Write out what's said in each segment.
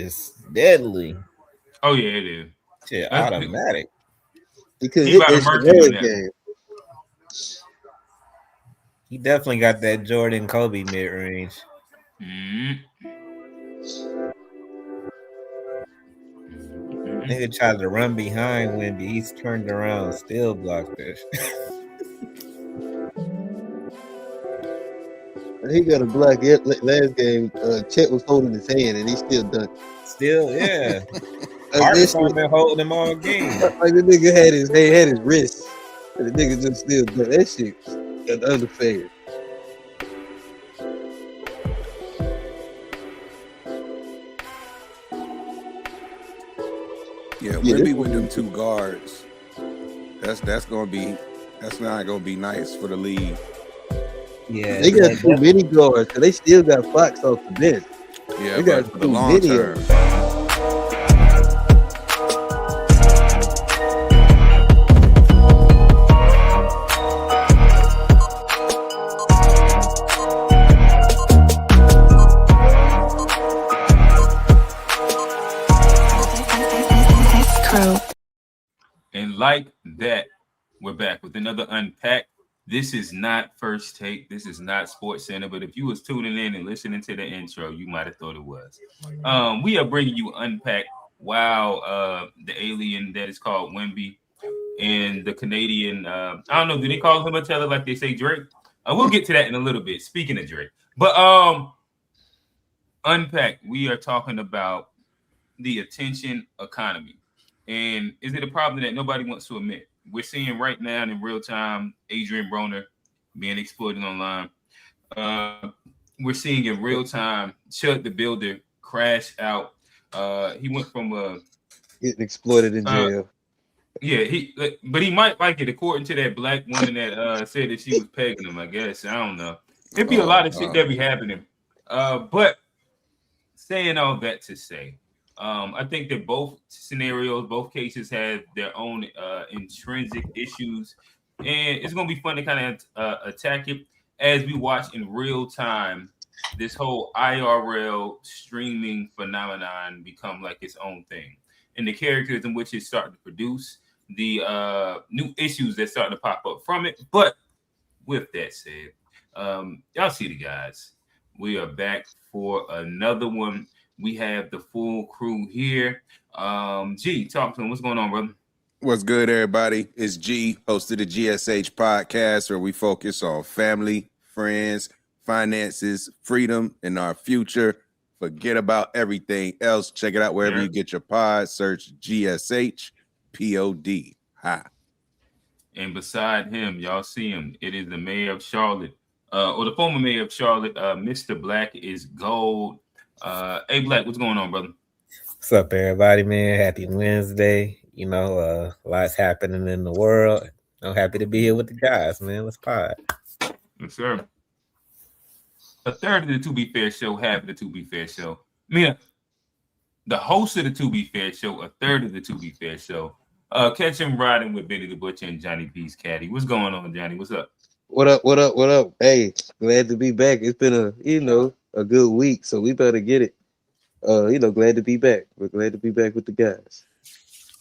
is deadly. Oh yeah, it is. Shit, automatic. He could He hit about to that shit murk him in last that. game. He definitely got that Jordan Kobe mid range. Nigga tried to run behind Wemby. He's turned around, still blocked this. He got a block last game. Chet was holding his hand and he still done. Still, yeah. Hartenstein been holding him all game. Like the nigga had his wrist, and the nigga just still done that shit. That's unfair. Yeah, Wemby with them two guards. That's not gonna be nice for the league. Yeah, they got too many guards, so they still got Fox off the bench. Yeah, they but got for the long term. And like that, we're back with another Unpack. This is not First Take. This is not Sports Center. But if you was tuning in and listening to the intro, you might have thought it was. We are bringing you Unpack while the alien that is called Wemby and the Canadian, I don't know, do they call him each other like they say Drake? We'll get to that in a little bit, speaking of Drake. But Unpack, we are talking about the attention economy. And is it a problem that nobody wants to admit? We're seeing right now in real time Adrien Broner being exploited online. We're seeing in real time Chud the Builder crash out. He went from getting exploited in jail. Yeah, but he might like it according to that black woman that said that she was pegging him. I guess I don't know. It'd be a lot of shit that be happening. But saying all that to say, I think that both scenarios, both cases have their own intrinsic issues, and it's going to be fun to kind of attack it as we watch in real time this whole IRL streaming phenomenon become like its own thing, and the characters in which it's starting to produce, the new issues that starting to pop up from it. But with that said, y'all see the guys. We are back for another one. We have the full crew here. G, talk to him. What's going on, brother? What's good, everybody? It's G, host of the GSH podcast, where we focus on family, friends, finances, freedom, and our future. Forget about everything else. Check it out wherever you get your pod. Search GSH POD. Hi. And beside him, y'all see him. It is the mayor of Charlotte, or the former mayor of Charlotte. Mr. Black is gold. Hey, Black, what's going on, brother? What's up, everybody, man? Happy Wednesday. You know, lots happening in the world. I'm happy to be here with the guys, man. Let's pod. Yes, sir. A third of the To Be Fair show, half of the To Be Fair show. Mia, the host of the To Be Fair show, a third of the To Be Fair show. Catch him riding with Benny the Butcher and Johnny P's caddy. What's going on, Johnny? What's up? What up? What up? What up? Hey, glad to be back. It's been a good week, so we better get it. Glad to be back. We're glad to be back with the guys.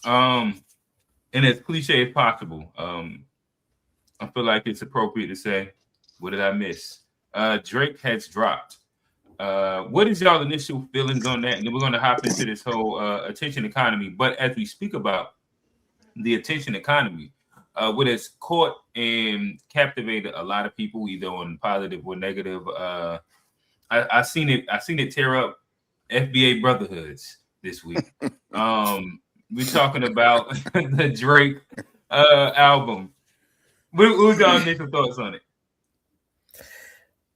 And as cliche as possible, I feel like it's appropriate to say, what did I miss? Drake has dropped. What is y'all initial feelings on that? And then we're going to hop into this whole attention economy. But as we speak about the attention economy, what has caught and captivated a lot of people, either on positive or negative. I seen it tear up FBA brotherhoods this week. We're talking about the Drake album. What y'all initial thoughts on it?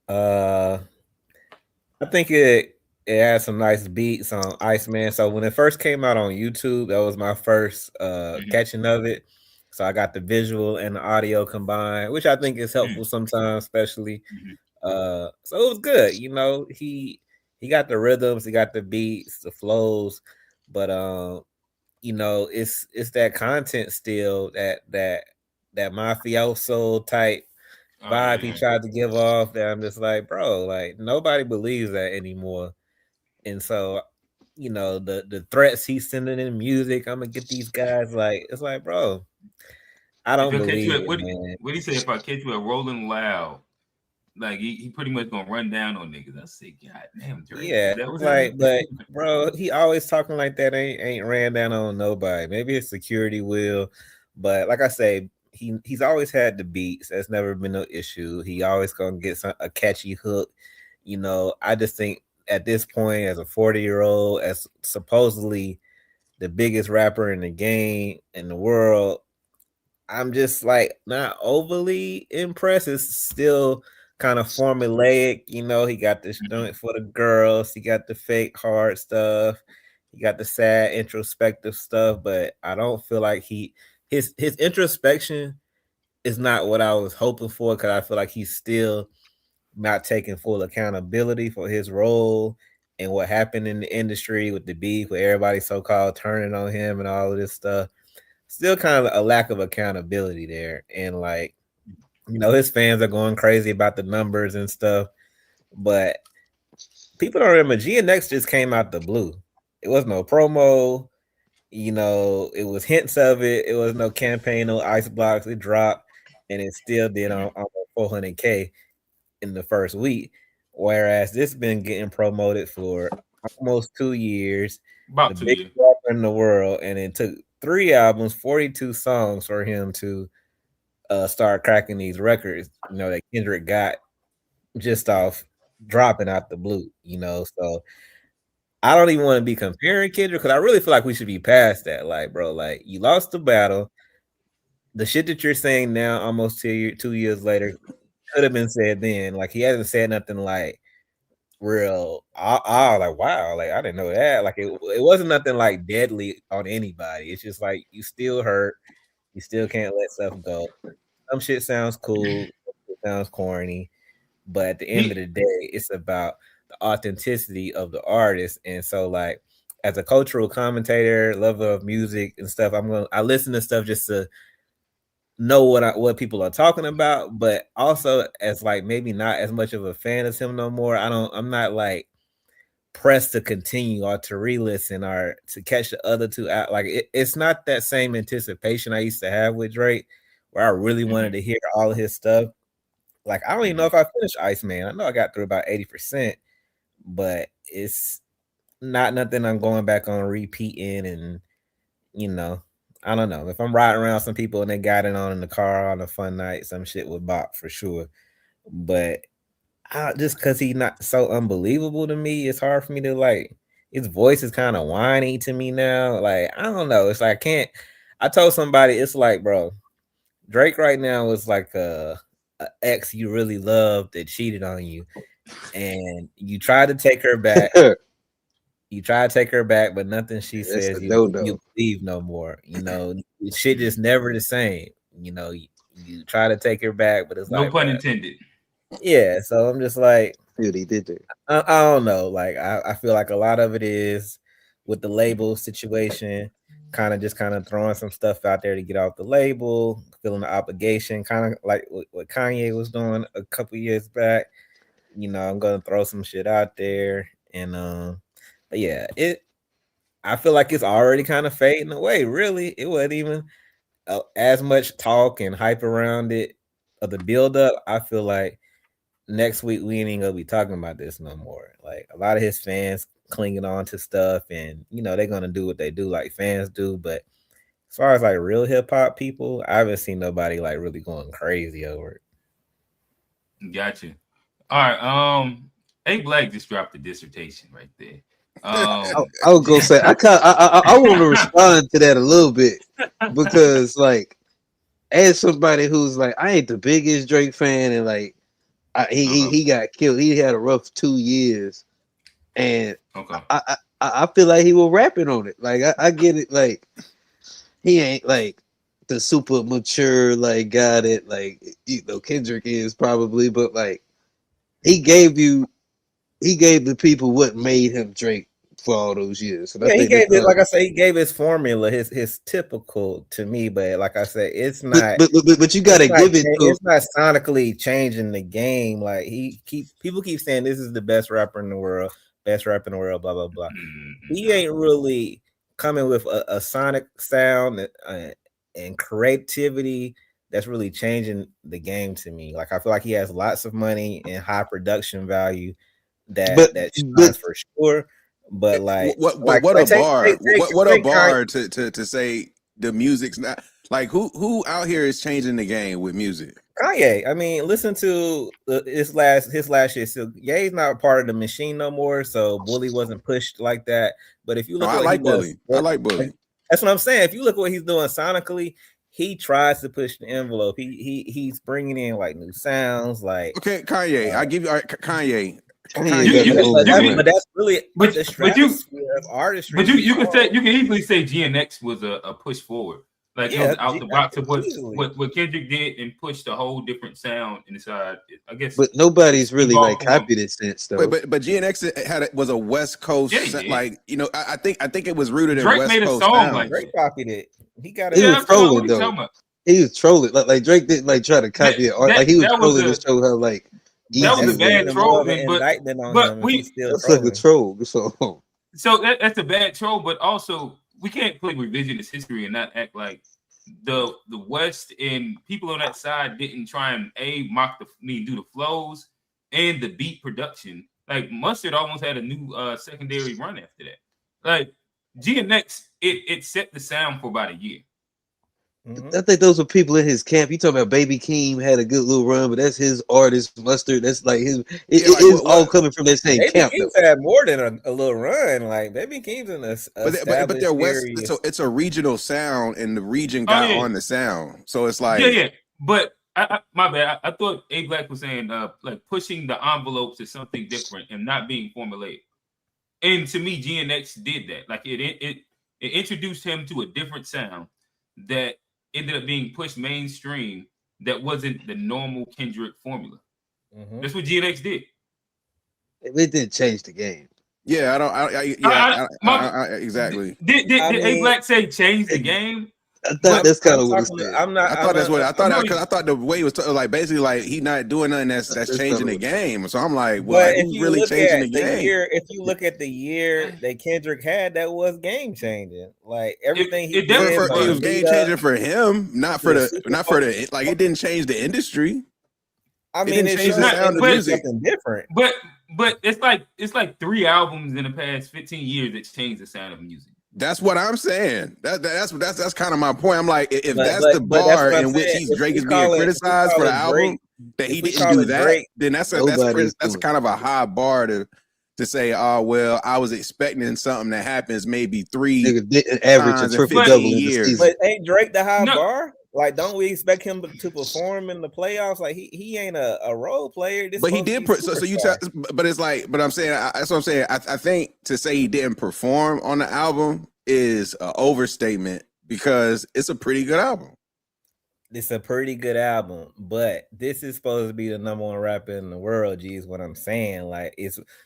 I think it had some nice beats on Iceman. So when it first came out on YouTube, that was my first catching of it. So I got the visual and the audio combined, which I think is helpful sometimes, especially. So it was good. You know, he got the rhythms, he got the beats, the flows, but it's that content still, that mafioso type vibe he tried to give off, that I'm just like, bro, like nobody believes that anymore. And so, the threats he's sending in music. I'm gonna get these guys. Like, it's like, bro, I don't believe it, man. What he say? If I catch you at Rolling Loud, like he pretty much gonna run down on niggas. I say, God damn, Drake. Yeah, Is that what's like, happening? but bro, he always talking like that. Ain't ran down on nobody. Maybe his security will, but like I say, he's always had the beats. That's never been no issue. He always gonna get a catchy hook. I just think at this point, as a 40-year-old, as supposedly the biggest rapper in the game in the world, I'm just like not overly impressed. It's still kind of formulaic, He got this joint for the girls, he got the fake hard stuff, he got the sad introspective stuff, but I don't feel like his introspection is not what I was hoping for, because I feel like he's still not taking full accountability for his role and what happened in the industry with the beef, with everybody so-called turning on him and all of this stuff. Still kind of a lack of accountability there. And like, his fans are going crazy about the numbers and stuff, but people don't remember GNX just came out the blue. It was no promo, it was hints of it. It was no campaign, no ice blocks. It dropped and it still did on almost 400K in the first week. Whereas this been getting promoted for almost 2 years. About the 2 biggest years. rapper in the world, and it took 3 albums, 42 songs for him to start cracking these records, that Kendrick got just off dropping out the blue, So I don't even want to be comparing Kendrick, because I really feel like we should be past that. Like, bro, like, you lost the battle. The shit that you're saying now, almost 2 years later, could have been said then. Like, he hasn't said nothing like real like, wow, like, I didn't know that. Like, it wasn't nothing like deadly on anybody. It's just like, you still hurt, you still can't let stuff go. Some shit sounds cool, it sounds corny, but at the end of the day, it's about the authenticity of the artist. And so, like, as a cultural commentator, lover of music and stuff, I listen to stuff just to know what people are talking about, but also as like maybe not as much of a fan as him no more. I'm not like pressed to continue or to re-listen or to catch the other two out. Like, it's not that same anticipation I used to have with Drake, where I really wanted to hear all of his stuff. Like, I don't even know if I finished Iceman. I know I got through about 80%, but it's not nothing I'm going back on repeating. And I don't know. If I'm riding around some people and they got it on in the car on a fun night, some shit would bop for sure. But just because he's not so unbelievable to me, it's hard for me to like. His voice is kind of whiny to me now. Like, I don't know. It's like I told somebody, it's like, bro, Drake right now is like a ex you really loved that cheated on you, and you try to take her back. You try to take her back, but nothing she says you believe no more. Shit is never the same. You try to take her back, but it's no like, pun intended. Yeah, so I'm just like, dude, he did that. I don't know. Like, I feel like a lot of it is with the label situation, kind of throwing some stuff out there to get off the label, feeling the obligation, kind of like what Kanye was doing a couple years back. I'm gonna throw some shit out there, and but yeah, I feel like it's already kind of fading away. Really, it wasn't even as much talk and hype around it of the build up. I feel like next week we ain't even gonna be talking about this no more. Like, a lot of his fans clinging on to stuff, and they're gonna do what they do, like fans do. But as far as like real hip hop people, I haven't seen nobody like really going crazy over it. Gotcha. All right. A Black just dropped a dissertation right there. I was gonna say I want to respond to that a little bit, because like, as somebody who's like, I ain't the biggest Drake fan, and like, he got killed. He had a rough 2 years, and I feel like he was rapping on it. Like, I get it. Like, he ain't like the super mature like guy that like Kendrick is probably, but like, he gave the people what made him Drake for all those years. And yeah, he gave it, like I say, he gave his formula, his typical to me. But like I said, it's not. But you gotta give it to. It's not sonically changing the game. Like, people keep saying this is the best rapper in the world. best rapper in the world, blah blah blah. He ain't really coming with a sonic sound and creativity that's really changing the game to me. Like, I feel like he has lots of money and high production value that shines for sure. But like, what a bar to say the music's not like who out here is changing the game with music. Kanye. I mean, listen to his last shit. So Ye's not part of the machine no more. So Bully wasn't pushed like that. But if you look, I like Bully. That's what I'm saying. If you look what he's doing sonically, he tries to push the envelope. He's bringing in like new sounds. Like, okay, Kanye. I give you Kanye. But that's really the stratosphere of artistry. But you can easily say GNX was a push forward. Like, it was out the box of what Kendrick did and pushed a whole different sound inside. I guess. But nobody's really like copied it since though. But GNX was a West Coast like, you know, I think it was rooted in Drake West made a Coast song sound. like Drake copied it. He got it. He was trolling though. He was trolling. Like Drake didn't like try to copy it. Like he was trolling to show how like that was a bad troll, but we still like a troll. So that's a bad troll, but also we can't play revisionist history and not act like the West and people on that side didn't try and do the flows and the beat production. Like, Mustard almost had a new secondary run after that. Like, GNX, it set the sound for about a year. Mm-hmm. I think those were people in his camp. You talking about Baby Keem had a good little run, but that's his artist. Mustard, that's like his. It's all coming from that same Baby camp. Keem's had more than a little run. Like, Baby Keem's in but they're West. So it's a regional sound, and the region got on the sound. So it's like But my bad. I thought A Black was saying like pushing the envelope to something different and not being formulaic. And to me, GNX did that. Like, it introduced him to a different sound that ended up being pushed mainstream that wasn't the normal Kendrick formula. Mm-hmm. That's what GNX did. It didn't change the game. Yeah, exactly. Did A Black say change the game? I thought that's kind of what it said. I thought the way it was like basically like he not doing nothing that's changing the game. So I'm like, well, who's really changing the game? If you look at the year that Kendrick had, that was game changing. Like, everything he did, it was game changing for him, not for the like, it didn't change the industry. I mean, it changed the sound of music. Something different. But it's like 3 albums in the past 15 years that changed the sound of music. That's what I'm saying. That's kind of my point. I'm like, if that's the bar in which Drake is being criticized for the album that he didn't do that, then that's kind of a high bar to say, oh well, I was expecting something that happens maybe 3 average and triple double years. But ain't Drake the high bar? Like, don't we expect him to perform in the playoffs? Like, he ain't a role player. But he did. So you tell. But it's like. But I'm saying. That's what I'm saying. I think to say he didn't perform on the album is an overstatement because it's a pretty good album. It's a pretty good album, but this is supposed to be the number 1 rapper in the world. G is what I'm saying. Like,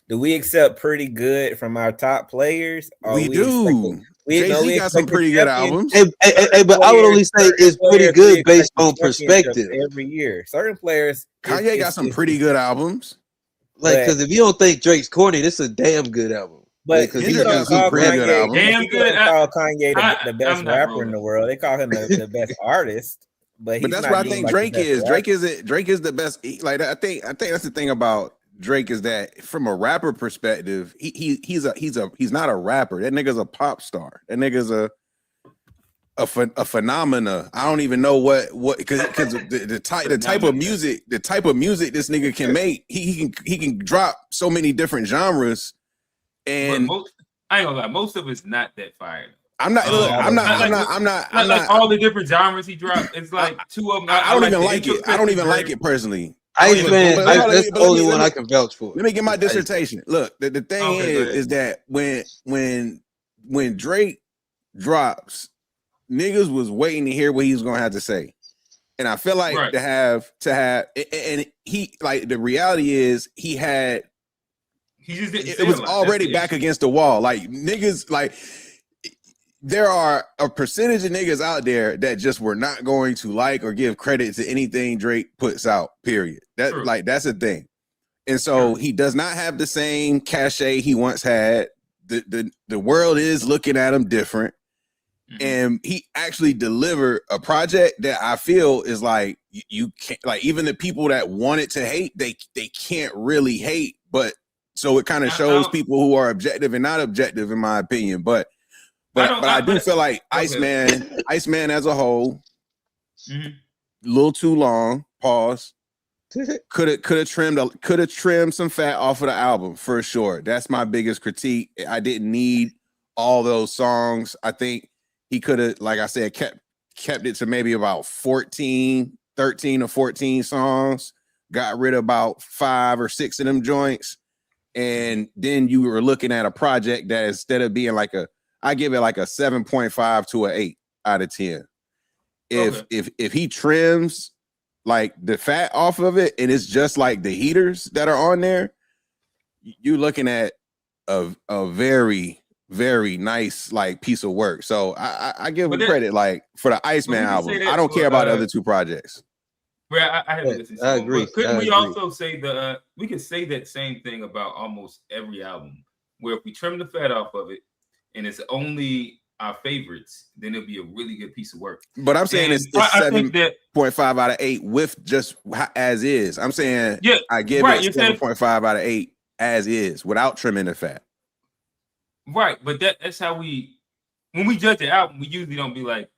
do we accept pretty good from our top players? We do. Jay-Z got some pretty good albums. But I would only say it's pretty good based on perspective. Every year, certain players. Kanye got some pretty good albums. Like, because if you don't think Drake's corny, this is a damn good album. But he got some pretty good albums. Damn good. Call Kanye the best rapper in the world. They call him the best artist. But that's what I think Drake is. Drake is the best. Like, I think that's the thing about Drake is that from a rapper perspective, he's not a rapper. That nigga's a pop star. That nigga's a phenomena. I don't even know what because the type of music this nigga can make. He can drop so many different genres. And I ain't gonna lie, most of it's not that fire. I'm not all the different genres he dropped. It's like 2 of them. I don't even like it. I don't even like it personally. That's the only one I can vouch for. Let me get my dissertation. Look, the thing is that when Drake drops, niggas was waiting to hear what he was gonna have to say, and I feel like to have, and he like the reality is he just didn't. It was already back against the wall. Like, niggas, like, there are a percentage of niggas out there that just were not going to like or give credit to anything Drake puts out. Period. That's the thing. And so he does not have the same cachet he once had. The world is looking at him different. And he actually delivered a project that I feel is like you can't, like, even the people that wanted to hate, they can't really hate. But so it kind of shows people who are objective and not objective, in my opinion. But I do feel like Iceman as a whole, a little too long. Pause. Could have trimmed some fat off of the album for sure. That's my biggest critique. I didn't need all those songs. I think he could have, like I said, kept it to maybe about 13 or 14 songs, got rid of about 5 or 6 of them joints. And then you were looking at a project that, instead of being like I give it like a 7.5 to an 8 out of 10. If he trims like the fat off of it, and it's just like the heaters that are on there, you're looking at a very, very nice like piece of work. So I give him credit, like, for the Iceman album. I don't care about the other 2 projects. Bro, I haven't listened to I them, agree. but couldn't we also say we could say that same thing about almost every album, where if we trim the fat off of it and it's only our favorites, then it'll be a really good piece of work. But I'm saying it's 7.5 out of 8 with just as is. I'm saying I give it 7.5 out of 8 as is without trimming the fat. Right, but that's how when we judge the album, we usually don't be like,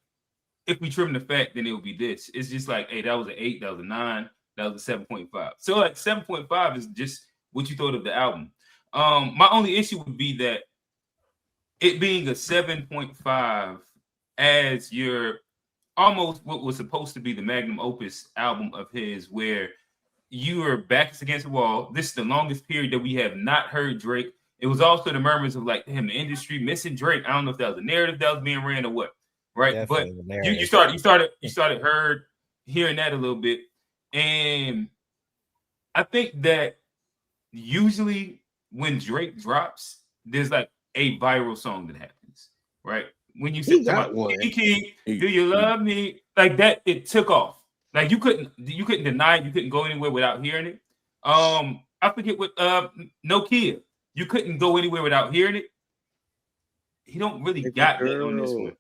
if we trim the fat, then it'll be this. It's just like, hey, that was an 8, that was a 9, that was a 7.5. So like 7.5 is just what you thought of the album. My only issue would be that it being a 7.5 as your almost what was supposed to be the magnum opus album of his, where you are backs against the wall. This is the longest period that we have not heard Drake. It was also the murmurs of like him, the industry missing Drake. I don't know if that was a narrative that was being ran or what, right? Definitely, but you started hearing that a little bit, and I think that usually when Drake drops, there's like a viral song that happens, right? When you say, "King, do you love me?" like that, it took off. Like you couldn't deny it. You couldn't go anywhere without hearing it. I forget what Nokia. You couldn't go anywhere without hearing it. He don't really got that on this one.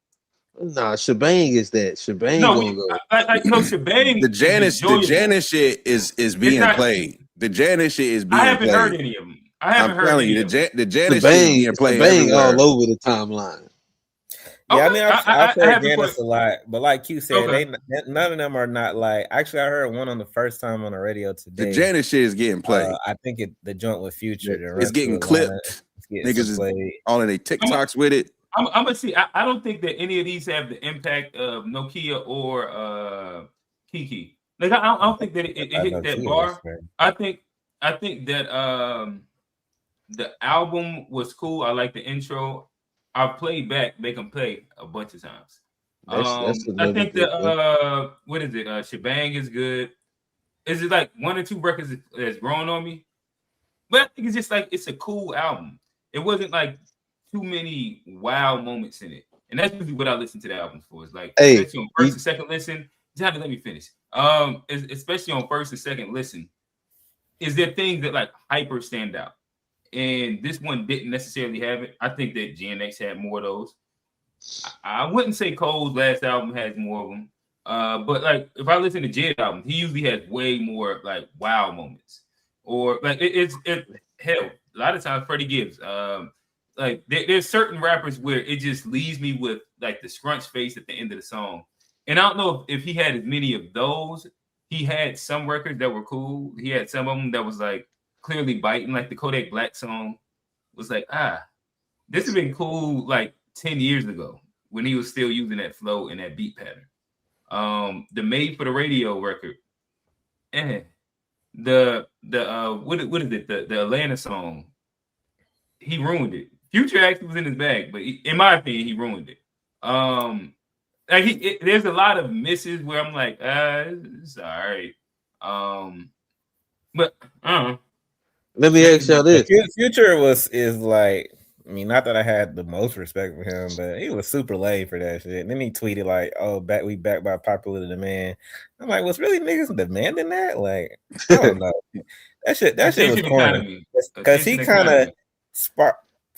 Nah, Shebang is that. Shebang Shebang. The Janice shit is being played. The Janice shit is being played. I haven't heard any of them. I'm telling you, the Janice shit is being played. Shebang all over the timeline. Yeah, I mean, I've heard Janice a lot, but like Q said, none of them are not like. Actually, I heard one on the first time on the radio today. The Janice shit is getting played. I think the joint with Future. It's getting clipped. Niggas is all in their TikToks with it. I'm gonna see. I don't think that any of these have the impact of Nokia or Kiki. Like I don't think that it hit that bar. I think that the album was cool. I like the intro. I've played back, make them play a bunch of times. I think that what is it? Shebang is good. Is it like 1 or 2 records that's growing on me? But I think it's just like it's a cool album. It wasn't like too many wow moments in it, and that's usually what I listen to the album for. It's like, especially on first and second listen. Just let me finish. Especially on first and second listen, is there things that like hyper stand out? And this one didn't necessarily have it. I think that GNX had more of those. I wouldn't say Cole's last album has more of them. But like if I listen to Jid's album, he usually has way more like wow moments. Or like hell, a lot of times Freddie Gibbs. Like there's certain rappers where it just leaves me with like the scrunch face at the end of the song. And I don't know if he had as many of those. He had some records that were cool. He had some of them that was like clearly biting, like the Kodak Black song was like, this has been cool like 10 years ago when he was still using that flow and that beat pattern. The Made for the Radio record, the what is it? The Atlanta song, he ruined it. Future actually was in his bag, but in my opinion, he ruined it. Like there's a lot of misses where I'm like, it's all right. But let me ask y'all this: Future is like, I mean, not that I had the most respect for him, but he was super lame for that shit. And then he tweeted like, "Oh, we back by popular demand." I'm like, was really niggas demanding that? Like, I don't know. That shit was corny. Because he Attention kind of economy.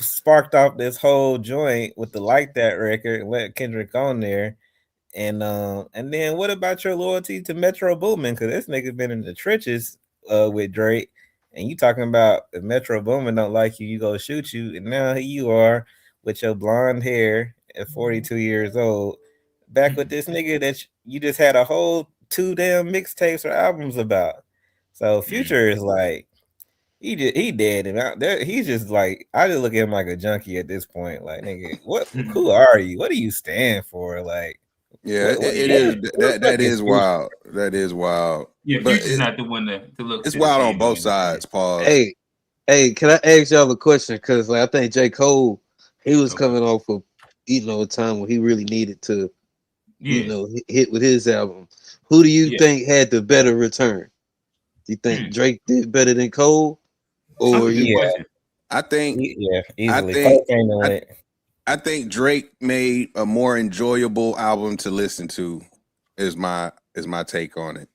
sparked off this whole joint with the Like That record and let Kendrick on there. And then what about your loyalty to Metro Boomin? Because this nigga been in the trenches with Drake, and you talking about if Metro Boomin don't like you, you go shoot you. And now here you are with your blonde hair at 42 years old, back with this nigga that you just had a whole 2 damn mixtapes or albums about. So Future is like he dead, and he's just like, I just look at him like a junkie at this point. Like, nigga, who are you? What do you stand for? Like, yeah, it is. That is wild. That is wild. Yeah, but Future's not the one to look. It's wild on both sides. Pause. Hey, can I ask y'all a question? Because like I think J. Cole, he was coming off of a time when he really needed to, hit with his album. Who do you think had the better return? Do you think Drake did better than Cole? Or I think easily. I think Drake made a more enjoyable album to listen to. Is my take on it.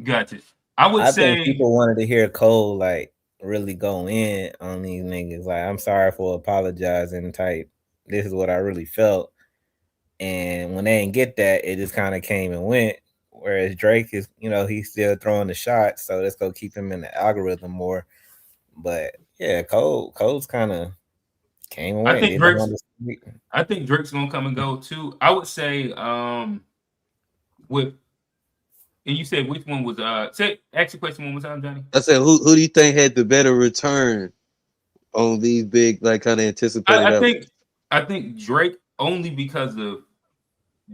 Gotcha. I say think people wanted to hear Cole like really go in on these niggas. Like, I'm sorry for apologizing. Type, this is what I really felt. And when they didn't get that, it just kind of came and went. Whereas Drake is, he's still throwing the shots, so let's go keep him in the algorithm more. But yeah, Cole's kind of came and went. I think Drake's gonna come and go too. I would say and you said which one was ask the question one more time, Johnny. I said who do you think had the better return on these big like kind of anticipated? I think Drake only because of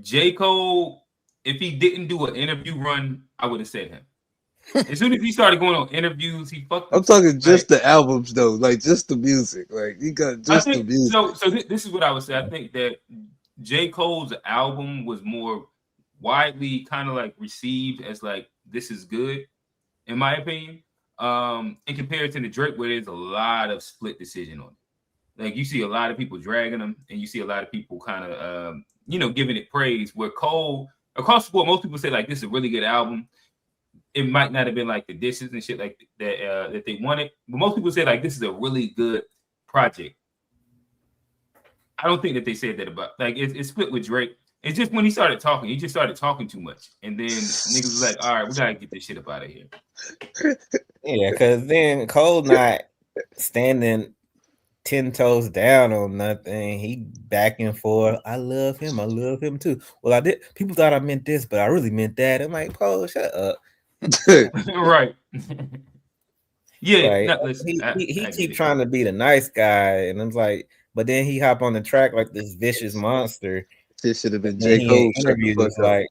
J. Cole. If he didn't do an interview run, I would have said him. As soon as he started going on interviews, he fucked. I'm talking just the albums though, like just the music. Like you got just the music. So this is what I would say. I think that J. Cole's album was more widely kind of like received as like this is good, in my opinion. In comparison to Drake, where there's a lot of split decision on it. Like you see a lot of people dragging him, and you see a lot of people kind of giving it praise. Where Cole, across the board, most people say like this is a really good album. It might not have been like the dishes and shit like that that they wanted, but most people say like this is a really good project. I don't think that they said that about like it's split with Drake. It's just when he started talking, he just started talking too much, and then niggas was like, "All right, we gotta get this shit up out of here." Yeah, because then Cole not standing 10 toes down on nothing. He back and forth. I love him too. Well, I did. People thought I meant this, but I really meant that. I'm like, Cole, shut up. Right. Yeah. Like, he keep trying to be the nice guy, and I'm like, but then he hop on the track like this vicious monster. This should have been J. Cole. Interview was like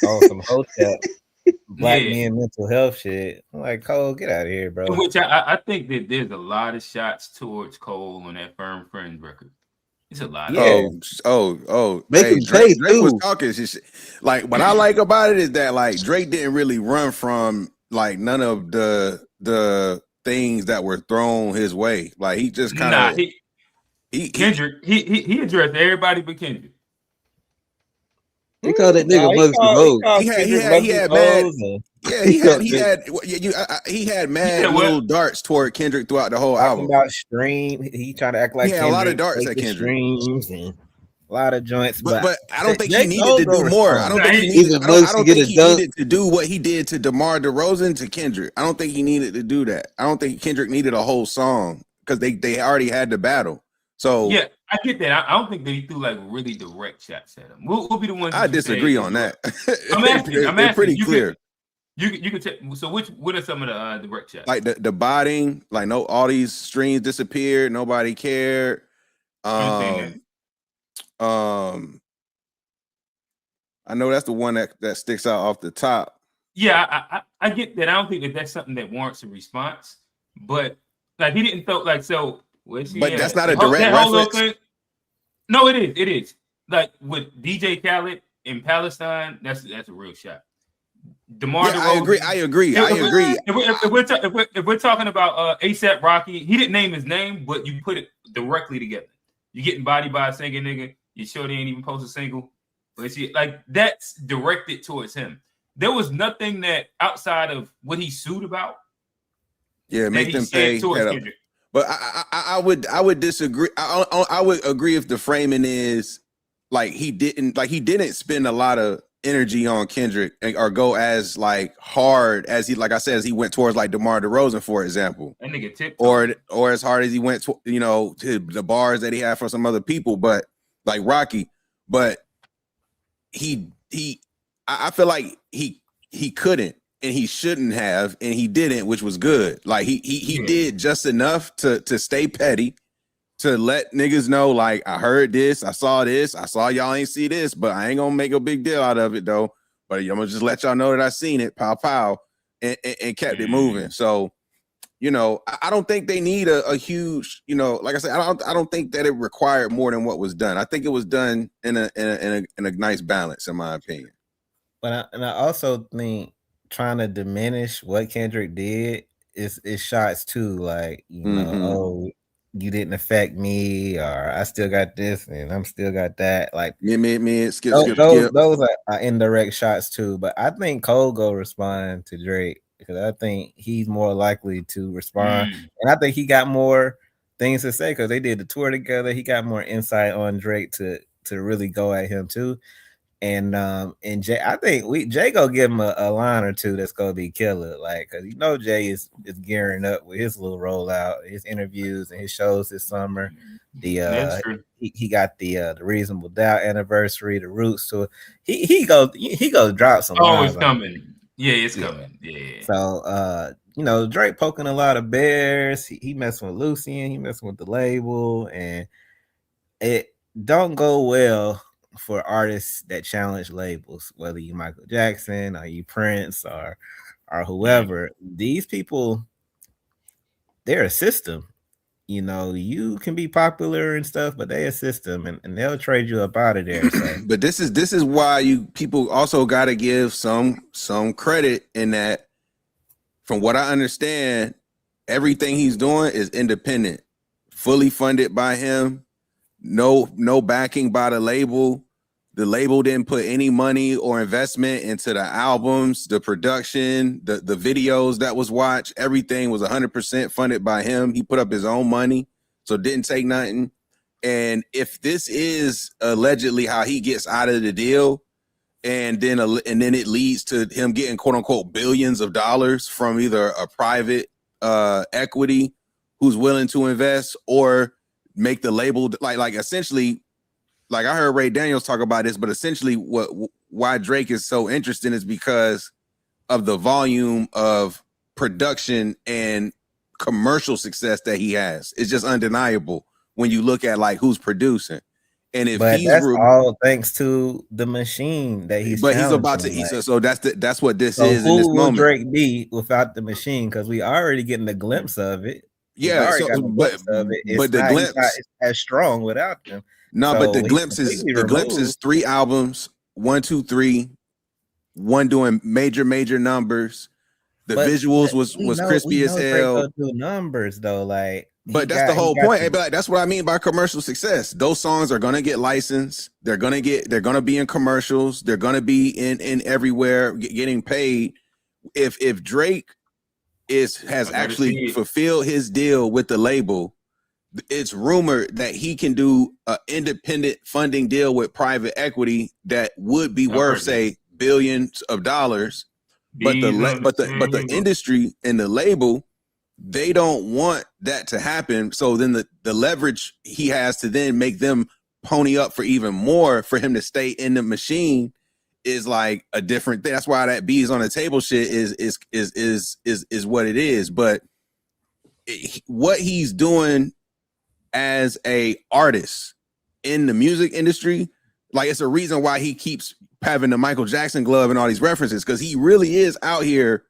on some hotel black men mental health shit. I'm like, Cole, get out of here, bro. Which I think that there's a lot of shots towards Cole on that Firm Friends record. It's a lot. Make him Drake was talking shit. Like what I like about it is that like Drake didn't really run from like none of the things that were thrown his way. Like he just kind of Kendrick. He addressed everybody but Kendrick. He called that nigga Muggsy He had mad little darts toward Kendrick throughout the whole album. About stream, he trying to act like a lot of darts at Kendrick. Streams and a lot of joints, but I don't think he needed to do more. I don't think he needed to do what he did to DeMar DeRozan to Kendrick. I don't think he needed to do that. I don't think Kendrick needed a whole song because they already had the battle. So yeah, I get that. I don't think that he threw like really direct shots at him. We'll be the ones. I disagree on that. I'm asking. They're pretty clear. You can tell. So what are some of the direct shots? Like the botting, like all these streams disappeared. Nobody cared. I know that's the one that sticks out off the top. Yeah, I get that. I don't think that that's something that warrants a response. But like he didn't throw like so. But that's not a direct reference. No, it is. It is. Like with DJ Khaled in Palestine, that's a real shot. DeMar DeRozan, I agree. If we're talking about ASAP Rocky, he didn't name his name, but you put it directly together. You're getting bodied by a singing nigga. You sure they ain't even post a single. But see, like that's directed towards him. There was nothing that outside of what he sued about Yeah, make them pay. But I would disagree. I would agree if the framing is like he didn't spend a lot of energy on Kendrick or go as like hard as he, like I said, as he went towards like DeMar DeRozan, for example. That nigga tip or as hard as he went to, to the bars that he had for some other people, but like Rocky. But I feel like he couldn't and he shouldn't have, and he didn't, which was good. Like he did just enough to stay petty, to let niggas know, like, I heard this, I saw y'all ain't see this, but I ain't gonna make a big deal out of it though. But I'm gonna just let y'all know that I seen it, pow pow, and kept it moving. So, I don't think they need a huge, like I said, I don't think that it required more than what was done. I think it was done in a nice balance, in my opinion. But I also think trying to diminish what Kendrick did is shots too. Like, oh, you didn't affect me, or I still got this and I'm still got that. Like, skip. Those are indirect shots too. But I think Cole go respond to Drake because I think he's more likely to respond, and I think he got more things to say because they did the tour together. He got more insight on Drake to really go at him too. And Jay, I think Jay go give him a line or two that's gonna be killer, like, because Jay is gearing up with his little rollout, his interviews and his shows this summer. He got the Reasonable Doubt anniversary, the Roots tour. He goes drop some. Oh, it's coming. Yeah, it's coming. Yeah. So Drake poking a lot of bears. He messing with Lucien, he messing with the label, and it don't go well for artists that challenge labels, whether you Michael Jackson or you Prince or whoever. These people, they're a system. You can be popular and stuff, but they're a system, and they'll trade you up out of there. So. But this is why people also got to give some credit in that. From what I understand, everything he's doing is independent, fully funded by him. No backing by the label. The label didn't put any money or investment into the albums, the production, the videos that was watched. Everything was 100% funded by him. He put up his own money, so didn't take nothing. And if this is allegedly how he gets out of the deal, and then it leads to him getting quote unquote billions of dollars from either a private equity who's willing to invest or make the label like essentially, like I heard Ray Daniels talk about this, but essentially why Drake is so interesting is because of the volume of production and commercial success that he has. It's just undeniable when you look at like who's producing. And if that's all thanks to the machine that he's. But he's about to. So that's what this is in this moment. Who would Drake be without the machine? Because we already getting a glimpse of it. Yeah, but the glimpse is as strong without them. No, but the glimpse is 3 albums, 1, 2, 3, one doing major numbers. The visuals was crispy as hell. Do numbers though, like. But that's the whole point. Like, that's what I mean by commercial success. Those songs are gonna get licensed. They're gonna be in commercials. They're gonna be in everywhere getting paid. If Drake has actually fulfilled his deal with the label, it's rumored that he can do an independent funding deal with private equity that would be worth, say, billions of dollars. But the industry and the label, they don't want that to happen. So then the leverage he has to then make them pony up for even more for him to stay in the machine is like a different thing. That's why that bees on the table shit is what it is. But what he's doing as a artist in the music industry, like, it's a reason why he keeps having the Michael Jackson glove and all these references, because he really is out here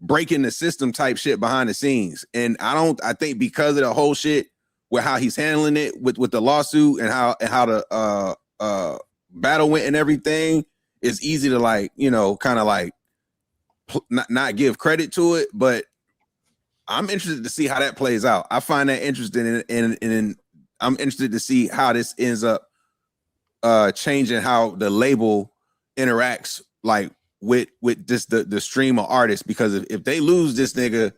breaking the system type shit behind the scenes. And I think because of the whole shit with how he's handling it with the lawsuit and how the battle went and everything, it's easy to like, kind of like not give credit to it. But I'm interested to see how that plays out. I find that interesting, and I'm interested to see how this ends up changing how the label interacts like with just the stream of artists, because if they lose this nigga,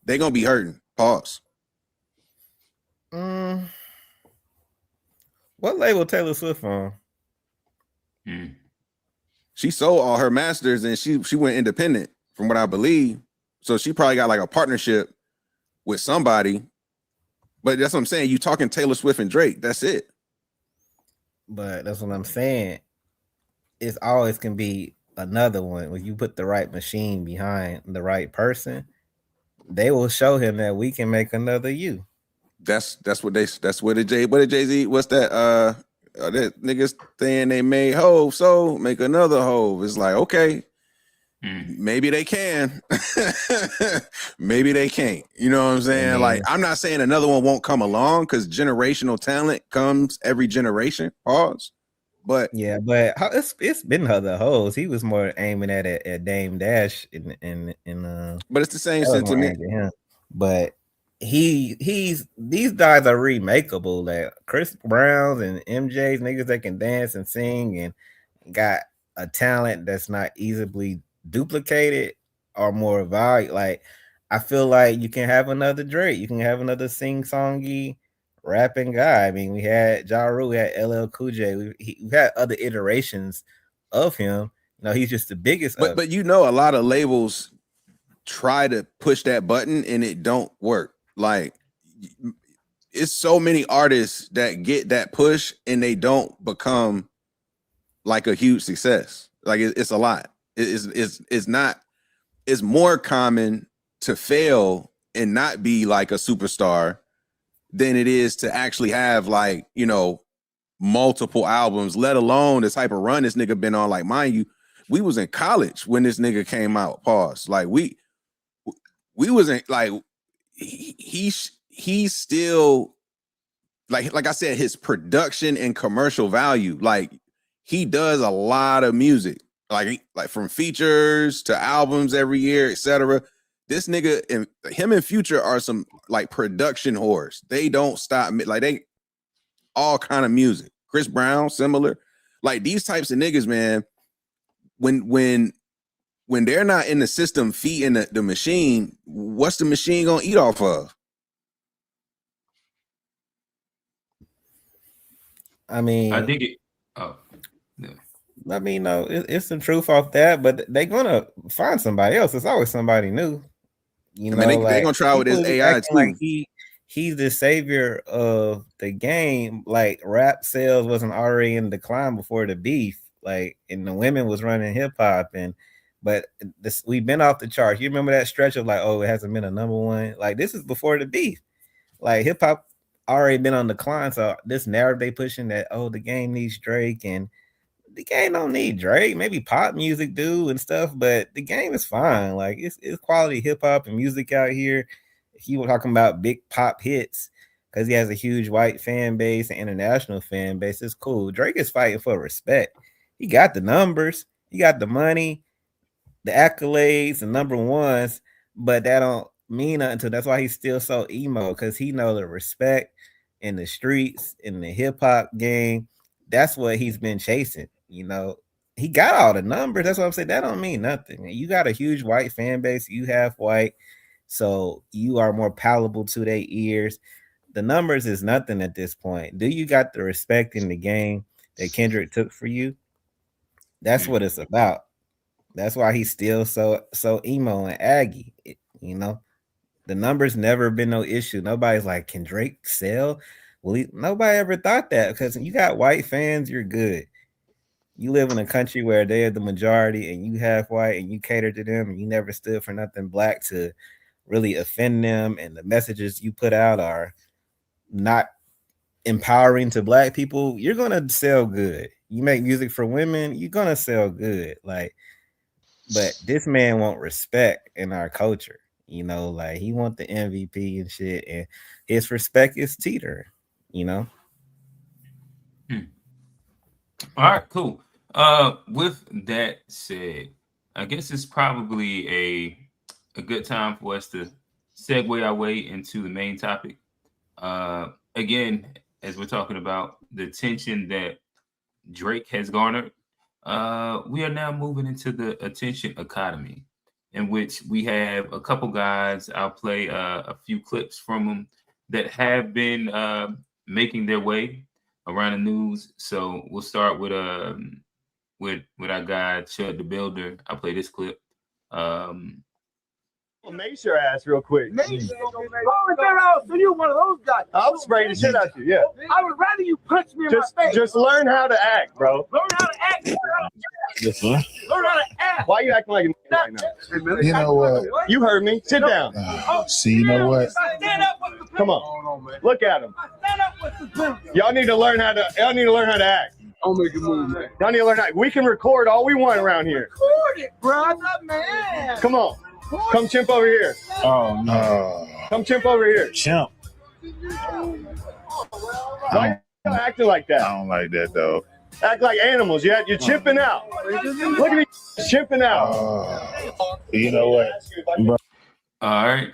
They gonna be hurting. Pause. What label Taylor Swift on? She sold all her masters and she went independent, from what I believe. So she probably got like a partnership with somebody. But that's what I'm saying. You talking Taylor Swift and Drake. That's it. But that's what I'm saying. It's always can be another one. When you put the right machine behind the right person, they will show him that we can make another you. That's what did Jay-Z, what's that? That niggas saying they made Hove, so make another Hove. It's like, okay, maybe they can. Maybe they can't. You know what I'm saying? Like, I'm not saying another one won't come along because generational talent comes every generation. Pause. But yeah, but it's been other hoes. He was more aiming at Dame Dash in but it's the same sentiment. But these guys are remakeable. Like Chris Browns and MJ's niggas that can dance and sing and got a talent that's not easily duplicated or more valuable. Like I feel like you can have another Drake, you can have another sing-songy rapping guy. I mean, we had Ja Rule, we had LL Cool J, we've had other iterations of him. You know, he's just the biggest. But you know, a lot of labels try to push that button and it don't work. Like, it's so many artists that get that push and they don't become like a huge success. Like it's a lot. It's not. It's more common to fail and not be like a superstar than it is to actually have, like, you know, multiple albums, let alone the type of run this nigga been on. Like, mind you, we was in college when this nigga came out. Pause. Like we wasn't like he's still like I said, his production and commercial value, like he does a lot of music, like from features to albums every year, etc. This nigga and him and Future are some like production whores. They don't stop, like they all kind of music. Chris Brown, similar. Like these types of niggas, man, when they're not in the system feeding the machine, what's the machine gonna eat off of? I mean, I dig it. Oh, yeah. I mean, no, it's some truth off that, but they're gonna find somebody else. It's always somebody new. You know, mean, they're gonna try with this AI too. Like he's the savior of the game. Like rap sales wasn't already in decline before the beef. Like, and the women was running hip hop, but we've been off the charts. You remember that stretch of like, oh, it hasn't been a number one. Like this is before the beef. Like hip hop already been on decline. So this narrative they pushing that, oh, the game needs Drake, and the game don't need Drake. Maybe pop music do and stuff, but the game is fine. Like it's quality hip hop and music out here. He was talking about big pop hits because he has a huge white fan base and international fan base. It's cool. Drake is fighting for respect. He got the numbers, he got the money, the accolades, the number ones, but that don't mean nothing to. That's why he's still so emo, because he know the respect in the streets, in the hip hop game. That's what he's been chasing. You know, he got all the numbers. That's what I'm saying. That don't mean nothing. You got a huge white fan base. You have white, so you are more palatable to their ears. The numbers is nothing at this point. Do you got the respect in the game that Kendrick took for you? That's what it's about. That's why he's still so emo and aggy. You know, the numbers never been no issue. Nobody's like, can Drake sell? Well, nobody ever thought that, because you got white fans, you're good. You live in a country where they're the majority and you have white and you cater to them and you never stood for nothing black to really offend them, and the messages you put out are not empowering to black people, you're gonna sell good. You make music for women, you're gonna sell good. Like, but this man want respect in our culture. You know, like he want the MVP and shit, and his respect is teetering. You know. All right, cool. With that said, I guess it's probably a good time for us to segue our way into the main topic. Again, as we're talking about the attention that Drake has garnered, we are now moving into the attention economy. in which we have a couple guys. I'll play a few clips from them that have been making their way around the news. So we'll start with our guy Chud the Builder. I'll play this clip. Mace your ass real quick. So you one of those guys. I'll spray the shit out you. Yeah. I would rather you punch me in my face. Just learn how to act, bro. Learn how to act. Learn how to act. Why are you acting like a right now? You know what? You heard me. Sit down. See, you know what? Stand up with the Come on. Look at him. Stand up with the pimp. Y'all need to learn how to act. I'll make a move, man. Y'all need to learn how. We can record all we want around here. Record it, brother, man. Come on. Come chimp over here. Oh no. Come chimp over here. Chimp. Why you acting like that? I don't like that though. Act like animals. You're chimping out. Look at me chimping out. You know what? All right.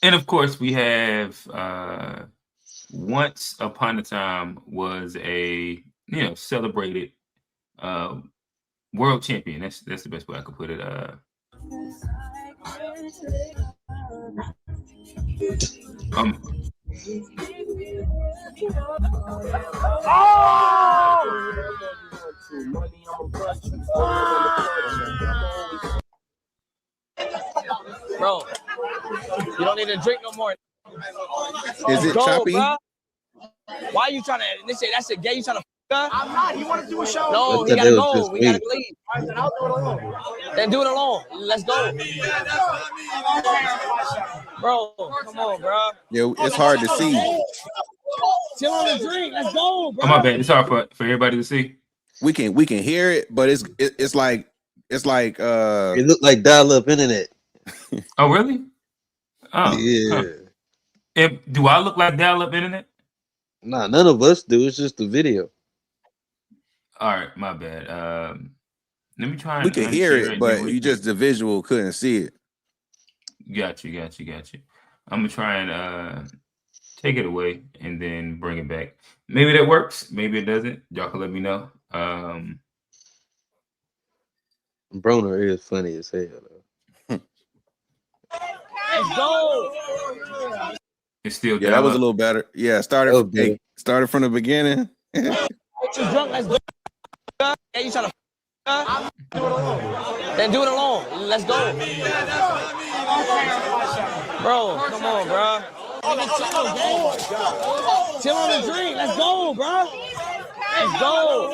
And of course we have Once Upon a Time was a celebrated world champion. That's the best way I could put it. Bro, you don't need to drink no more. Is it choppy? Bro. Why are you trying to initiate that shit gay? You trying to I'm not. He want to do a show. No, he gotta go. We gotta leave. Then I'll do it alone. Then do it alone. Let's go. Bro, come on, bro. Yeah, it's hard to see. Chill on the drink. Let's go, bro. Oh, my bad. It's hard for everybody to see. We can hear it, but it's like It looked like dial-up internet. Oh, really? Oh, Yeah. Huh. Do I look like dial-up internet? Nah, none of us do. It's just the video. All right, my bad. Let me try. We can hear it, but you just the visual couldn't see it. Got you. I'm gonna try and take it away and then bring it back. Maybe that works. Maybe it doesn't. Y'all can let me know. Broner is funny as hell. Let's go. It's still that was a little better. Yeah, started from the beginning. Get you drunk. Let's go. Yeah, you trying to then do it alone. Let's go. Bro, come on, bro. Chill on the drink. Let's go, bro. Let's go.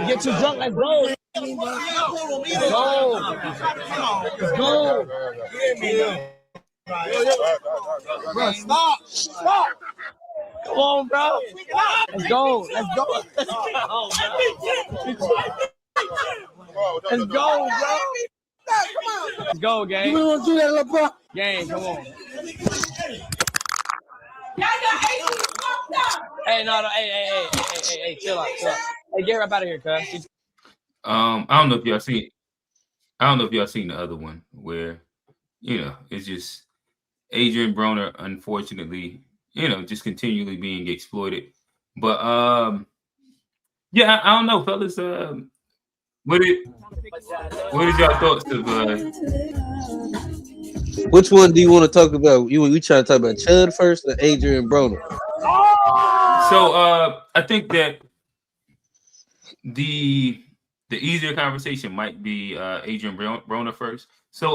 Get you drunk. Let's go. Let's go. Bro, stop. Come on, bro. Let's go. Let's go, bro. Let's go, gang. You want to do that, little bro? Gang, come on. Hey, no, hey, chill out. Hey, get her up out of here, cuz. I don't know if y'all seen the other one where it's just Adrien Broner, unfortunately, just continually being exploited. But I don't know, fellas. What is y'all thoughts of Which one do you want to talk about? We try to talk about Chud first or Adrien Broner? So I think that the easier conversation might be Adrien Broner first. So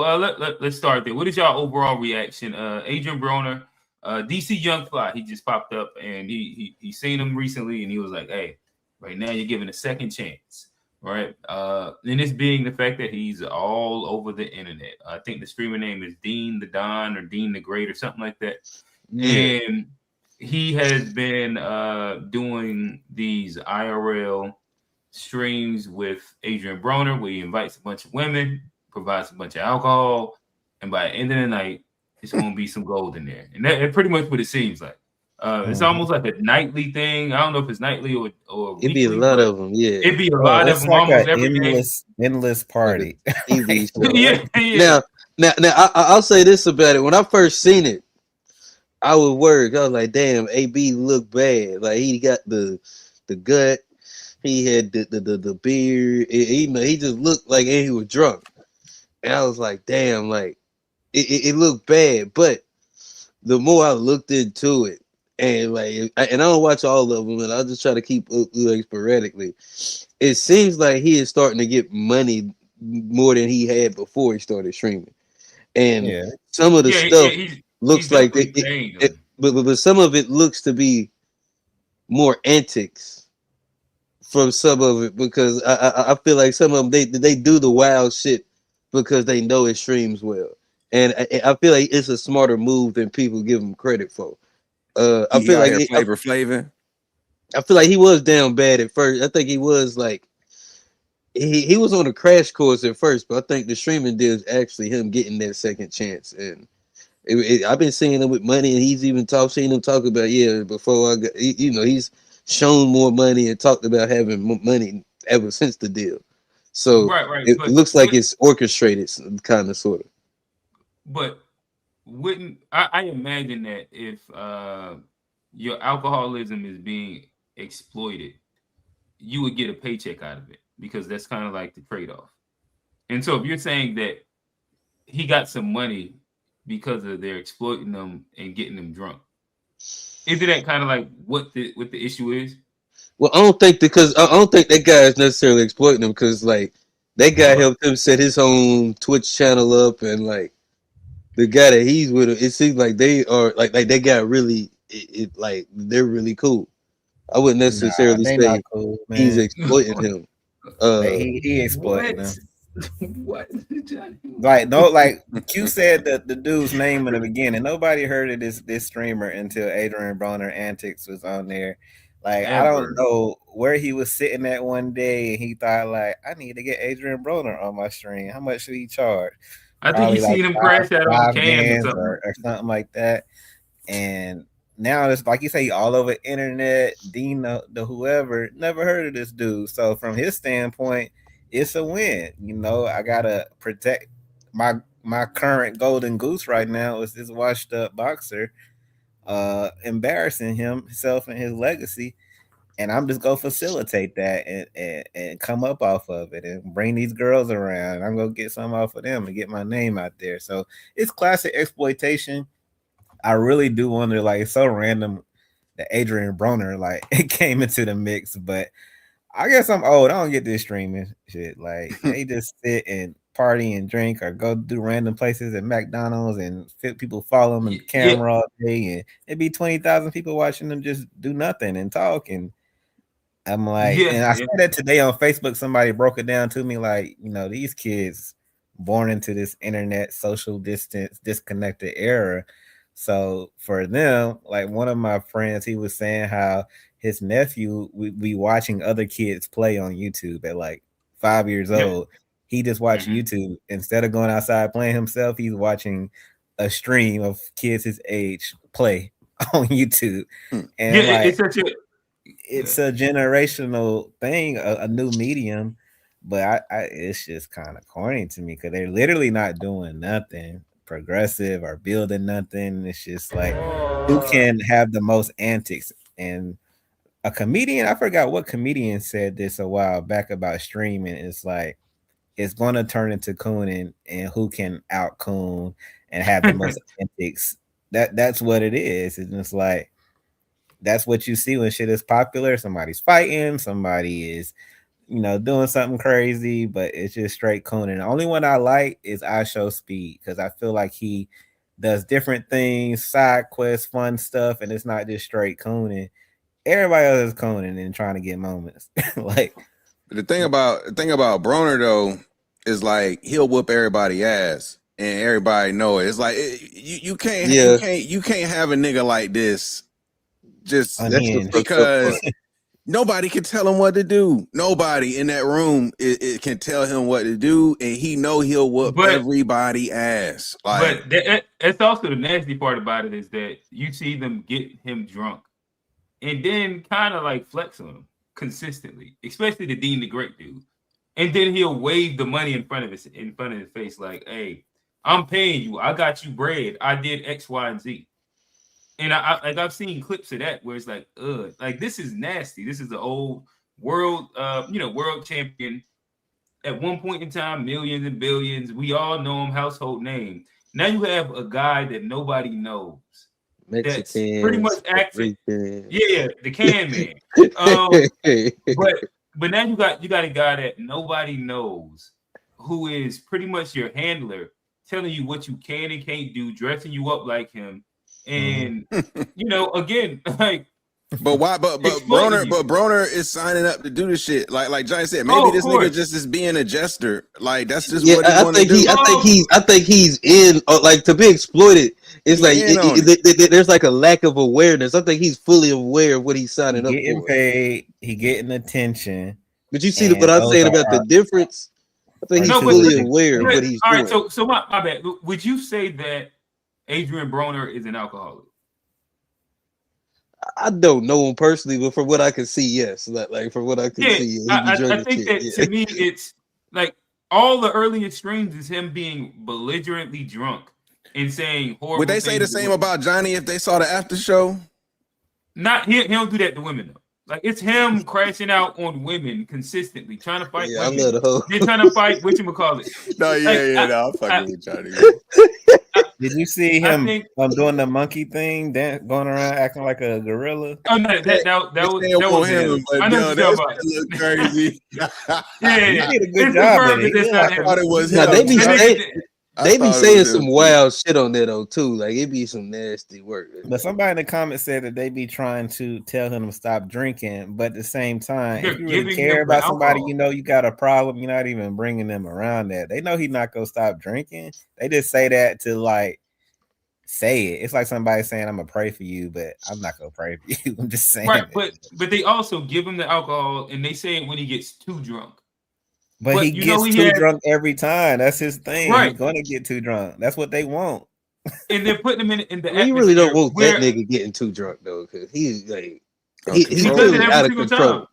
let's start there. What is y'all overall reaction? Adrien Broner, DC Young Fly, he just popped up and he seen him recently and he was like, hey, right now you're giving a second chance. Right. And this being the fact that he's all over the internet. I think the streamer name is Dean the Don or Dean the Great or something like that. Yeah. And he has been doing these IRL streams with Adrien Broner where he invites a bunch of women, provides a bunch of alcohol, and by the end of the night, it's going to be some gold in there. And that's pretty much what it seems like. It's almost like a nightly thing. I don't know if it's nightly or it'd be a lot of them, yeah. It'd be a lot of them like almost every day. Endless party. Yeah. Now, I'll say this about it. When I first seen it, I was worried. I was like, damn, AB looked bad. Like he got the gut, he had the beard. He just looked like he was drunk. And I was like, damn, like it looked bad. But the more I looked into it, and I don't watch all of them, and I just try to keep like sporadically. It seems like he is starting to get money more than he had before he started streaming, and some of the stuff looks he's like definitely paying them. but some of it looks to be more antics from some of it, because I feel like some of them they do the wild shit because they know it streams well, and I feel like it's a smarter move than people give him credit for. I He feel out like here flavor. I feel like he was down bad at first. I think he was like he was on a crash course at first, but I think the streaming deal is actually him getting that second chance. And I've been seeing him with money, and he's even seen him talk about before I got, he's shown more money and talked about having money ever since the deal. So Right. it looks like it's orchestrated, kind of, sort of. But wouldn't I imagine that if your alcoholism is being exploited, you would get a paycheck out of it, because that's kind of like the trade-off. And so if you're saying that he got some money because of they're exploiting them and getting them drunk, isn't that kind of like what the issue is? Well, I don't think that guy is necessarily exploiting him, because like that guy helped him set his own Twitch channel up, and like the guy that he's with, it seems like they are like they got really like they're really cool. I wouldn't necessarily say cool, he's exploiting him. He exploiting them. What? Like no, like Q said the dude's name in the beginning. Nobody heard of this streamer until Adrien Broner Antics was on there. Like I don't know where he was sitting at one day, and he thought like, I need to get Adrien Broner on my stream. How much should he charge? I think you seen him crash out on cam or something like that. And now it's like you say, all over internet. Dino, the whoever, never heard of this dude. So from his standpoint, it's a win. I gotta protect my current golden goose right now is this washed up boxer, embarrassing himself and his legacy. And I'm just gonna facilitate that and come up off of it and bring these girls around. I'm gonna get some off of them and get my name out there. So it's classic exploitation. I really do wonder, like, it's so random that Adrien Broner like it came into the mix, but I guess I'm old. I don't get this streaming shit. Like they just sit and party and drink or go do random places at McDonald's and people follow them in the camera all day, and it'd be 20,000 people watching them just do nothing and talk. And I'm like, and I said that today on Facebook. Somebody broke it down to me, like, these kids born into this internet social distance disconnected era. So for them, like one of my friends, he was saying how his nephew would be watching other kids play on YouTube at like 5 years old. He just watched YouTube instead of going outside playing himself. He's watching a stream of kids his age play on YouTube, and it's a generational thing, a new medium. But it's just kind of corny to me because they're literally not doing nothing progressive or building nothing. It's just like who can have the most antics. And a comedian, I forgot what comedian said this a while back about streaming. It's like it's going to turn into cooning, and who can out coon and have the most antics. That's what it is. And it's like that's what you see when shit is popular. Somebody's fighting, somebody is doing something crazy, but it's just straight cooning. The only one I like is I Show Speed, because I feel like he does different things, side quests, fun stuff, and it's not just straight cooning. Everybody else is cooning and trying to get moments. Like the thing about Broner though is like he'll whoop everybody ass and everybody know it. It's like you can't have a nigga like this just because nobody can tell him what to do. Nobody in that room it can tell him what to do, and he know he'll whoop everybody ass. Like, but that's also the nasty part about it, is that you see them get him drunk and then kind of like flex on him consistently, especially the Dean the Great dude. And then he'll wave the money in front of his face, like, "Hey, I'm paying you. I got you bread. I did X, Y, and Z." And I've seen clips of that where it's like, like this is nasty. This is the old world, world champion at one point in time, millions and billions. We all know him, household name. Now you have a guy that nobody knows. That's pretty much acting. Yeah, the can man. But now you got a guy that nobody knows, who is pretty much your handler, telling you what you can and can't do, dressing you up like him, and you know, again, like. But why? But Broner is signing up to do this shit. Like Johnny said, maybe this nigga just is being a jester. Like that's just what he want to do. I think he's in. Like to be exploited. It's like there's like a lack of awareness. I think he's fully aware of what he's signing up for. Getting paid, he getting attention. But you see what I'm saying about the difference. I think he's fully aware of what he's doing. All right, so my bad. Would you say that Adrien Broner is an alcoholic? I don't know him personally, but from what I can see, yes. Like from what I can see, I think that to me, it's like all the early extremes is him being belligerently drunk and saying horrible. Would they say the same about Johnny if they saw the after show? Not he don't do that to women though. Like it's him crashing out on women consistently, trying to fight women. I love the whole. They're trying to fight whatchamacallit. No, I'm fucking with Johnny. Did you see him doing the monkey thing, going around acting like a gorilla? Oh no, that was him. I know that look crazy. Yeah, he did a good job. I thought it was him. They be saying some wild shit on there though too. Like it be some nasty work. But somebody in the comments said that they be trying to tell him to stop drinking, but at the same time, if you really care about somebody, you know you got a problem. You're not even bringing them around that. They know he's not gonna stop drinking. They just say that to like say it. It's like somebody saying, "I'm gonna pray for you," but I'm not gonna pray for you. I'm just saying. Right, but they also give him the alcohol, and they say it when he gets too drunk. But he gets too drunk every time. That's his thing. Right. He's gonna get too drunk. That's what they want. And they're putting him in the. You really don't want that nigga getting too drunk though, because he's like he does it every single time.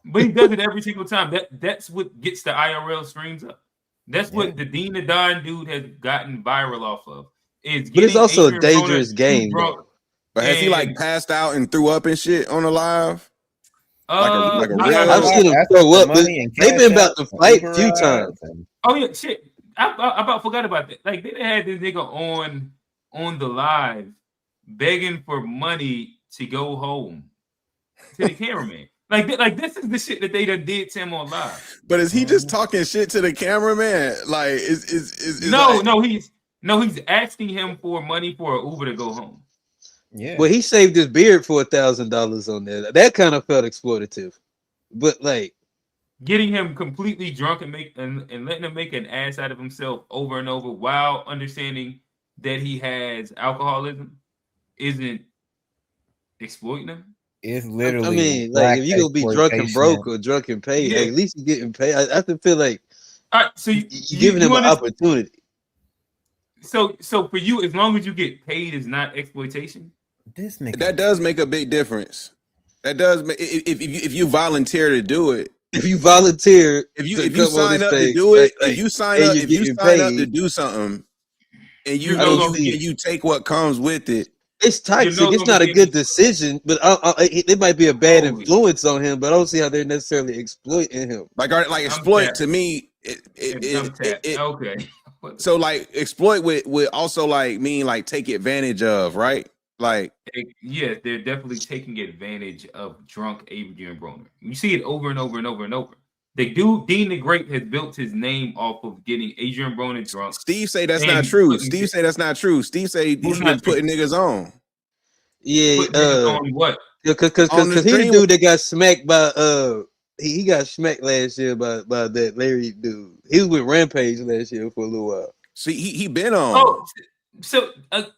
But he does it every single time. That's what gets the IRL streams up. That's what the Dean the Don dude has gotten viral off of. But it's also a dangerous game. But has he like passed out and threw up and shit on the live? Like a real I've seen him throw up. They've been about to fight a few times. Oh yeah, shit. I about forgot about that. Like they had this nigga on the live begging for money to go home to the cameraman. Like this is the shit that they done did to him on live. But is he just talking shit to the cameraman? Like he's asking him for money for an Uber to go home. Yeah. Well, he saved his beard for $1,000 on there. That kind of felt exploitative. But like getting him completely drunk and letting him make an ass out of himself over and over while understanding that he has alcoholism isn't exploiting him. It's literally. I mean, like if you gonna be drunk and broke or drunk and paid, at least you're getting paid. I have to feel like all right, so you're giving him an opportunity. So for you, as long as you get paid, is not exploitation. This nigga. That does make a big difference. That does make if you volunteer to do it. If you volunteer, if you sign up to do it, if you sign up to do something, and you take what comes with it, it's toxic. It's not a good decision, but it might be a bad influence on him. But I don't see how they're necessarily exploiting him. Like exploit to me, okay. So like exploit would also like mean like take advantage of, right? Like yeah, they're definitely taking advantage of drunk Adrien Broner. You see it over and over and over and over. The dude Dean the Great has built his name off of getting Adrien Broner drunk. Steve say that's not true. Steve say that's not true. Steve say he's been putting niggas on. Yeah, on what? Because he the dude that got smacked by he got smacked last year by that Larry dude. He was with Rampage last year for a little while. See, he been on. Oh, so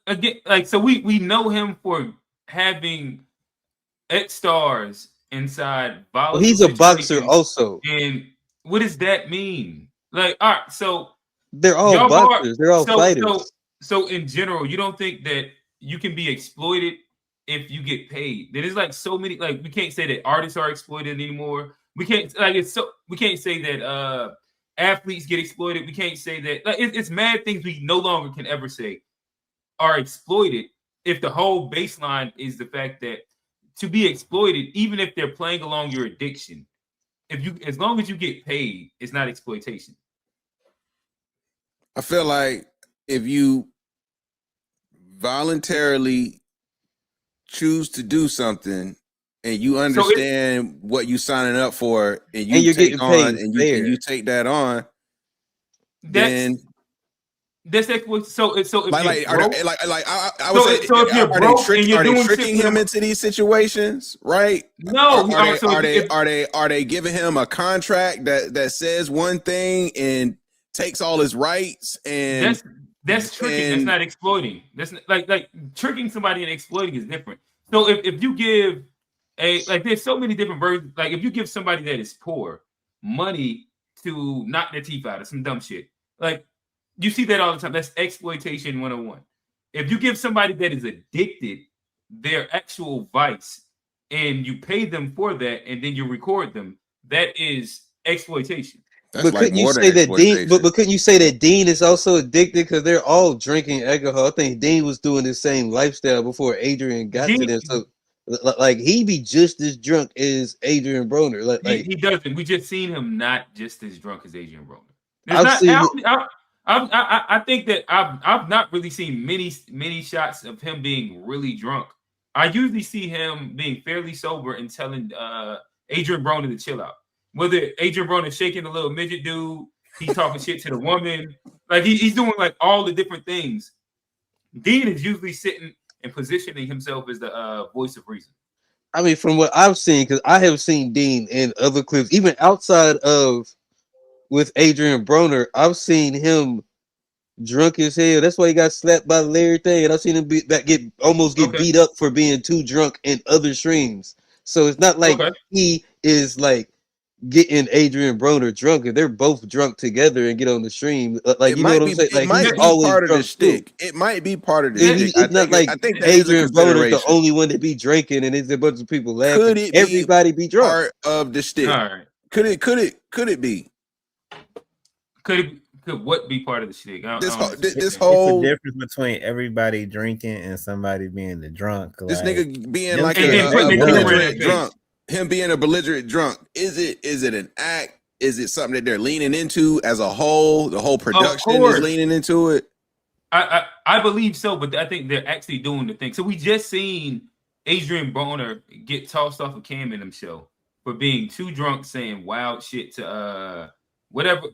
again, like so we know him for having X stars inside. Well, he's a boxer also. And what does that mean? Like, all right, so they're all boxers. They're all fighters. So in general, you don't think that you can be exploited if you get paid? There's like so many. Like we can't say that artists are exploited anymore. We can't we can't say that athletes get exploited. We can't say that it's mad things we no longer can ever say are exploited if the whole baseline is the fact that to be exploited, even if they're playing along your addiction, as long as you get paid, it's not exploitation. I feel like if you voluntarily choose to do something and you understand what you signing up for and you take on and you take that on, then that's exploitation. So if I would say, so if you're broke and you're doing tricking him into these situations, right? No, are they giving him a contract that says one thing and takes all his rights? And that's tricking. That's not exploiting. That's like tricking somebody and exploiting is different. So if you give there's so many different versions. Like if you give somebody that is poor money to knock their teeth out or some dumb shit, like you see that all the time. That's exploitation 101. If you give somebody that is addicted their actual vice and you pay them for that and then you record them, that is exploitation. But couldn't you say that Dean? But couldn't you say that Dean is also addicted because they're all drinking alcohol? I think Dean was doing the same lifestyle before Adrien got to them. So, like, he be just as drunk as Adrien Broner. He doesn't. We just seen him not just as drunk as Adrien Broner. I think that I've not really seen many shots of him being really drunk. I usually see him being fairly sober and telling Adrien Broner to chill out. Whether Adrien Broner shaking the little midget dude, he's talking shit to the woman, like he's doing like all the different things. Dean is usually sitting and positioning himself as the voice of reason. I mean, from what I've seen, because I have seen Dean in other clips, even outside of with Adrien Broner, I've seen him drunk as hell. That's why he got slapped by Larry thing, and I've seen him get beat up for being too drunk in other streams. So it's not like he is like getting Adrien Broner drunk, and they're both drunk together and get on the stream. Like, you know what I'm saying? Like, he's always part of the drunk shtick. It might be part of the shtick. It's not like Adrien Broner's the only one to be drinking, and it's a bunch of people laughing. Could it everybody be drunk? Part of the shtick. All right. Could it be? Could what be part of the shtick? This whole difference between everybody drinking and somebody being the drunk. This like, nigga being like a belligerent drunk. Him being a belligerent drunk, is it an act? Is it something that they're leaning into as a whole? The whole production is leaning into it. I believe so, but I think they're actually doing the thing. So we just seen Adrien Broner get tossed off a Cam in them show for being too drunk, saying wild shit to whatever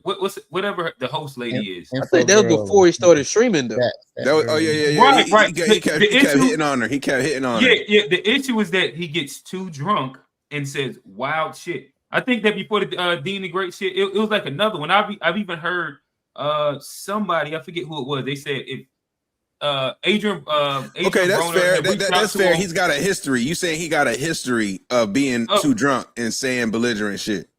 the host lady is. I think that was before he started streaming though. Right. He kept hitting on her. Yeah. The issue is that he gets too drunk and says wild shit. I think that before the Dean the Great shit, it was like another one. I've even heard somebody, I forget who it was. They said if Adrien okay, that's Broner fair. That's fair. He's got a history. You saying he got a history of being too drunk and saying belligerent shit.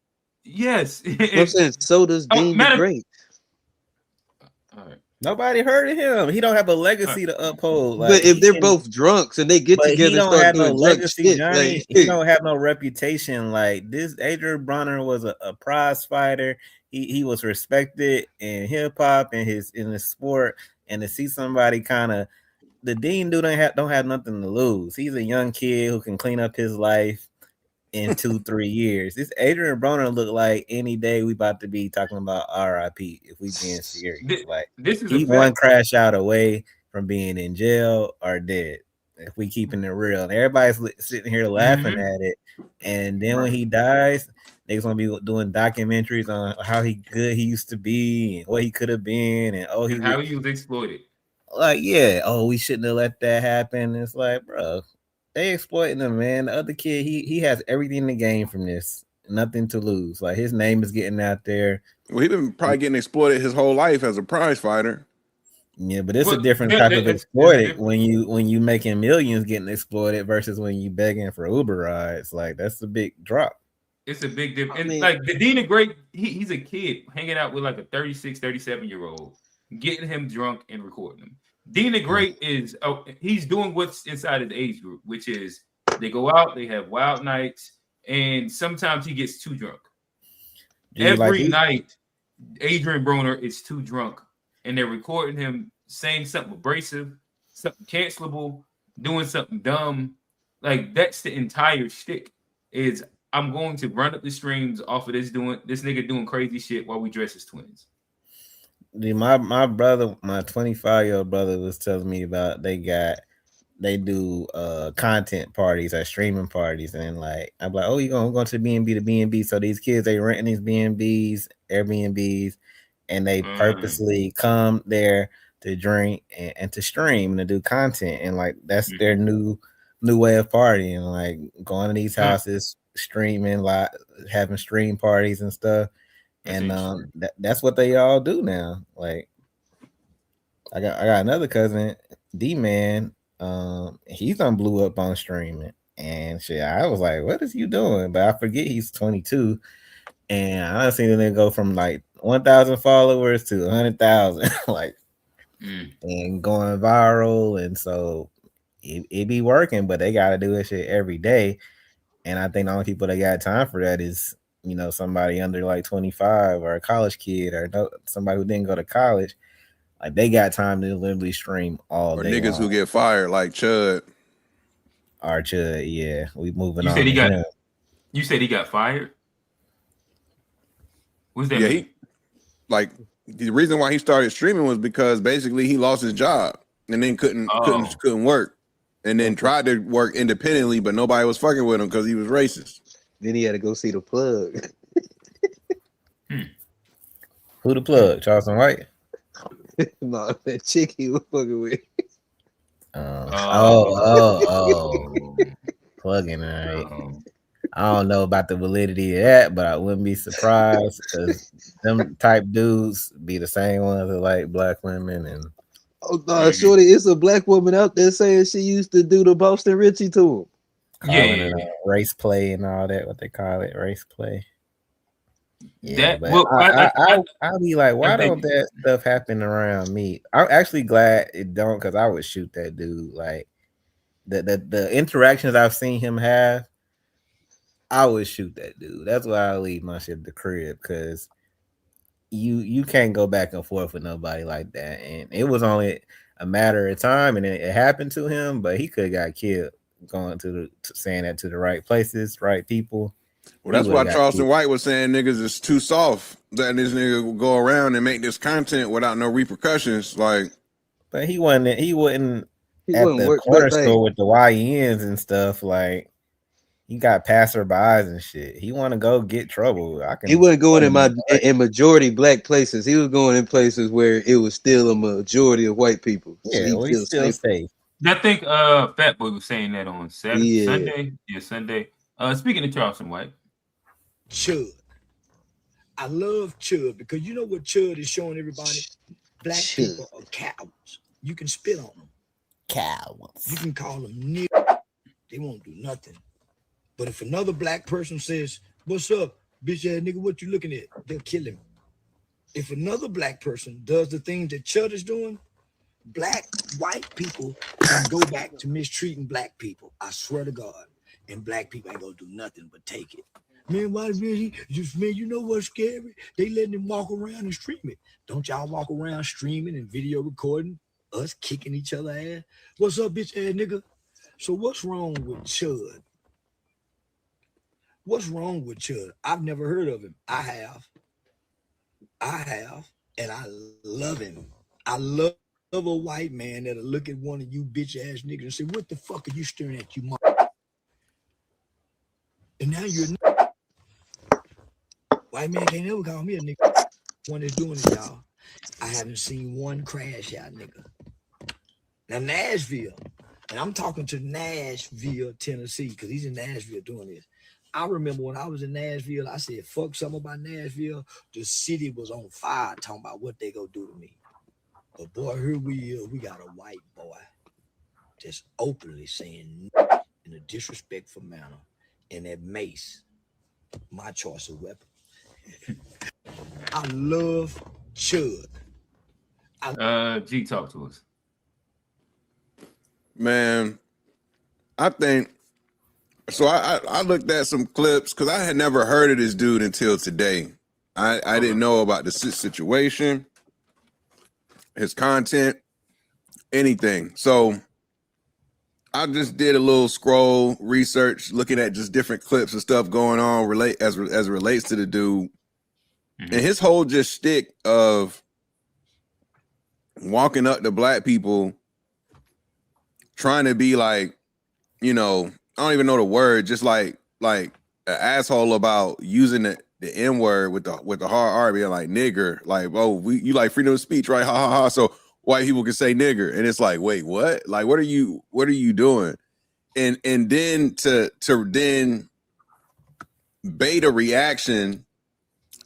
Yes. I'm saying so does Dean the Great. All right. Nobody heard of him. He don't have a legacy to uphold. Like, but if they're both drunks and they get together, he don't start have doing no legacy. shit, Johnny. He don't have no reputation. Like this, Adrien Broner was a prize fighter. He was respected in hip hop and in the sport. And to see somebody kind of the Dean dude don't have nothing to lose. He's a young kid who can clean up his life in 2-3 years. This Adrien Broner look like any day we about to be talking about RIP if we being serious. This is he one crash out away from being in jail or dead. If we keeping it real, and everybody's sitting here laughing at it, and then when he dies, they're gonna be doing documentaries on how good he used to be and what he could have been, and how he was exploited. Like, we shouldn't have let that happen. It's like, bro, they exploiting him, man. The other kid, he has everything to gain from this, nothing to lose. Like his name is getting out there. Well, he's been probably getting exploited his whole life as a prize fighter. Yeah, but it's a different type of exploited when you making millions getting exploited versus when you begging for Uber rides. Like that's a big drop. It's a big difference. And like the Dean the Great, he's a kid hanging out with like a 36, 37-year-old, getting him drunk and recording him. Dean the Great is he's doing what's inside his age group, which is they go out, they have wild nights, and sometimes he gets too drunk. Every night, Adrien Broner is too drunk, and they're recording him saying something abrasive, something cancelable, doing something dumb. Like that's the entire shtick. Is I'm going to run up the streams off of this nigga doing crazy shit while we dress as twins. Dude, my brother, my 25-year-old brother was telling me about they do content parties or streaming parties, and like I'm like, oh, we're going to the B&B. So these kids, they renting these B&Bs, Airbnbs, and they purposely come there to drink and to stream and to do content, and like that's their new way of partying, like going to these houses, streaming, like having stream parties and stuff. And that's what they all do now. Like I got another cousin, D-Man. He's done blew up on streaming and shit. I was like, what is you doing? But I forget he's 22. And I seen them go from like 1,000 followers to 100,000, like, and going viral. And so it be working, but they got to do this shit every day. And I think the only people that got time for that is, you know, somebody under like 25 or a college kid or somebody who didn't go to college. Like they got time to literally stream all or day. Or niggas who get fired like Chud. Our Chud, yeah. We moving you on. You said he got fired? What's that? Yeah, the reason why he started streaming was because basically he lost his job and then couldn't work. And then tried to work independently, but nobody was fucking with him because he was racist. Then he had to go see the plug. Who the plug? Charleston White? No, that chick he was fucking with. Plugging, all right. I don't know about the validity of that, but I wouldn't be surprised because them type dudes be the same ones that like black women. And oh no, shorty, it's a black woman out there saying she used to do the Boston Richie to him. It, race play and all that, what they call it, race play. Yeah, I'll be like, why don't that stuff happen around me? I'm actually glad it don't, because I would shoot that dude. Like the interactions I've seen him have, I would shoot that dude. That's why I leave my shit at the crib, because you can't go back and forth with nobody like that. And it was only a matter of time, and it happened to him, but he could have got killed going saying that to the right places, right people. Well, that's why Charleston White was saying niggas is too soft, that this nigga will go around and make this content without no repercussions. Like, but he wouldn't at the corner store with the YNs and stuff. Like, he got passerbys and shit. He want to go get trouble. He wasn't going in majority black places. He was going in places where it was still a majority of white people. Yeah, so he's still safe. I think Fat Boy was saying that on Sunday. Yeah, Sunday. Speaking of Charleston White. Chud. I love Chud because you know what Chud is showing everybody? Black people are cowards. You can spit on them. Cowards. You can call them niggas. They won't do nothing. But if another black person says, "What's up, bitch ass nigga, what you looking at?" they'll kill him. If another black person does the things that Chud is doing, white people can go back to mistreating black people. I swear to God. And black people ain't gonna do nothing but take it. Man, why really? Man, you know what's scary? They letting him walk around and stream it. Don't y'all walk around streaming and video recording us kicking each other ass? What's up, bitch ass nigga? So what's wrong with Chud? What's wrong with Chud? I've never heard of him. I have, and I love him. I love a white man that'll look at one of you bitch ass niggas and say, "What the fuck are you staring at, you mother?" And now you're white man can't ever call me a nigga. One is doing it, y'all. I haven't seen one crash out, nigga. Now Nashville, and I'm talking to Nashville, Tennessee, because he's in Nashville doing this. I remember when I was in Nashville, I said, fuck something about Nashville. The city was on fire talking about what they gonna do to me. But boy, here we got a white boy just openly saying in a disrespectful manner. And that mace, my choice of weapon. I love Chud. G, talk to us. Man, I think so. I looked at some clips because I had never heard of this dude until today. I didn't know about the situation, his content, anything. So I just did a little scroll research, looking at just different clips and stuff going on as it relates to the dude, and his whole just shtick of walking up to black people, trying to be like, you know, I don't even know the word, just like an asshole about using the N-word with the hard R, being like nigger, like, oh, you like freedom of speech, right? Ha ha ha. So white people can say nigger, and it's like, wait, what? Like, what are you doing? And then to then bait a reaction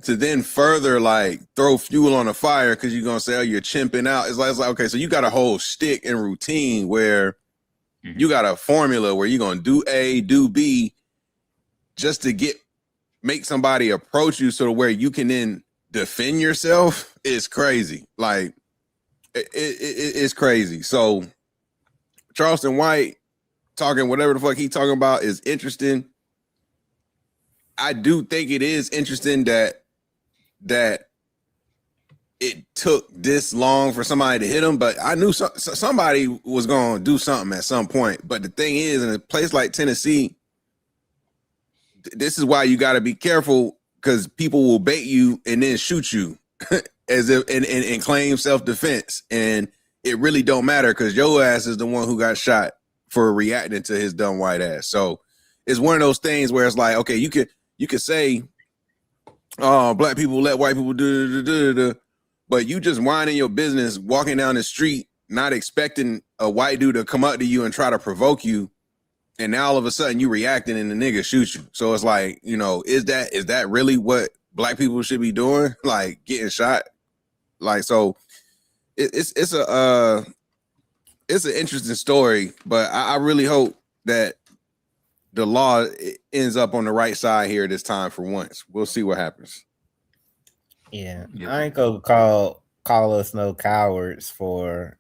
to then further like throw fuel on the fire because you're gonna say, oh, you're chimping out. It's like okay, so you got a whole shtick and routine where you got a formula where you're gonna do A, do B, just to make somebody approach you so to where you can then defend yourself. Is crazy. Like it's crazy. So Charleston White talking whatever the fuck he talking about is interesting. I do think it is interesting that it took this long for somebody to hit him, but I knew somebody was going to do something at some point. But the thing is, in a place like Tennessee, this is why you got to be careful, because people will bait you and then shoot you as if and claim self-defense, and it really don't matter because your ass is the one who got shot for reacting to his dumb white ass. So it's one of those things where it's like, okay, you could say, oh, black people let white people do, but you just minding your business, walking down the street, not expecting a white dude to come up to you and try to provoke you, and now all of a sudden you reacting and the nigga shoots you. So it's like, you know, is that really what black people should be doing? Like getting shot? Like, so it's an interesting story, but I really hope that the law ends up on the right side here this time for once. We'll see what happens. Yeah, I ain't gonna call us no cowards for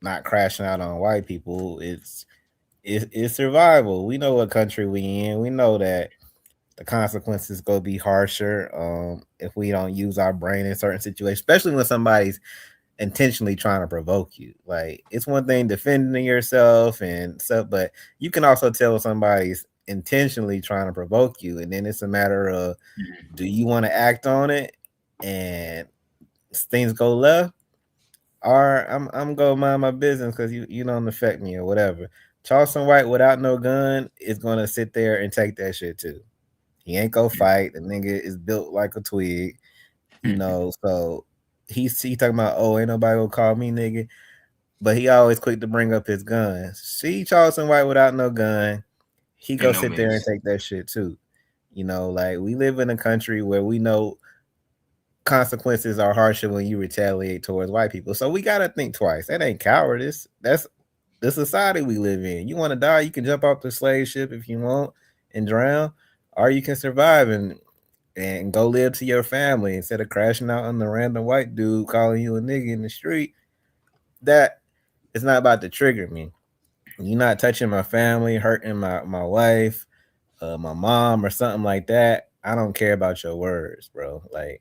not crashing out on white people. It's survival. We know what country we in. We know that the consequences gonna be harsher if we don't use our brain in certain situations, especially when somebody's intentionally trying to provoke you. Like, it's one thing defending yourself and stuff, but you can also tell somebody's intentionally trying to provoke you, and then it's a matter of, do you want to act on it and things go left, or I'm gonna mind my business because you don't affect me or whatever. Charleston White without no gun is gonna sit there and take that shit too. He ain't gonna fight. The nigga is built like a twig, you know. So he talking about, oh, ain't nobody gonna call me nigga, but he always quick to bring up his guns. See Charleston White without no gun, he go sit there and take that shit too. You know, like, we live in a country where we know consequences are harsher when you retaliate towards white people. So we gotta think twice. That ain't cowardice. That's the society we live in. You want to die, you can jump off the slave ship if you want and drown, or you can survive and go live to your family instead of crashing out on the random white dude calling you a nigga in the street. That is not about to trigger me. You're not touching my family, hurting my wife, my mom, or something like that. I don't care about your words, bro. Like,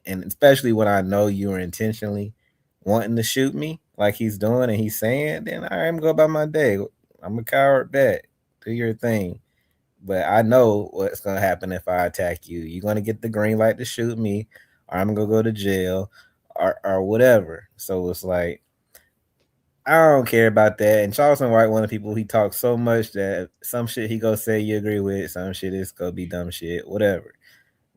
and especially when I know you are intentionally wanting to shoot me like he's doing and he's saying, then I'm go about my day. I'm a coward bet. Do your thing. But I know what's going to happen if I attack you. You're going to get the green light to shoot me, or I'm going to go to jail, or whatever. So it's like, I don't care about that. And Charleston White, one of the people, he talks so much that some shit he go say you agree with, some shit is going to be dumb shit, whatever.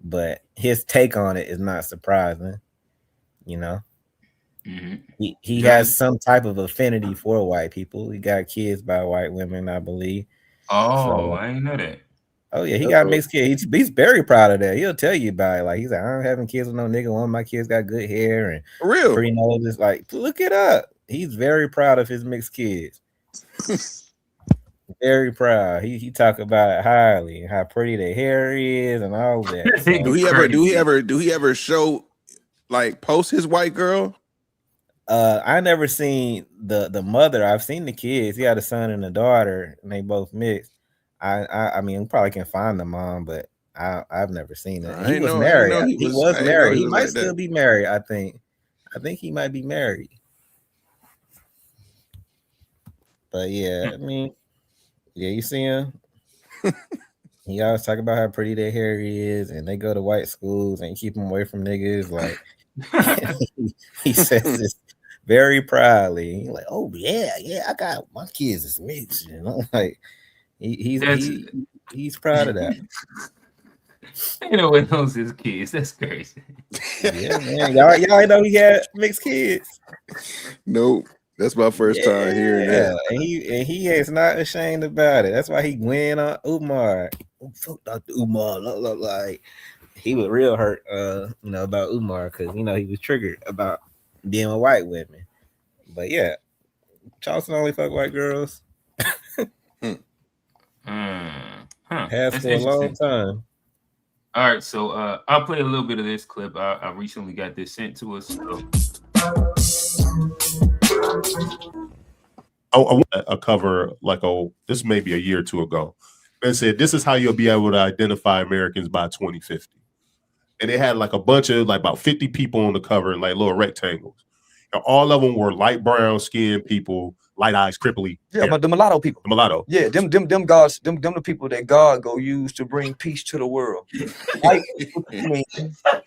But his take on it is not surprising, you know. He has some type of affinity for white people. He got kids by white women, I believe. Oh, so, I didn't know that. Oh yeah, he got mixed kids. He's very proud of that. He'll tell you about it. Like, he's like, I'm having kids with no nigga. One of my kids got good hair and real pretty noses. Like, look it up. He's very proud of his mixed kids. Very proud. He talk about it highly, how pretty their hair is and all that. So, do he ever show, like, post his white girl? I never seen the mother. I've seen the kids. He had a son and a daughter, and they both mixed. I mean, we probably can find the mom, but I've never seen it. He was married. He was married. He might still be married. I think he might be married. But yeah, I mean, yeah, you see him. He always talk about how pretty their hair is, and they go to white schools and keep them away from niggas. Like he says this very proudly. He's like, "Oh yeah, I got my kids is mixed." You know, like he's proud of that. You know what knows his kids? That's crazy. Yeah, man. Y'all know he had mixed kids. Nope. That's my first time hearing that. And he is not ashamed about it. That's why he went on Umar. Oh, fuck Dr. Umar. Like he was real hurt, about Umar because he was triggered about being with white women. But yeah, Charleston only fuck white girls. Has for a long time. All right, so I'll play a little bit of this clip. I recently got this sent to us. So. I want a cover this may be a year or two ago. And said this is how you'll be able to identify Americans by 2050. And they had like a bunch of about 50 people on the cover in like little rectangles. And all of them were light brown skinned people, light eyes, cripply. Yeah, but the mulatto people. The mulatto. Yeah, them gods, them the people that God go use to bring peace to the world. White people are mean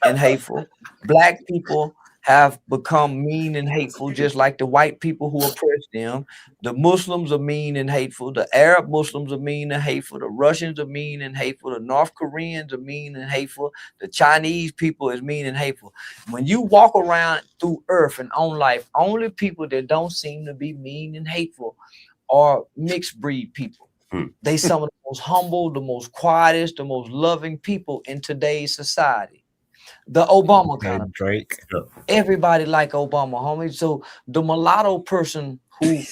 and hateful. Black people have become mean and hateful, just like the white people who oppress them. The Muslims are mean and hateful. The Arab Muslims are mean and hateful. The Russians are mean and hateful. The North Koreans are mean and hateful. The Chinese people is mean and hateful. When you walk around through earth and on life, only people that don't seem to be mean and hateful are mixed breed people. They some of the most humble, the most quietest, the most loving people in today's society. The Obama kind of Drake. Everybody like Obama, homie. So the mulatto person who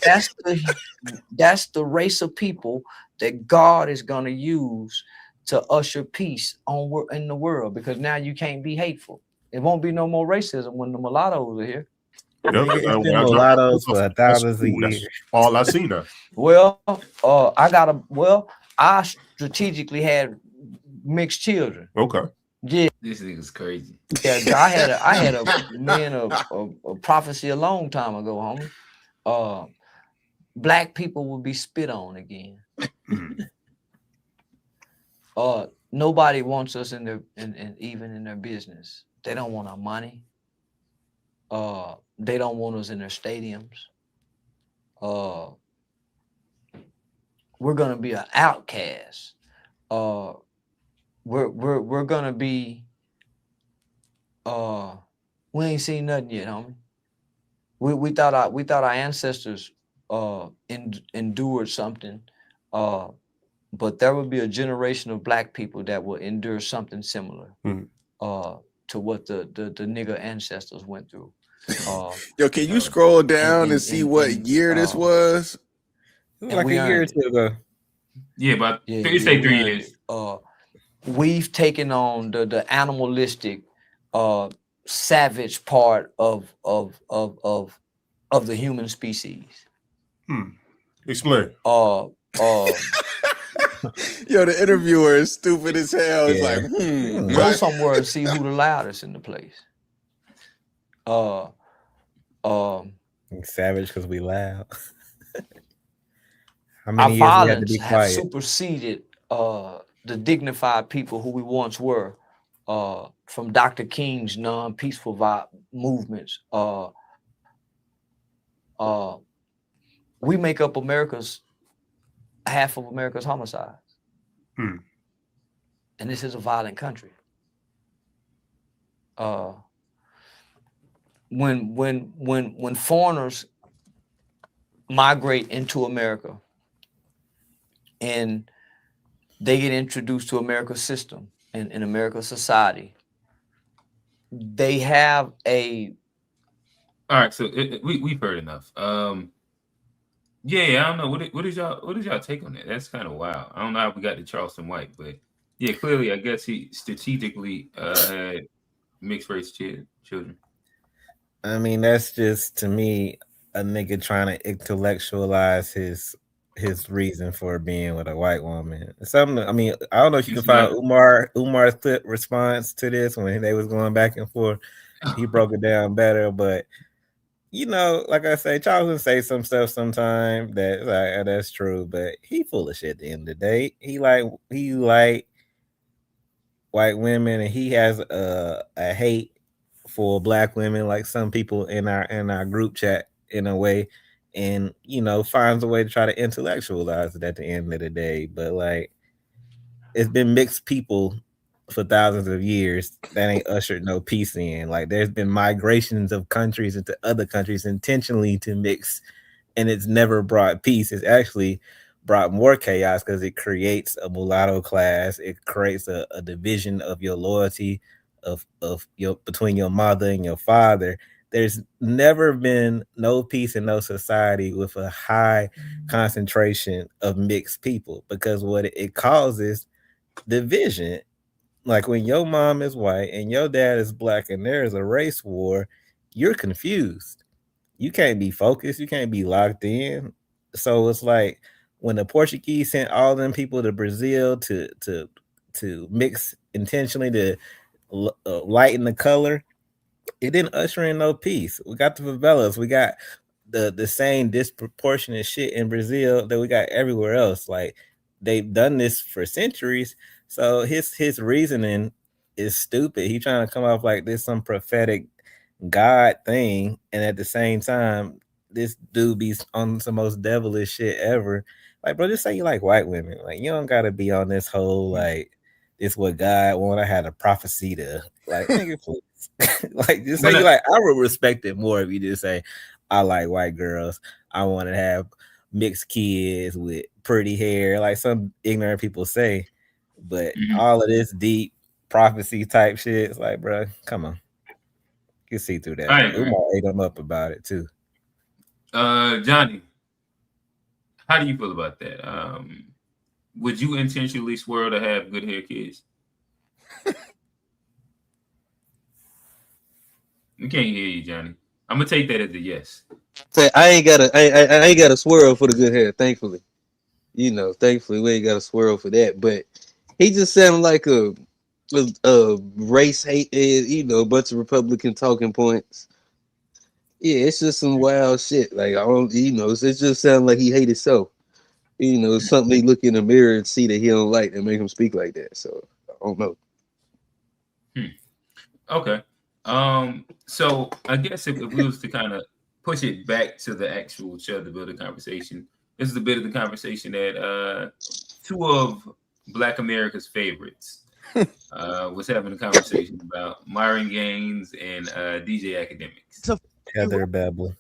that's the race of people that God is gonna use to usher peace in the world, because now you can't be hateful. It won't be no more racism when the mulattoes are here. It's been mulattoes for thousands of years. That's all I seen now. Well, I strategically had mixed children. Okay. Yeah, this nigga's crazy. Yeah, I had a prophecy a long time ago, homie. Black people will be spit on again. Nobody wants us in even in their business. They don't want our money. They don't want us in their stadiums. We're gonna be an outcast. We're gonna be we ain't seen nothing yet, homie. We thought our ancestors endured something, but there will be a generation of black people that will endure something similar to what the nigger ancestors went through. Yo, can you scroll down and see what year this was? It was like a year or two ago. Yeah, but say 3 years. We've taken on the animalistic, savage part of the human species. Explain. Yo, the interviewer is stupid as hell. It's like, Go somewhere and see who the loudest in the place. Savage because we loud. How Our many years we had to violence be have quiet? superseded the dignified people who we once were, from Dr. King's non-peaceful movements. We make up half of America's homicides. And this is a violent country. When foreigners migrate into America and they get introduced to America's system and in America's society, they have a. All right, so we've heard enough. Yeah, I don't know. What is y'all take on that? That's kind of wild. I don't know how we got to Charleston White, but yeah, clearly I guess he strategically had mixed race children. I mean, that's just, to me, a nigga trying to intellectualize his reason for being with a white woman. Something. I mean, I don't know if you can find Umar's clip response to this when they was going back and forth. He broke it down better, but you know, like I say, Charles will say some stuff sometime that like, that's true, but he full of shit at the end of the day. He like white women, and he has a hate for black women, like some people in our group chat in a way, and you know finds a way to try to intellectualize it at the end of the day. But like, it's been mixed people for thousands of years that ain't ushered no peace in. Like, there's been migrations of countries into other countries intentionally to mix, and it's never brought peace. It's actually brought more chaos because it creates a mulatto class. It creates a division of your loyalty of your between your mother and your father. There's never been no peace in no society with a high concentration of mixed people, because what it causes division. Like when your mom is white and your dad is black and there is a race war, you're confused. You can't be focused. You can't be locked in. So it's like when the Portuguese sent all them people to Brazil to mix intentionally to lighten the color, it didn't usher in no peace. We got the favelas. We got the same disproportionate shit in Brazil that we got everywhere else. Like, they've done this for centuries. So his reasoning is stupid. He trying to come off like this some prophetic God thing, and at the same time, this dude be on the most devilish shit ever. Like, bro, just say you like white women. Like, you don't gotta be on this whole like this what God want. I had a prophecy to like, nigga, please. Like, just say you like. I would respect it more if you just say I like white girls. I want to have mixed kids with pretty hair, like some ignorant people say. But all of this deep prophecy type shit, it's like, bro, come on. You can see through that. Umar ate him up about it too. Johnny, how do you feel about that? Would you intentionally swear to have good hair kids? We can't hear you, Johnny. I'm gonna take that as a yes. Say I ain't got a swirl for the good hair, thankfully. You know, thankfully we ain't got a swirl for that. But he just sounded like a race hate, you know, a bunch of Republican talking points. Yeah, it's just some wild shit. Like, I don't, you know, it just sounds like he hated himself. You know, something he look in the mirror and see that he don't like and make him speak like that. So I don't know. Okay. So I guess if we was to kind of push it back to the actual Chud the Builder conversation, this is a bit of the conversation that two of Black America's favorites was having a conversation about Myron Gaines and DJ Academics. Heather Babel.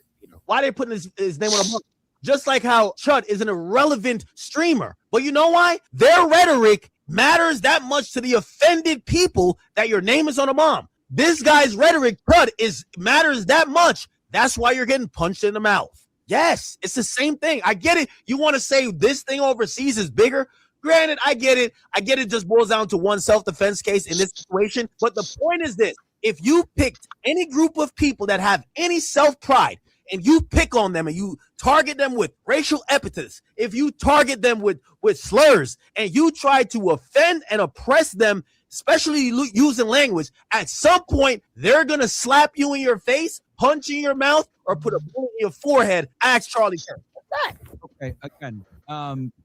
Why they putting his name on a book? Just like how Chud is an irrelevant streamer. But you know why? Their rhetoric matters that much to the offended people that your name is on a bomb. This guy's rhetoric, Chud, matters that much. That's why you're getting punched in the mouth. Yes, it's the same thing. I get it. You want to say this thing overseas is bigger. Granted, I get it. I get it just boils down to one self-defense case in this situation. But the point is this. If you picked any group of people that have any self-pride and you pick on them and you target them with racial epithets, if you target them with slurs and you try to offend and oppress them, especially using language, at some point, they're going to slap you in your face, punch you in your mouth, or put a bullet in your forehead. Ask Charlie Kirk. What's that? Okay, again.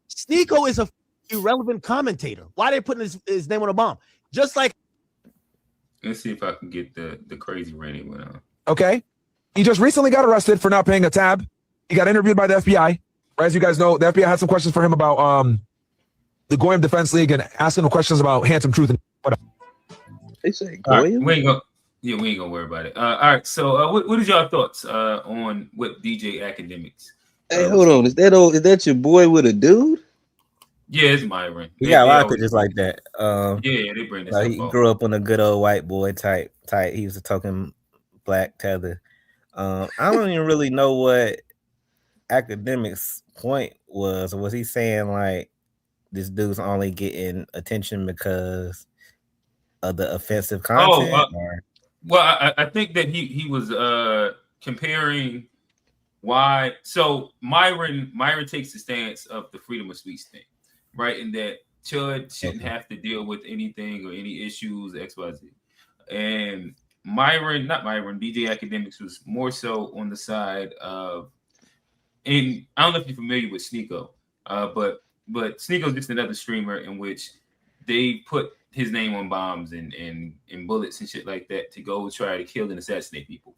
Sneeko is a irrelevant commentator. Why are they putting his name on a bomb? Just like. Let's see if I can get the crazy rating went on. Okay. He just recently got arrested for not paying a tab. He got interviewed by the FBI. As you guys know, the FBI had some questions for him about the Goyim Defense League and asking him questions about Handsome Truth and whatever. They say Goyim? We ain't gonna worry about it. All right. So what is your thoughts on what DJ Academics? Hey, hold on. Is that your boy with a dude? Yeah, it's Myron. We got a lot of pictures like that. Yeah, they bring this like up. He grew up on a good old white boy type. He was a token black tether. I don't even really know what Academics' point was. Was he saying like this dude's only getting attention because of the offensive content? Well, I think that he was comparing why. So Myron takes the stance of the freedom of speech thing, right? And that Chud shouldn't have to deal with anything or any issues, XYZ. And DJ Academics was more so on the side of, and I don't know if you're familiar with Sneeko, but Sneeko's just another streamer in which they put his name on bombs and bullets and shit like that to go try to kill and assassinate people.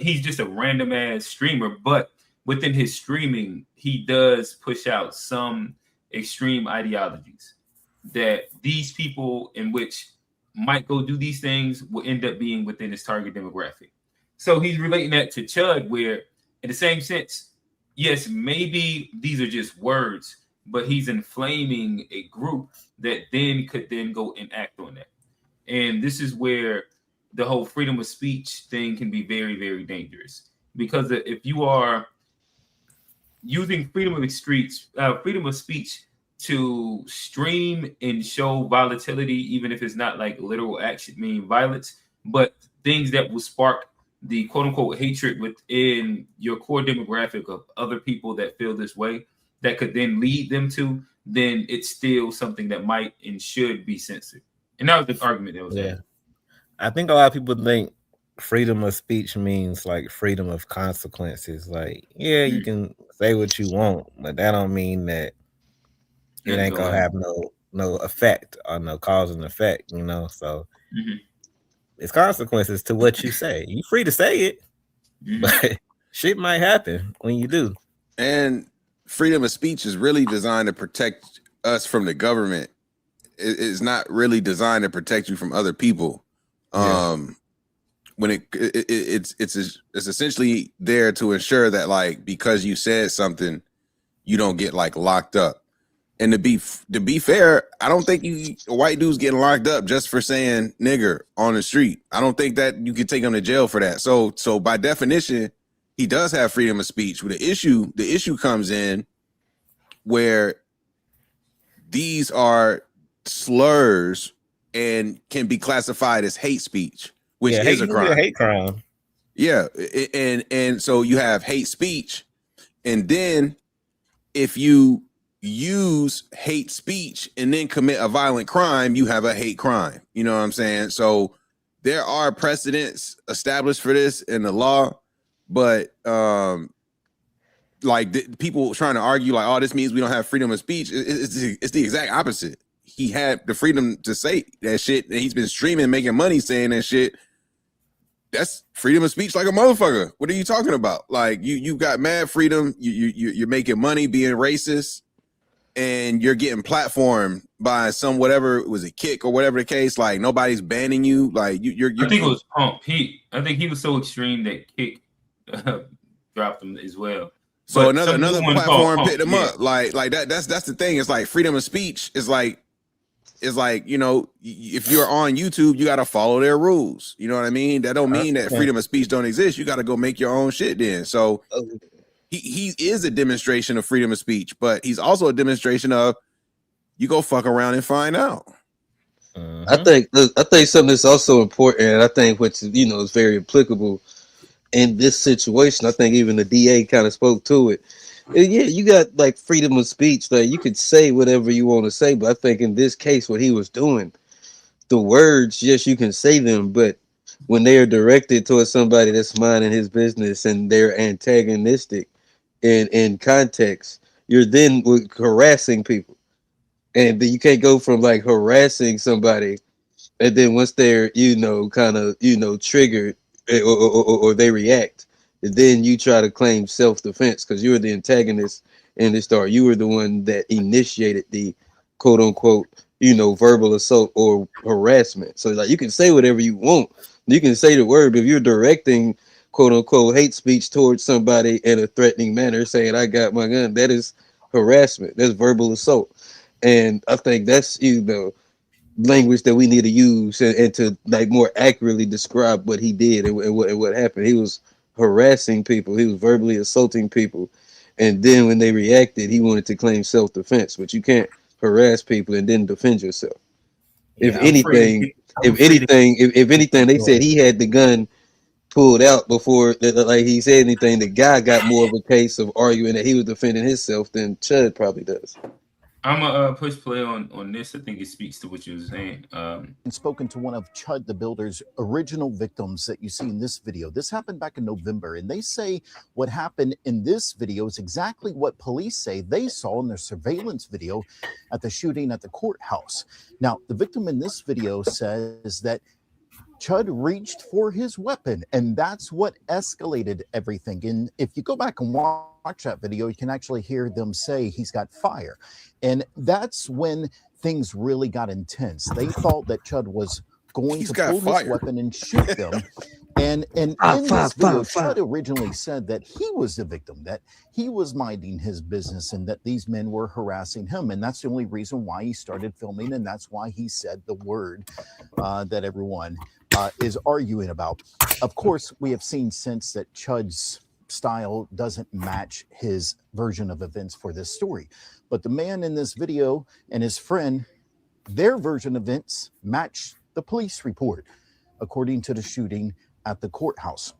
He's just a random ass streamer, but within his streaming, he does push out some extreme ideologies that these people in which might go do these things will end up being within his target demographic. So he's relating that to Chud, where in the same sense, yes, maybe these are just words, but he's inflaming a group that then could then go and act on that. And this is where the whole freedom of speech thing can be very, very dangerous. Because if you are using freedom of speech to stream and show volatility, even if it's not like literal action, meaning violence, but things that will spark the quote unquote hatred within your core demographic of other people that feel this way, that could then lead them to, then it's still something that might and should be censored. And that was the argument that was had. I think a lot of people think freedom of speech means like freedom of consequences. Like, yeah, you can say what you want, but that don't mean that it ain't gonna have no effect or no cause and effect, you know. So it's consequences to what you say. You're free to say it, but shit might happen when you do. And freedom of speech is really designed to protect us from the government. It's not really designed to protect you from other people. When it's essentially there to ensure that, like, because you said something, you don't get like locked up. And to be fair, I don't think white dudes getting locked up just for saying nigger on the street. I don't think that you could take him to jail for that. So by definition, he does have freedom of speech. The issue comes in where these are slurs and can be classified as hate speech, which is a crime. A hate crime. Yeah, and so you have hate speech, and then if you use hate speech and then commit a violent crime, you have a hate crime. You know what I'm saying? So there are precedents established for this in the law, but people trying to argue like, oh, this means we don't have freedom of speech. It's the exact opposite. He had the freedom to say that shit, and he's been streaming, making money saying that shit. That's freedom of speech like a motherfucker. What are you talking about? Like, you got mad freedom. You're making money being racist, and you're getting platformed by some whatever it was, a kick or whatever the case. Like, nobody's banning you. Like, you're I think it was Pump. I think he was so extreme that Kick dropped him as well. So another platform picked him up. Like that's the thing. It's like freedom of speech is like, you know, if you're on YouTube, you got to follow their rules. You know what I mean? That don't mean that freedom of speech don't exist. You got to go make your own shit then. So he is a demonstration of freedom of speech, but he's also a demonstration of you go fuck around and find out. I think something that's also important, and I think which, you know, is very applicable in this situation. I think even the DA kind of spoke to it. Yeah, you got like freedom of speech. Like, you could say whatever you want to say, but I think in this case, what he was doing, the words, yes, you can say them, but when they are directed towards somebody that's minding his business and they're antagonistic in context, you're then harassing people. And you can't go from like harassing somebody, and then once they're, you know, kind of, you know, triggered or they react, and then you try to claim self-defense because you were the antagonist in the start. You were the one that initiated the quote unquote, you know, verbal assault or harassment. So like, you can say whatever you want. You can say the word, but if you're directing quote unquote hate speech towards somebody in a threatening manner, saying I got my gun, that is harassment. That's verbal assault. And I think that's, you know, language that we need to use and to like more accurately describe what he did and what happened. He was harassing people. He was verbally assaulting people. And then when they reacted, he wanted to claim self-defense, but you can't harass people and then defend yourself. If anything, they said he had the gun pulled out before like he said anything. The guy got more of a case of arguing that he was defending himself than Chud probably does. I'm gonna push play on this. I think it speaks to what you were saying. And spoken to one of Chud the Builder's original victims that you see in this video. This happened back in November, and they say what happened in this video is exactly what police say they saw in their surveillance video at the shooting at the courthouse. Now, the victim in this video says that Chud reached for his weapon, and that's what escalated everything. And if you go back and watch that video, you can actually hear them say he's got fire. And that's when things really got intense. They thought that Chud was going to pull his weapon and shoot them. And in this video, Chud originally said that he was the victim, that he was minding his business and that these men were harassing him. And that's the only reason why he started filming. And that's why he said the word that everyone is arguing about. Of course, we have seen since that Chud's style doesn't match his version of events for this story. But the man in this video and his friend, their version of events match the police report, according to the shooting at the courthouse.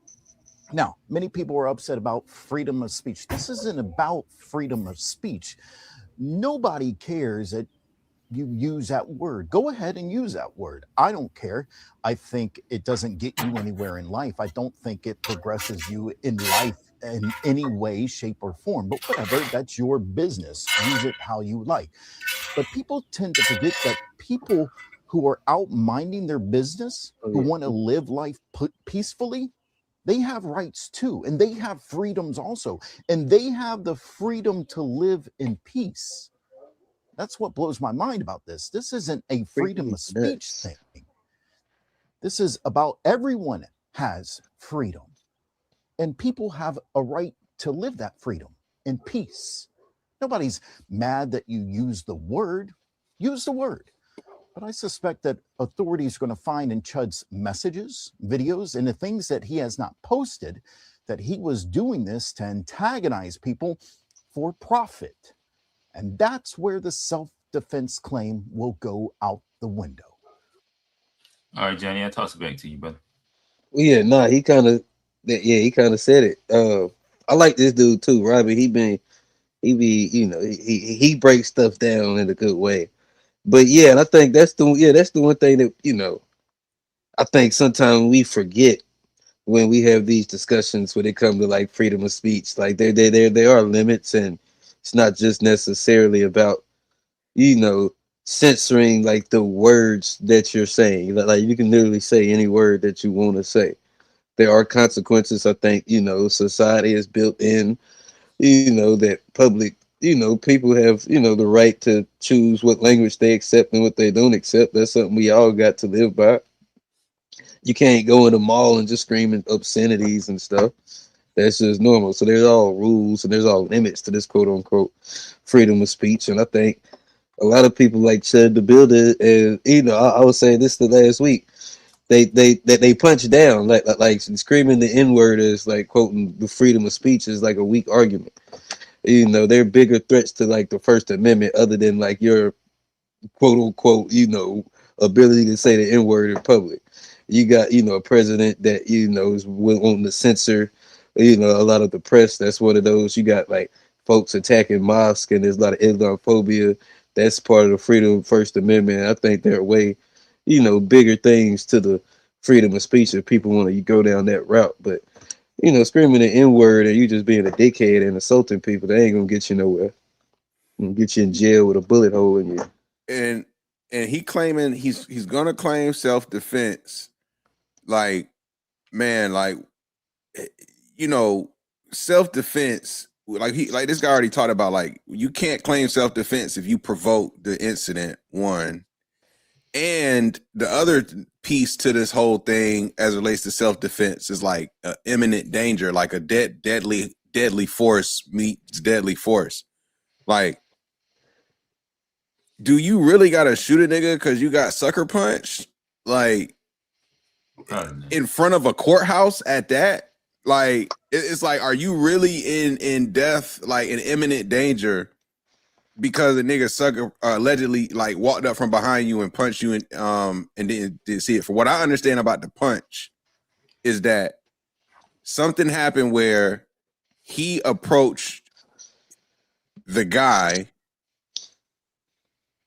Now, many people are upset about freedom of speech. This isn't about freedom of speech. Nobody cares that you use that word. Go ahead and use that word. I don't care. I think it doesn't get you anywhere in life. I don't think it progresses you in life in any way, shape, or form. But whatever, that's your business. Use it how you like. But people tend to forget that people who are out minding their business, who want to live life peacefully, they have rights too. And they have freedoms also. And they have the freedom to live in peace. That's what blows my mind about this. This isn't a freedom of speech thing. This is about everyone has freedom. And people have a right to live that freedom in peace. Nobody's mad that you use the word. Use the word. But I suspect that authorities are going to find in Chud's messages, videos, and the things that he has not posted that he was doing this to antagonize people for profit. And that's where the self-defense claim will go out the window. All right, Johnny, I toss it back to you, brother. Well, yeah, nah, he kind of said it. I like this dude too, Robbie. He breaks stuff down in a good way. But yeah, and I think that's the one thing that I think sometimes we forget when we have these discussions when it comes to like freedom of speech. Like there are limits, and it's not just necessarily about censoring like the words that you're saying. Like you can literally say any word that you want to say. There are consequences. I think society is built in. That public. People have the right to choose what language they accept and what they don't accept. That's something we all got to live by. You can't go in a mall and just screaming obscenities and stuff. That's just normal. So there's all rules and there's all limits to this quote unquote freedom of speech. And I think a lot of people like Chud the Builder, and I was saying this the last week. They punch down like screaming the N-word is like quoting the freedom of speech is like a weak argument. They're bigger threats to like the First Amendment other than like your quote unquote, ability to say the N-word in public. You got, a president that, is wanting to censor, a lot of the press. That's one of those. You got like folks attacking mosques, and there's a lot of Islamophobia. That's part of the freedom of First Amendment. I think there are way, bigger things to the freedom of speech if people want to go down that route. But, screaming the N-word and you just being a dickhead and assaulting people, that ain't gonna get you nowhere. Gonna get you in jail with a bullet hole in you. And he claiming he's gonna claim self-defense. Like, man, like self-defense. Like this guy already talked about, like, you can't claim self-defense if you provoke the incident, one. And the other piece to this whole thing as it relates to self-defense is like imminent danger, like a deadly force meets deadly force. Like, do you really gotta shoot a nigga because you got sucker punched? Like, in front of a courthouse at that? Like, it's like, are you really in death, like in imminent danger, because the nigga sucker allegedly like walked up from behind you and punched you and didn't see it? For what I understand about the punch is that something happened where he approached the guy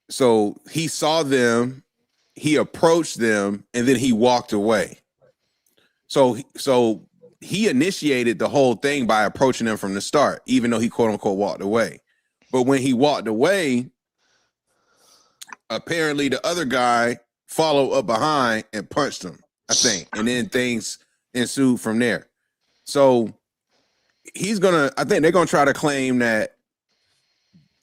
So he saw them, he approached them, and then he walked away. So he initiated the whole thing by approaching them from the start, even though he quote unquote walked away. But when he walked away, apparently the other guy followed up behind and punched him, I think. And then things ensued from there. So I think they're gonna try to claim that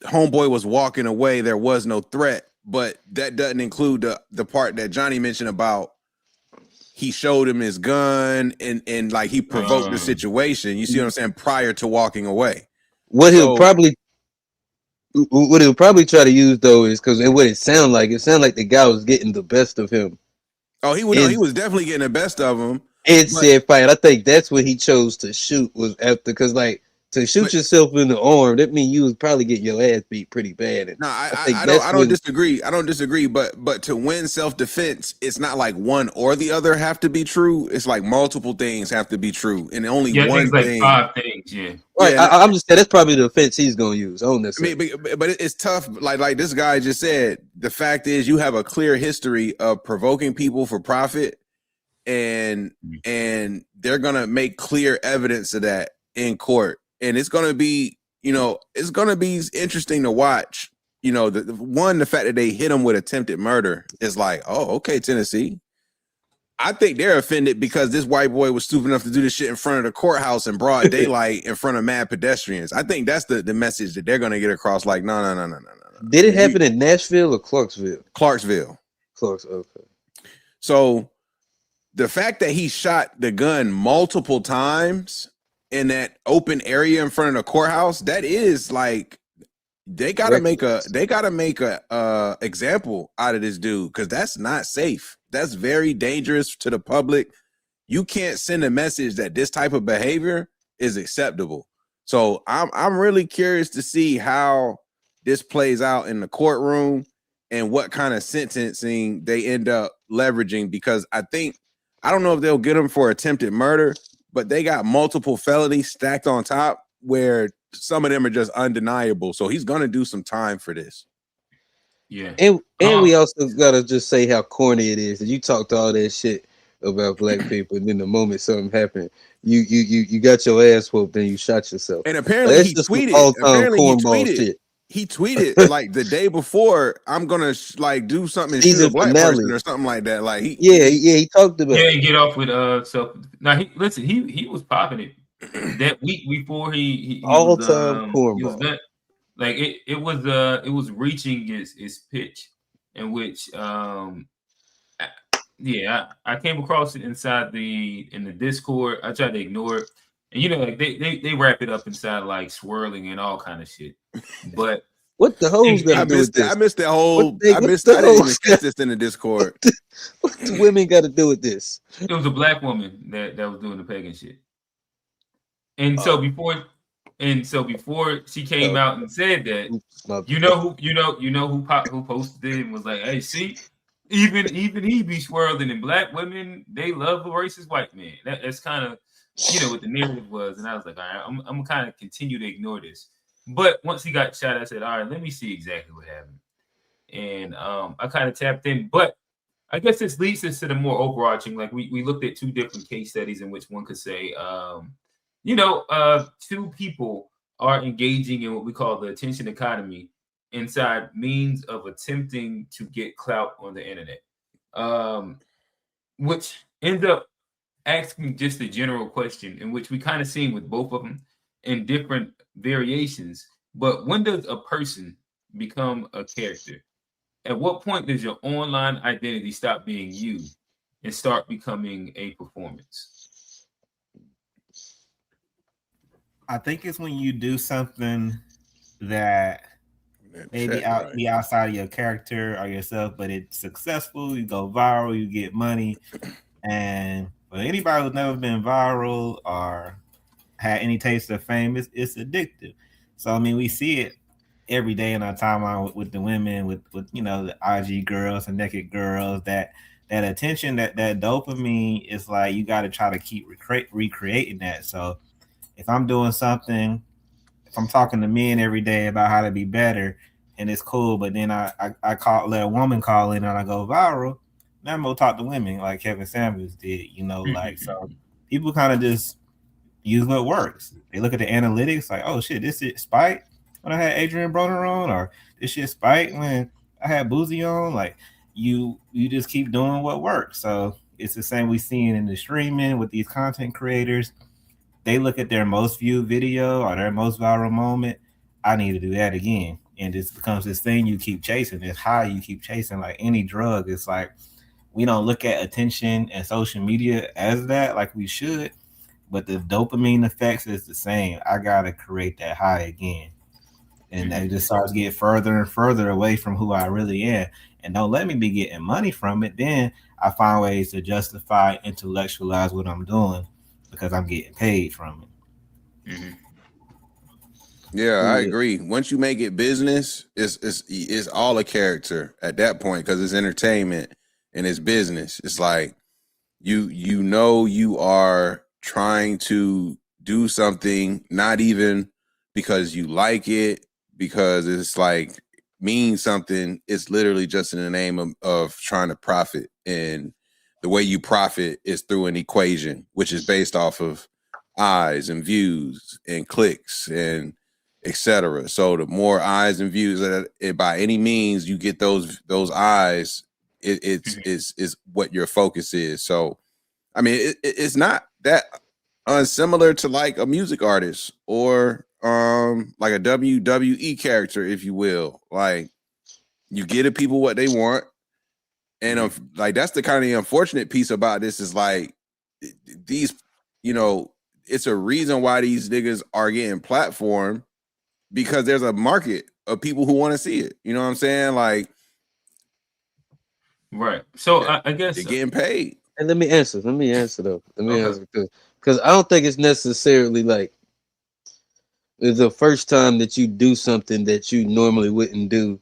homeboy was walking away, there was no threat, but that doesn't include the part that Johnny mentioned about he showed him his gun and like he provoked the situation. You see what I'm saying? Prior to walking away. He'll probably try to use though is because what it sounded like the guy was getting the best of him. Oh, he was definitely getting the best of him. And said fight. I think that's what he chose to shoot was after, because like to shoot yourself in the arm, that means you was probably getting your ass beat pretty bad. And I don't disagree. I don't disagree, but to win self-defense, it's not like one or the other have to be true. It's like multiple things have to be true, and only one thing. Like 5 things, yeah. Right. Yeah, I'm just saying that's probably the defense he's gonna use. I don't necessarily. I mean, but it's tough. Like this guy just said, the fact is you have a clear history of provoking people for profit, and they're gonna make clear evidence of that in court. And it's going to be, it's going to be interesting to watch. The fact that they hit him with attempted murder is like, oh, okay, Tennessee. I think they're offended because this white boy was stupid enough to do this shit in front of the courthouse in broad daylight in front of mad pedestrians. I think that's the message that they're going to get across. Like, no. Did it happen in Nashville or Clarksville? Clarksville. Okay. So the fact that he shot the gun multiple times in that open area in front of the courthouse, that is like they gotta make a example out of this dude, because that's not safe. That's very dangerous to the public. You can't send a message that this type of behavior is acceptable. So I'm really curious to see how this plays out in the courtroom and what kind of sentencing they end up leveraging, because I don't know if they'll get him for attempted murder, but they got multiple felonies stacked on top where some of them are just undeniable. So he's going to do some time for this. Yeah. And we also got to just say how corny it is that you talked all that shit about black people, and then the moment something happened, you got your ass whooped and you shot yourself. And apparently he tweeted. Shit. He tweeted like the day before, I'm gonna do something and shoot a black person or something like that. Like he talked about and get off with self. Now he was popping it that week before he all was, time cornball. Like it was reaching its pitch, in which I came across it in the Discord. I tried to ignore it, and like they wrap it up inside like swirling and all kind of shit. But what the hoes got to do with this? I missed that whole. I didn't even catch this in the Discord. What the women got to do with this? It was a black woman that was doing the pagan shit, and so before she came out and said that, who posted it and was like, "Hey, see, even he be swirling, and black women, they love a racist white man." That's kind of what the narrative was, and I was like, all right, I'm gonna kind of continue to ignore this. But once he got shot, I said, all right, let me see exactly what happened. And I kind of tapped in. But I guess this leads us to the more overarching, like we looked at 2 different case studies in which one could say, 2 people are engaging in what we call the attention economy inside means of attempting to get clout on the internet, which ends up asking just a general question in which we kind of seen with both of them in different variations. But when does a person become a character? At what point does your online identity stop being you and start becoming a performance? I think it's when you do something that maybe be outside of your character or yourself, but it's successful, you go viral, you get money. And for anybody who's never been viral or had any taste of fame, it's addictive. So I mean, we see it every day in our timeline with the women, with the IG girls and naked girls. That attention, that dopamine is like you got to try to keep recreating that. So if I'm doing something, if I'm talking to men every day about how to be better, and it's cool. But then I let a woman call in and I go viral. Now I'm gonna talk to women like Kevin Samuels did, like so. People kind of just use what works. They look at the analytics like, oh shit, this shit spiked when I had Adrien Broner on, or this shit spiked when I had Boozy on. Like you just keep doing what works. So it's the same we seeing in the streaming with these content creators. They look at their most viewed video or their most viral moment. I need to do that again. And this becomes this thing you keep chasing, this high you keep chasing. Like any drug, it's like we don't look at attention and social media as that like we should, but the dopamine effects is the same. I gotta create that high again. And it just starts to get further and further away from who I really am. And don't let me be getting money from it. Then I find ways to justify, intellectualize what I'm doing because I'm getting paid from it. Yeah, I agree. Once you make it business, it's all a character at that point because it's entertainment and it's business. It's like you are trying to do something not even because you like it, because it's like means something. It's literally just in the name of trying to profit, and the way you profit is through an equation which is based off of eyes and views and clicks and etc. So the more eyes and views that by any means you get those eyes, it's what your focus is. So I mean, it's not that unsimilar to like a music artist or like a WWE character, if you will. Like you get the people what they want, and like that's the kind of unfortunate piece about this is like these, it's a reason why these niggas are getting platformed because there's a market of people who want to see it. You know what I'm saying? Like, right. So I guess they're getting paid. And let me answer though. Let me answer because I don't think it's necessarily like it's the first time that you do something that you normally wouldn't do,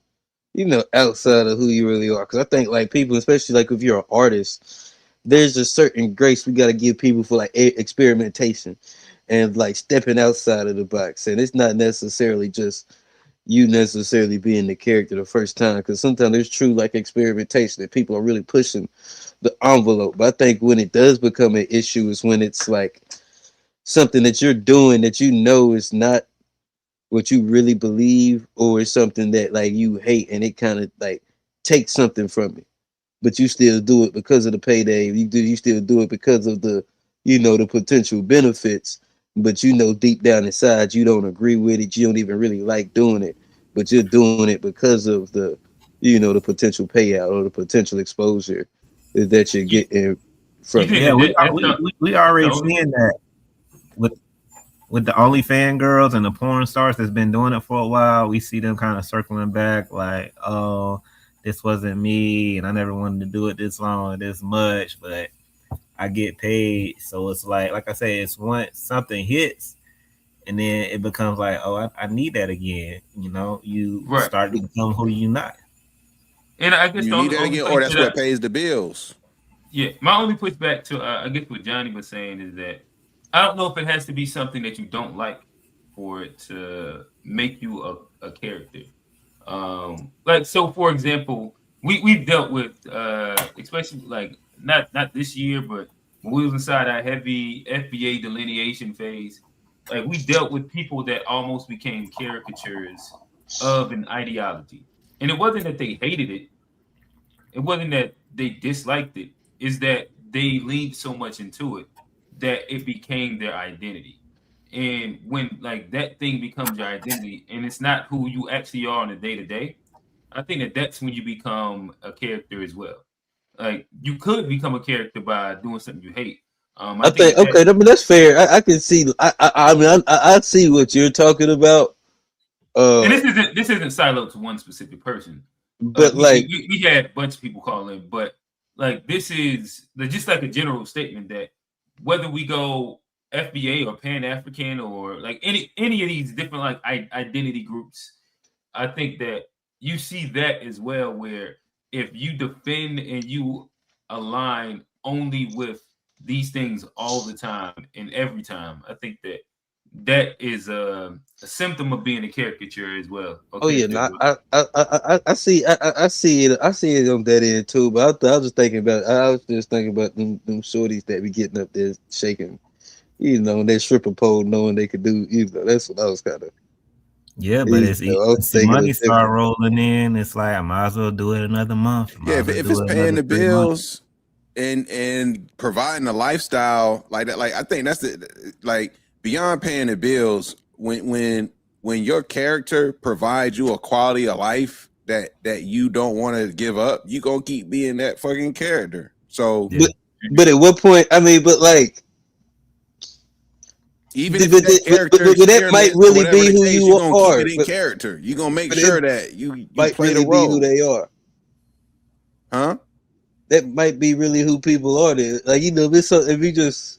outside of who you really are. Because I think like people, especially like if you're an artist, there's a certain grace we got to give people for like experimentation and like stepping outside of the box. And it's not necessarily just you necessarily being the character the first time, because sometimes there's true like experimentation that people are really pushing the envelope. But I think when it does become an issue is when it's like something that you're doing that is not what you really believe, or it's something that like you hate and it kind of like takes something from it, but you still do it because of the payday. You still do it because of the the potential benefits, but deep down inside you don't agree with it. You don't even really like doing it, but you're doing it because of the the potential payout or the potential exposure that you're getting from it. Yeah, we already seeing that with the OnlyFans girls and the porn stars that's been doing it for a while. We see them kind of circling back like, oh, this wasn't me and I never wanted to do it this long, this much, but I get paid. So it's like I say, it's once something hits and then it becomes like, oh, I need that again. You start to become who you not. And I guess you need that again, or that's what pays the bills. Yeah, my only pushback to I guess what Johnny was saying is that I don't know if it has to be something that you don't like for it to make you a character. Like so, for example, we've dealt with especially like not this year, but when we was inside our heavy FBA delineation phase, like we dealt with people that almost became caricatures of an ideology, and it wasn't that they hated it. It wasn't that they disliked it. Is that they leaned so much into it that it became their identity. And when like that thing becomes your identity and it's not who you actually are on a day to day, I think that that's when you become a character as well. Like you could become a character by doing something you hate. I think okay, I mean that's fair. I can see. I see what you're talking about. And this isn't siloed to one specific person. But we had a bunch of people call in, but like this is just like a general statement that whether we go FBA or Pan African or like any of these different like identity groups, I think that you see that as well. Where if you defend and you align only with these things all the time and every time, I think that that is a symptom of being a caricature as well. Oh yeah, I see it on that end too. But I was just thinking about them shorties that be getting up there shaking, they stripper pole, knowing they could do. That's what I was kind of. Yeah, but it's once the money start rolling in, it's like I might as well do it another month. Yeah, if it's paying the bills and providing a lifestyle like that, like I think that's beyond paying the bills. When your character provides you a quality of life that you don't want to give up, you gonna keep being that fucking character. So, but at what point? I mean, but like. Even if that character that might really be who you are. Keep it in character. You're gonna make sure that you might play really the role. Be who they are. Huh? That might be really who people are. Like if you just.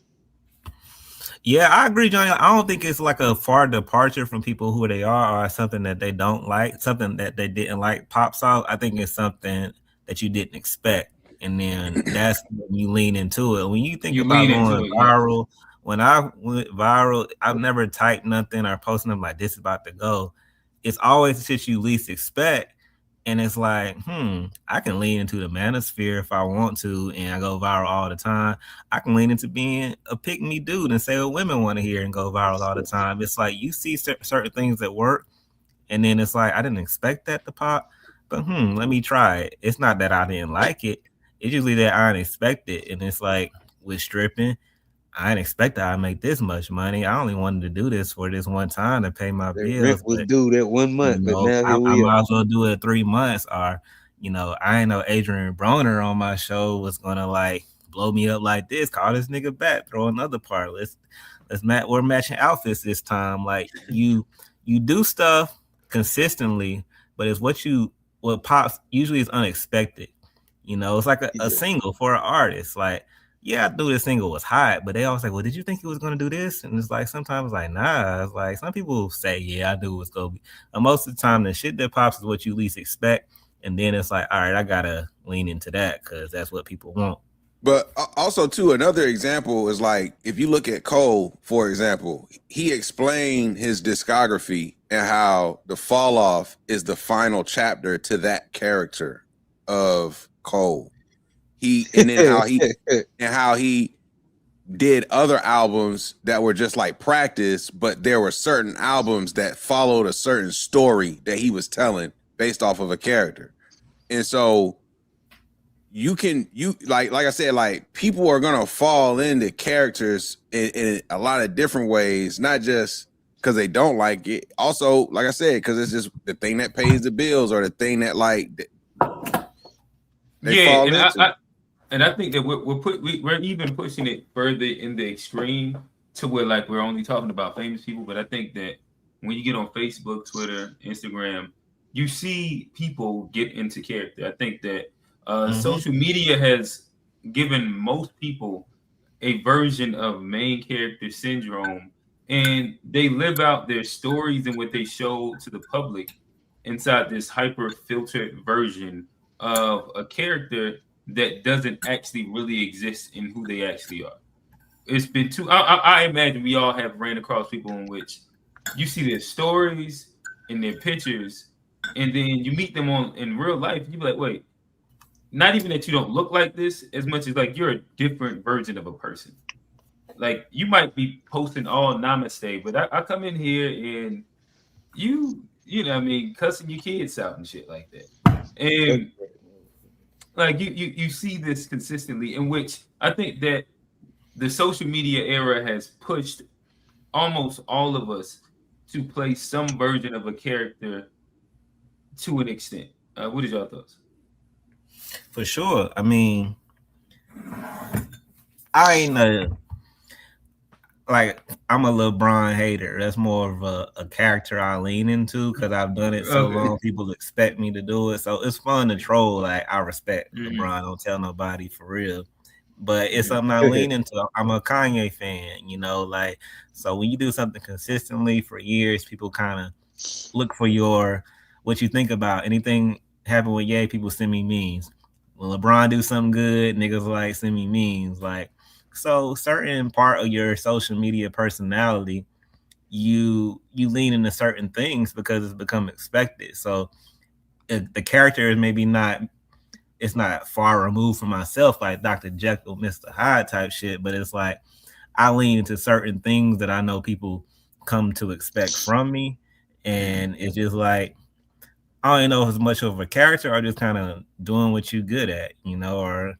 Yeah, I agree, Johnny. I don't think it's like a far departure from people who they are or something that they don't like, something that they didn't like pops out. I think it's something that you didn't expect, and then that's when you lean into it. When you think about going viral. Yeah. When I went viral, I've never typed nothing or posted them like this is about to go. It's always the shit you least expect. And it's like, I can lean into the manosphere if I want to, and I go viral all the time. I can lean into being a pick-me dude and say what women want to hear and go viral all the time. It's like you see certain things that work, and then it's like, I didn't expect that to pop, but let me try it. It's not that I didn't like it. It's usually that I didn't expect it. And it's like with stripping, I didn't expect that I'd make this much money. I only wanted to do this for this one time to pay my bills. Rent was due that 1 month, but now here we I are. might as well do it 3 months. Or, I ain't know Adrien Broner on my show was gonna like blow me up like this. Call this nigga back, throw another part. We're matching outfits this time. Like you do stuff consistently, but it's what pops usually is unexpected. It's like a single for an artist. Like, yeah, I knew this single was hot, but they always like, well, did you think he was going to do this? And it's like, sometimes like, nah. It's like, some people say, yeah, I knew it was going to be. And most of the time, the shit that pops is what you least expect. And then it's like, all right, I got to lean into that because that's what people want. But also, too, another example is like, if you look at Cole, for example, he explained his discography and how the fall off is the final chapter to that character of Cole. How he did other albums that were just like practice, but there were certain albums that followed a certain story that he was telling based off of a character. And so like I said, like people are gonna fall into characters in a lot of different ways, not just because they don't like it. Also, like I said, because it's just the thing that pays the bills or the thing that like they fall into. And I think that we're even pushing it further in the extreme to where like we're only talking about famous people. But I think that when you get on Facebook, Twitter, Instagram, you see people get into character. I think that social media has given most people a version of main character syndrome, and they live out their stories and what they show to the public inside this hyper filtered version of a character that doesn't actually really exist in who they actually are. It's been I imagine we all have ran across people in which you see their stories and their pictures, and then you meet them in real life, you be like, wait, not even that you don't look like this as much as like you're a different version of a person. Like you might be posting all namaste, but I come in here and you know what I mean, cussing your kids out and shit like that. And like you see this consistently, in which I think that the social media era has pushed almost all of us to play some version of a character to an extent. What is your thoughts? For sure. I mean, I ain't I'm a LeBron hater. That's more of a character I lean into because I've done it so long. People expect me to do it, so it's fun to troll. Like I respect LeBron. Don't tell nobody for real, but it's something I lean into. I'm a Kanye fan, like so when you do something consistently for years, people kind of look for what you think about. Anything happen with Ye, people send me memes. When LeBron do something good, niggas like send me memes. Like, so certain part of your social media personality you lean into certain things because it's become expected. So the character is maybe not, it's not far removed from myself like Dr. Jekyll, Mr. Hyde type shit, but it's like I lean into certain things that I know people come to expect from me, and it's just like I don't know if it's much of a character or just kind of doing what you're good at, you know, or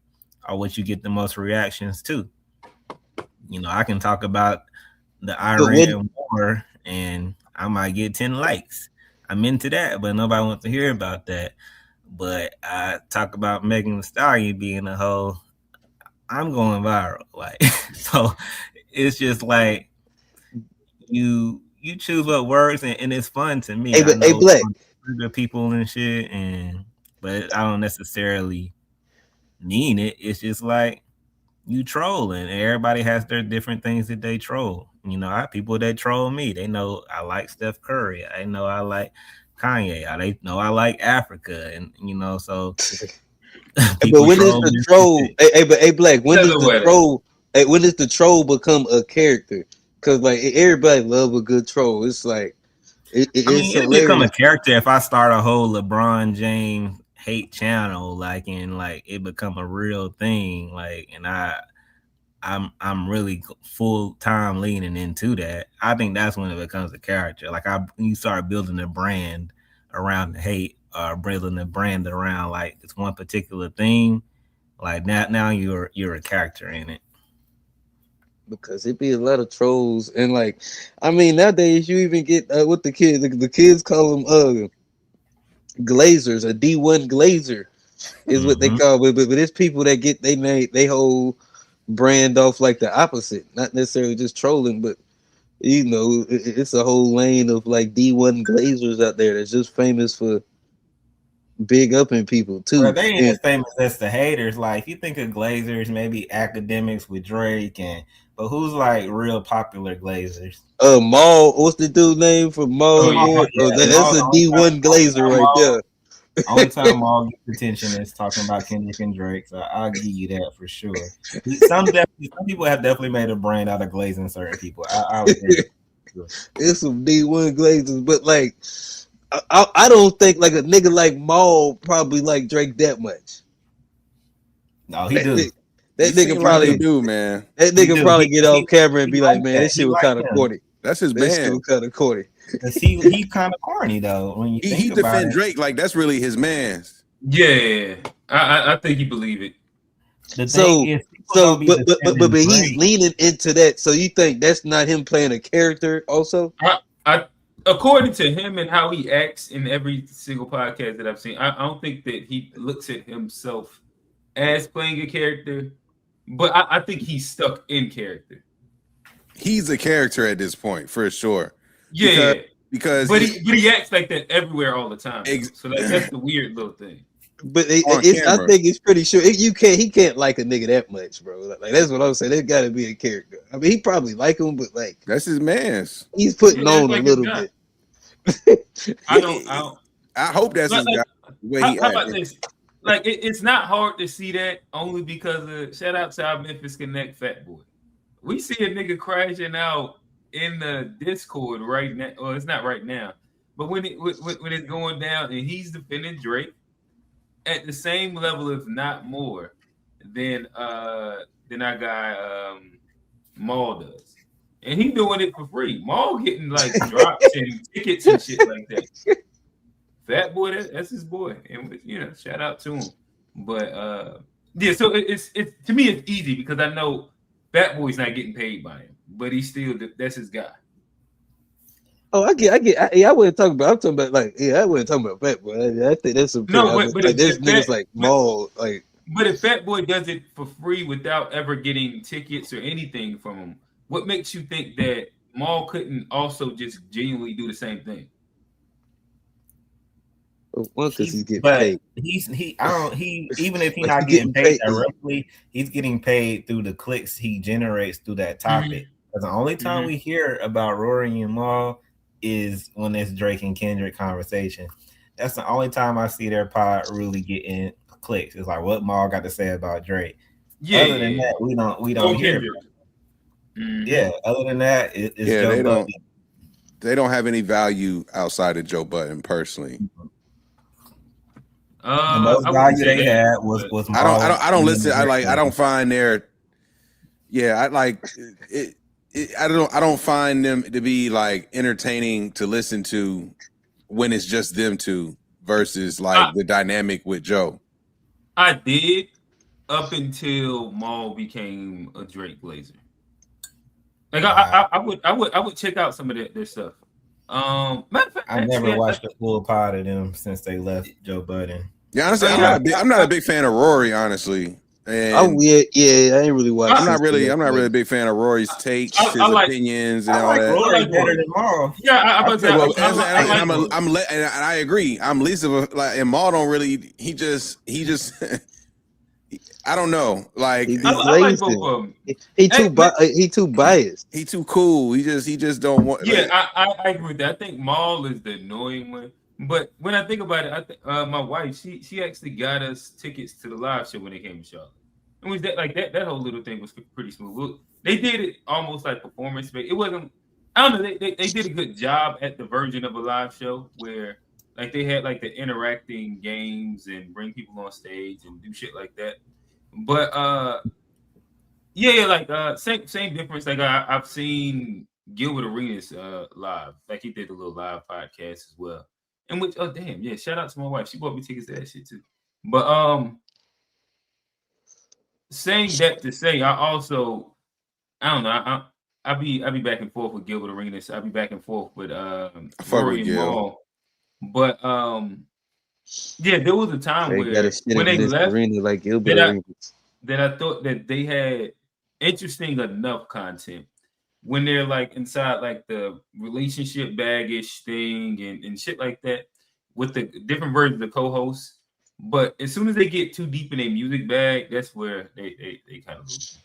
what you get the most reactions to. You know, I can talk about the Iran war and I might get 10 likes. I'm into that, but nobody wants to hear about that. But I talk about Megan Thee Stallion being a hoe, I'm going viral. Like, so it's just like you choose what words, and it's fun to me. I know Black people and shit, but I don't necessarily mean it. It's just like you trolling. Everybody has their different things that they troll. You know, I have people that troll me. They know I like Steph Curry. I know I like Kanye. They know I like Africa, and you know, so. But when is the troll? Black. When does the troll? When does the troll become a character? Because like everybody love a good troll. It's like it become a character if I start a whole LeBron James hate channel, like, and like it become a real thing, like, and I'm really full time leaning into that. I think that's when it becomes a character. Like you start building a brand around the hate, or building a brand around like it's one particular thing. Like now you're a character in it. Because it be a lot of trolls, and like, I mean, nowadays you even get what the kids call them glazers. A D1 glazer is what they call it, but it's people that get they whole brand off like the opposite, not necessarily just trolling, but you know, it's a whole lane of like D1 glazers out there that's just famous for big upping people too. Well, they ain't as famous as the haters. Like, if you think of glazers, maybe academics with Drake, but who's like real popular glazers? Maul, what's the dude name for Maul? That's a D1 glazer right there. Only time Maul gets attention is talking about Kendrick and Drake, so I'll give you that for sure. Some people have definitely made a brand out of glazing certain people. I would agree. It's some D1 glazers, but like I don't think like a nigga like Maul probably like Drake that much. No, he do. That nigga probably do, man. That nigga probably get off camera and be like, man, this shit was kind of corny. That's his band. This shit was kind of corny. He kind of corny though. When you he defend Drake like that's really his man's. Yeah, I think he believe it. But he's leaning into that. So you think that's not him playing a character also? I according to him and how he acts in every single podcast that I've seen, I don't think that he looks at himself as playing a character, but I think he's stuck in character. He's a character at this point for sure. Yeah, because but he acts like that everywhere all the time. So that's the weird little thing. But I think it's pretty sure he can't like a nigga that much, bro. Like that's what I'm saying. There's got to be a character. I mean, he probably like him, but like that's his man's. He's putting on like a little bit. I hope that's his guy. How about this? Like it's not hard to see that only because of shout out to our Memphis Connect Fat Boy. We see a nigga crashing out in the Discord right now. Well, it's not right now, but when it's going down and he's defending Drake at the same level, if not more, than our guy Maul does, and he doing it for free. Maul getting like drops and tickets and shit like that. Fat Boy, that's his boy, and you know, shout out to him. But yeah, so it's to me it's easy because I know Fat Boy's not getting paid by him, but he's still that's his guy. Oh, I get. I wouldn't talk about. I'm talking about like, I wouldn't talk about Fat Boy. I think that's some. No, but like, there's niggas like Maul, like. But if Fat Boy does it for free without ever getting tickets or anything from him, what makes you think that Maul couldn't also just genuinely do the same thing? Well, because he's getting paid. Even if he's not getting paid directly, he's getting paid through the clicks he generates through that topic. Because the only time we hear about Rory and Maul is when it's Drake and Kendrick conversation. That's the only time I see their pod really getting clicks. It's like what Maul got to say about Drake. Yeah. Other than that, we don't hear. Yeah. Other than that, it's they don't. they don't have any value outside of Joe Budden personally. The most value they had was I don't listen. I don't find their I like it. I don't find them to be like entertaining to listen to when it's just them two versus like the dynamic with Joe. I did up until Maul became a Drake Blazer. Like I would check out some of their stuff. Matter of fact, I never watched the full pod of them since they left Joe Budden. Yeah, honestly, I'm not a big fan of Rory, honestly. And I ain't really watching. I'm not really a big fan of Rory's takes, his opinions, and all that. Rory better than Maul. Yeah, I agree. I'm least of a like, and Maul don't really. He just. I don't know. Like he too biased. He too cool. He just don't want. Yeah, I agree with that. I think Maul is the annoying one. But when I think about it, I think my wife, she actually got us tickets to the live show when they came to Charlotte. And was that like that whole little thing was pretty smooth. They did it almost like performance, but it wasn't. I don't know. They did a good job at the version of a live show where like they had like the interacting games and bring people on stage and do shit like that. But same difference. Like I've seen Gilbert Arenas live, like he did a little live podcast as well. And which shout out to my wife. She bought me tickets to that shit too. But saying that to say, I don't know. I'll be back and forth with Gilbert Arenas. I'll be back and forth with Rory and Maul. But there was a time where when they left like Gilbert that I thought that they had interesting enough content when they're like inside like the relationship baggage thing and shit like that with the different versions of the co-hosts. But as soon as they get too deep in their music bag, that's where they kind of lose.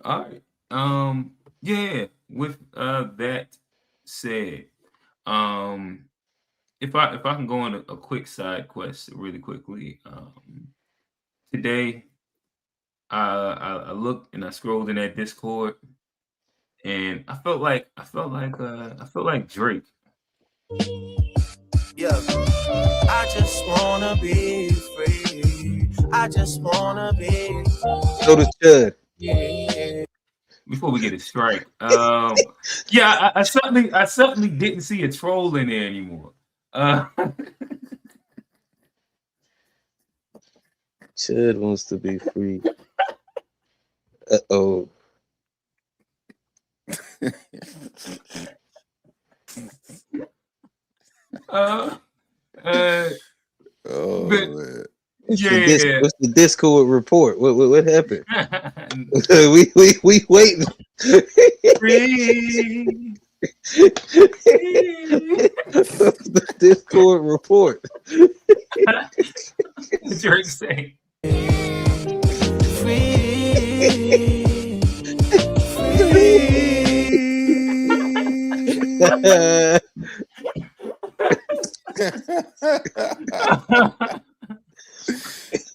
All right. With that said, if I can go on a quick side quest really quickly, today I looked and I scrolled in that Discord, and I felt like Drake. Yeah, I just wanna be free. I just wanna be. So does Chud. Yeah. Before we get a strike, I certainly didn't see a troll in there anymore. Chud wants to be free. Uh-oh. Man. What's the Discord report? What happened? we waiting. The Discord report. What's Drake saying?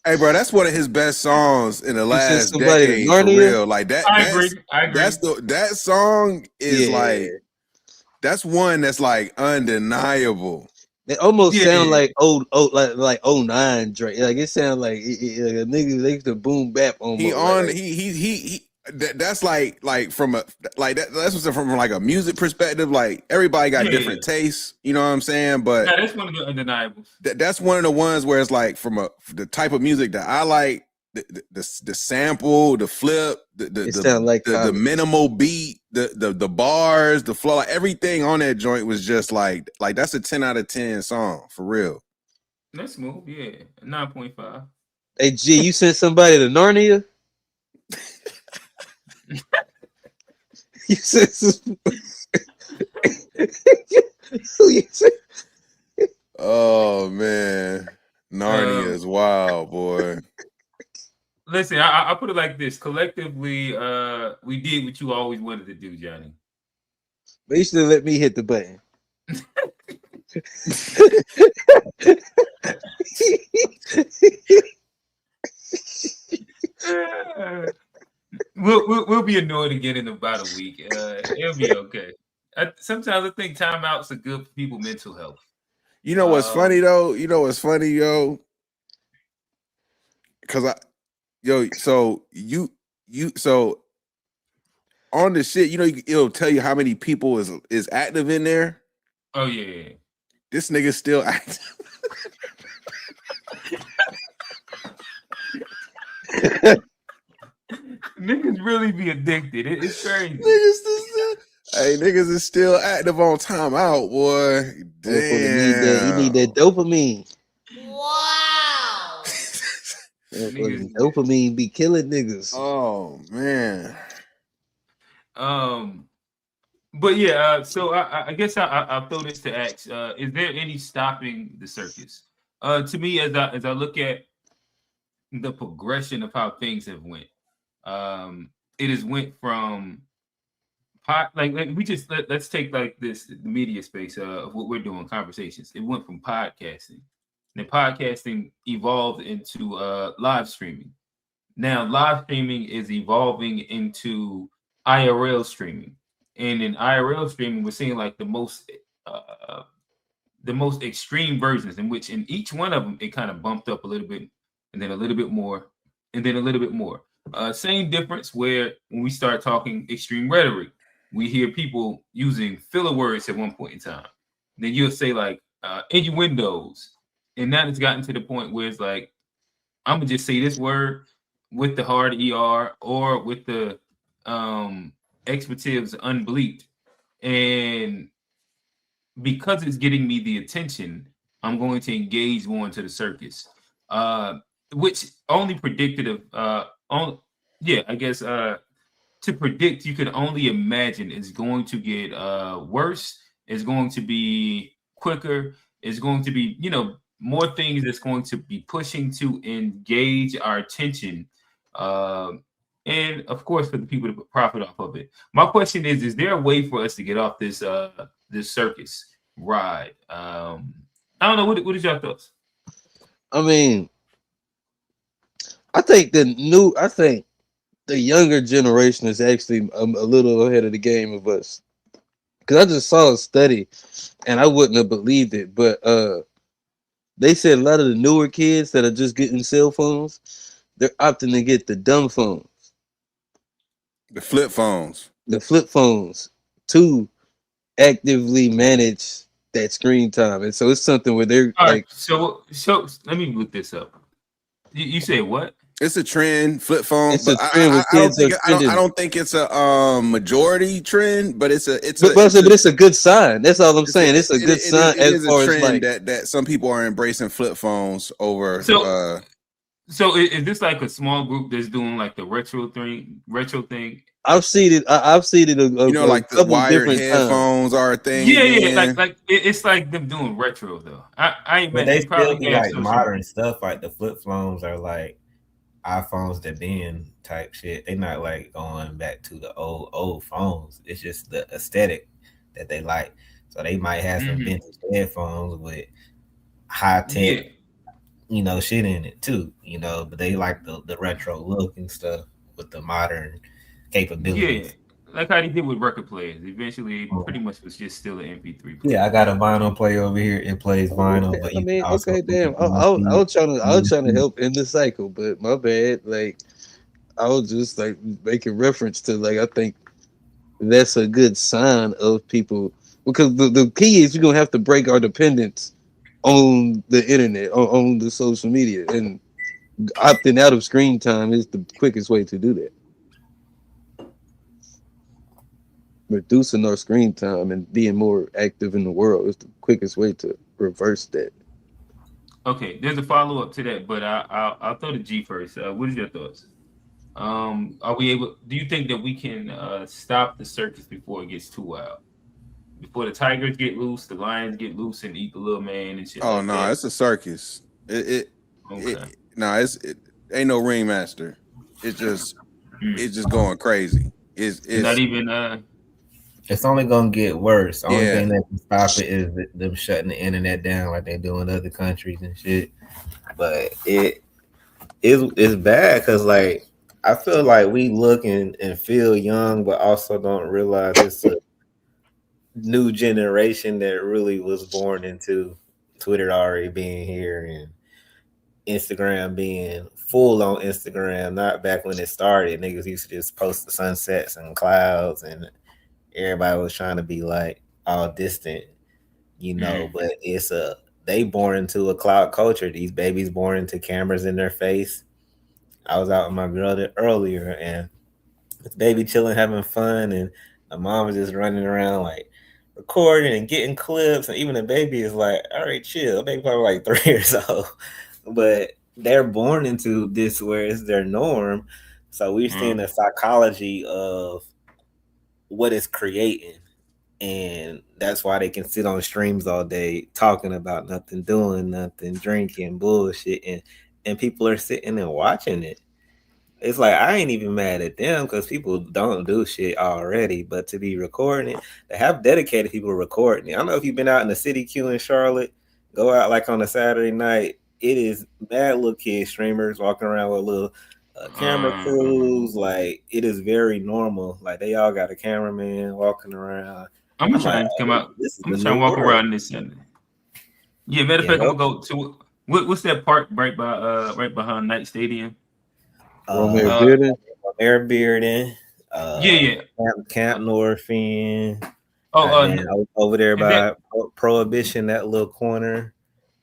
Hey, bro, that's one of his best songs in the last decade. For real, like that. I agree. That song is like that's one that's like undeniable. It almost sound like old like 09 Drake. Like it sound like a nigga they used to boom bap on. That's like from a like that's from like a music perspective. Like everybody got different tastes, you know what I'm saying? But that's one of the undeniables. That's one of the ones where it's like from the type of music that I like, the sample, the flip, the minimal beat, the bars, the flow, like everything on that joint was just like that's a 10 out of 10 song for real. That's smooth, 9.5. Hey G, you sent somebody to Narnia? You said oh man, Narnia is wild, boy. Listen, I put it like this: collectively, we did what you always wanted to do, Johnny. But you should have let me hit the button. We'll be annoyed again in about a week. It'll be okay. Sometimes I think timeouts are good for people's mental health. You know what's funny though? You know what's funny, yo? Because so on the shit, you know, it'll tell you how many people is active in there. Oh yeah. This nigga's still active. Niggas really be addicted. It's crazy. Niggas is still active on timeout, boy. Damn. You need that dopamine. Wow. Dopamine be killing niggas. Oh man. But yeah, so I guess I'll throw this to Ax. Is there any stopping the circus? To me, as I look at the progression of how things have went, it has went from let's take like this the media space of what we're doing, conversations. It went from podcasting. Then podcasting evolved into live streaming. Now live streaming is evolving into IRL streaming. And in IRL streaming, we're seeing like the most extreme versions, in which in each one of them it kind of bumped up a little bit, and then a little bit more, and then a little bit more. Same difference where when we start talking extreme rhetoric, we hear people using filler words at one point in time. Then you'll say like innuendos, and now it's gotten to the point where it's like, I'm gonna just say this word with the hard ER or with the expletives unbleeped, and because it's getting me the attention, I'm going to engage more into the circus, which only predicted of to predict, you can only imagine it's going to get worse, it's going to be quicker, it's going to be, you know, more things that's going to be pushing to engage our attention, and of course for the people to profit off of it. My question is there a way for us to get off this this circus ride? I don't know, what is your thoughts? I mean, I think the younger generation is actually a little ahead of the game of us, because I just saw a study and I wouldn't have believed it, but they said a lot of the newer kids that are just getting cell phones, they're opting to get the dumb phones, the flip phones to actively manage that screen time. And so it's something where they're all like, right, so let me look this up. You say what? It's a trend, flip phone. It's But a trend with kids. I don't think it's a majority trend, but it's a good sign. That's all I'm saying. It's a good sign. It is a trend that some people are embracing flip phones over. So is this like a small group that's doing like the retro thing? I've seen it. You know, like the wired headphones are a thing. Yeah. Like it's like them doing retro though. I ain't but met they they probably still be like modern stuff. Like the flip phones are like iPhones that been type shit. They're not like going back to the old phones. It's just the aesthetic that they like. So they might have some vintage headphones with high tech, you know, shit in it too, you know, but they like the retro look and stuff with the modern capabilities. Yeah, like how they did with record players. Eventually, pretty much was just still an MP3 player. Yeah, I got a vinyl player over here. It plays vinyl, but I mean, okay, damn. I was trying to help in the cycle, but my bad. Like, I was just like making reference to, like, I think that's a good sign of people, because the key is you're gonna have to break our dependence on the internet, on the social media, and opting out of screen time is the quickest way to do that. Reducing our screen time and being more active in the world is the quickest way to reverse that. Okay, there's a follow-up to that, but I'll throw the G first. What is your thoughts? Are we able? Do you think that we can stop the circus before it gets too wild? Before the tigers get loose, the lions get loose and eat the little man and shit. Oh like no, that? It's a circus. It ain't no ringmaster. It's just going crazy. It's not even It's only gonna get worse. The only thing that can stop it is them shutting the internet down like they do in other countries and shit. But it's bad because, like, I feel like we look and feel young, but also don't realize it's a new generation that really was born into Twitter already being here and Instagram being full on Instagram. Not back when it started. Niggas used to just post the sunsets and clouds, and everybody was trying to be like all distant, But they born into a cloud culture. These babies born into cameras in their face. I was out with my girl earlier, and this baby chilling, having fun, and the mom was just running around like recording and getting clips, and even the baby is like, all right, chill. The baby probably like 3 years old, but they're born into this where it's their norm. So we're seeing the psychology of what it's creating, and that's why they can sit on streams all day talking about nothing, doing nothing, drinking bullshit, and people are sitting and watching it. It's like I ain't even mad at them because people don't do shit already. But to be recording it, they have dedicated people recording it. I don't know if you've been out in the city queue in Charlotte, go out like on a Saturday night. It is mad little kid streamers walking around with little camera crews. Like it is very normal. Like they all got a cameraman walking around. I'm gonna try and come out. I'm gonna try and walk around this Sunday. Yeah, matter of fact, I'm gonna go to what's that park right behind Knight Stadium? Air Bearden. Yeah. Camp Norfin. Over there by Prohibition, that little corner.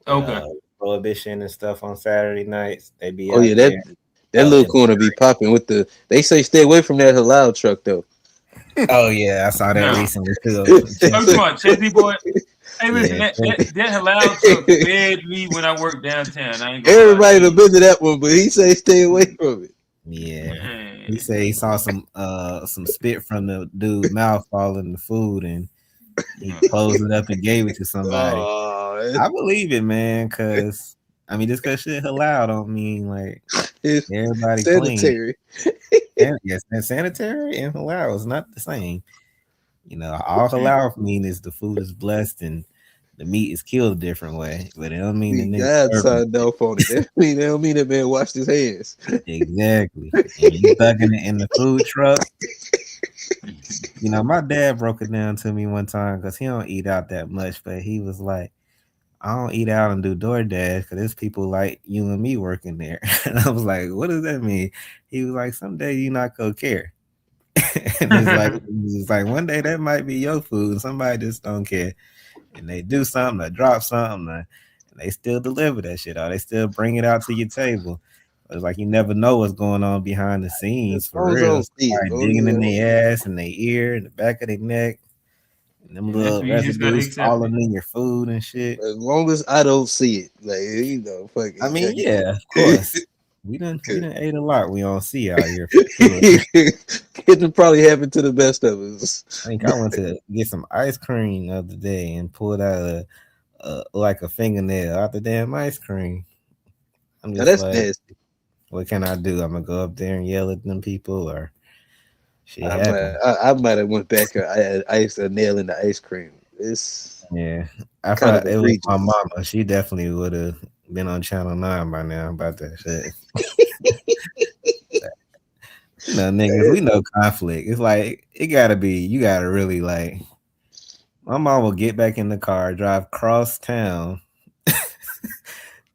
Okay. Prohibition and stuff on Saturday nights. They be that little corner be popping with the. They say stay away from that halal truck though. Oh yeah, I saw that recently too. Come on, Chesney boy. Hey, listen, that halal truck fed me when I worked downtown. I ain't Everybody done been to that one, but he say stay away from it. Yeah, he said he saw some spit from the dude's mouth fall in the food, and he closed it up and gave it to somebody. I believe it, man, because I mean, just because shit halal don't mean like everybody sanitary. Clean. Yes, and sanitary and halal is not the same. All halal mean is the food is blessed and the meat is killed a different way, but it don't mean the God signed off on it. That don't mean that man washed his hands. Exactly. And you thugging it in the food truck. My dad broke it down to me one time because he don't eat out that much, but he was like, I don't eat out and do DoorDash because there's people like you and me working there. And I was like, what does that mean? He was like, someday you not gonna care. And it's like one day that might be your food and somebody just don't care. And they do something, they drop something, and they still deliver that shit out. They still bring it out to your table. It's like you never know what's going on behind the scenes for real. Digging in their ass and their ear and the back of their neck. And them little residues falling in your food and shit. As long as I don't see it. Fuck it. I mean, yeah, of course. We done ate a lot we don't see out here. It probably happened to the best of us. I think I went to get some ice cream the other day and pulled out like a fingernail out the damn ice cream. I'm just that's like, nasty. What can I do? I'm gonna go up there and yell at them people, or shit I might have went back and I had a nail in the ice cream. I thought it was my mama. She definitely would have been on Channel 9 by now about that shit. Niggas, we know conflict. It's like you gotta really like. My mom will get back in the car, drive cross town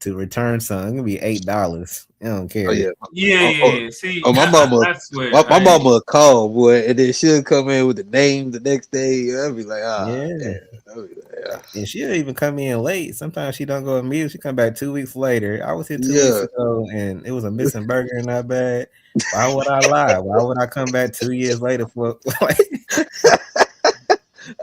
to return something. It's gonna be $8. I don't care. Yeah. See, my mama, I swear, my mama will call, boy, and then she'll come in with the name the next day. I'll be like, and she'll even come in late. Sometimes she don't go immediately. She come back 2 weeks later. I was here 2 weeks ago, and it was a missing burger in that bag. Why would I lie? Why would I come back 2 years later for?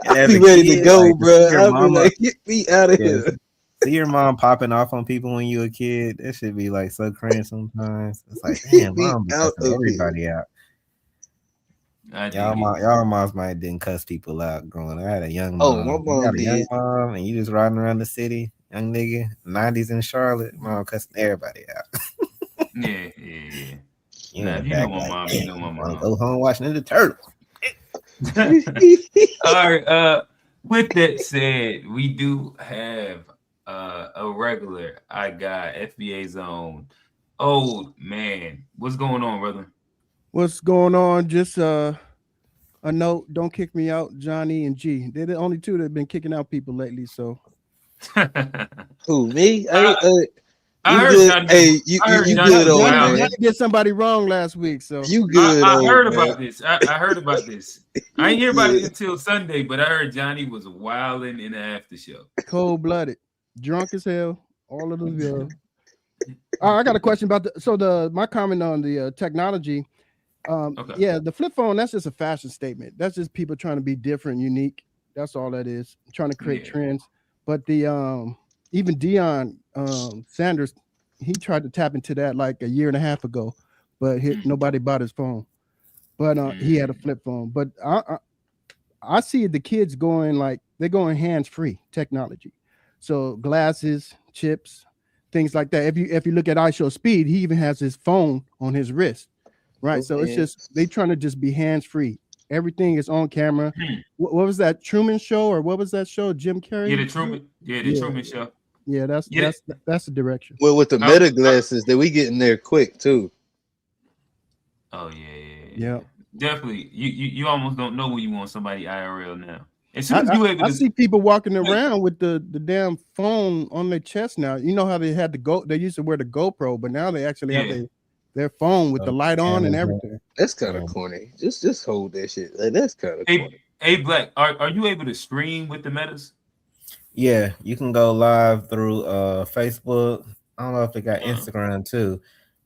I'll be ready to go, bro. I'll be like, get me out of here. See your mom popping off on people when you a kid. That should be like so cringe sometimes. It's like, damn, mom be cussing everybody out. Y'all moms might didn't cuss people out growing up. I had a young mom. My mom did. Young mom, and you just riding around the city, young nigga, 90s in Charlotte. Mom cussing everybody out. Yeah. You know my mom. Go home watching the Turtles. All right. With that said, we do have a regular. I got FBA Zone. Oh man, what's going on, brother? What's going on? Just a note, don't kick me out, Johnny and G. They're the only two that have been kicking out people lately. So Who, me? I You heard good? Johnny. Hey, I heard you Johnny good, was old wild. man. Johnny did somebody wrong last week. So You good, I old heard man. about this. I heard about this. I didn't hear about it until Sunday, but I heard Johnny was wilding in the after show. cold blooded, drunk as hell, all of the. I got a question about my comment on the technology. Okay. Yeah, the flip phone, that's just a fashion statement. That's just people trying to be different, unique. That's all that is. Trying to create trends. But the even Deion Sanders, he tried to tap into that like a year and a half ago, but nobody bought his phone. But he had a flip phone. But I see the kids going like they're going hands free technology. So glasses, chips, things like that. If you look at iShow Speed, he even has his phone on his wrist. Right. So it's just they trying to just be hands free. Everything is on camera. What was that Truman Show or what was that show? Jim Carrey? Yeah, the Truman Show. Yeah, that's the direction. Well, with the meta glasses, that we getting there quick too. Oh yeah. Definitely. You almost don't know when you want somebody IRL now. As soon as you able I to see people walking around with the damn phone on their chest now. You know how they had they used to wear the GoPro, but now they actually have their phone with the light on and everything. That's kind of corny. Just hold that shit. Like, that's kind of corny. Hey, Black, are you able to stream with the metas? Yeah, you can go live through Facebook. I don't know if they got Instagram too,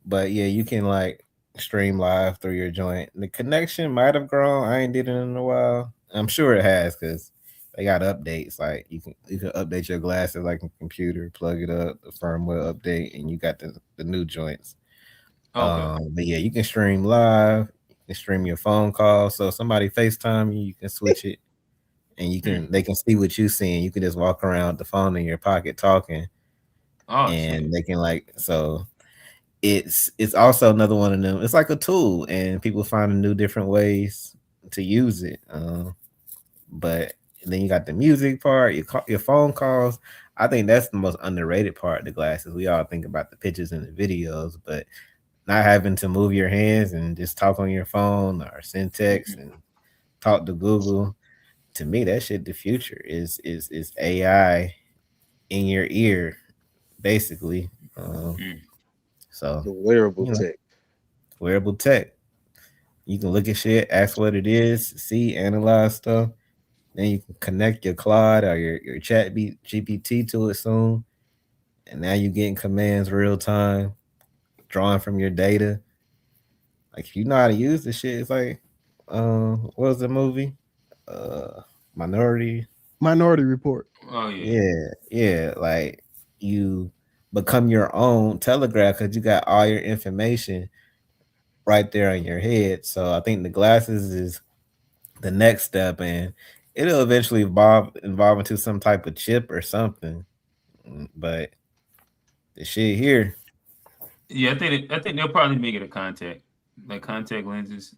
but yeah, you can like stream live through your joint. The connection might have grown. I ain't did it in a while. I'm sure it has because they got updates. Like you can update your glasses like a computer, plug it up, the firmware update, and you got the new joints. Okay. But yeah, you can stream live. You can stream your phone call. So if somebody FaceTime you, you can switch it, and they can see what you're seeing. You can just walk around with the phone in your pocket talking, and they can it's also another one of them. It's like a tool, and people finding new different ways to use it. But then you got the music part, your phone calls. I think that's the most underrated part of the glasses. We all think about the pictures and the videos, but not having to move your hands and just talk on your phone or send text and talk to Google. To me, that shit, the future is AI in your ear, basically. So the wearable tech. Wearable tech. You can look at shit, ask what it is, see, analyze stuff. Then you can connect your Cloud or your chat GPT to it soon. And now you're getting commands real time, drawing from your data. Like if you know how to use the shit, it's like what was the movie? Minority Report. Oh yeah. Yeah. Like you become your own telegraph because you got all your information right there in your head. So I think the glasses is the next step, and it'll eventually evolve into some type of chip or something. But the shit here. Yeah, I think they'll probably make it a contact lenses.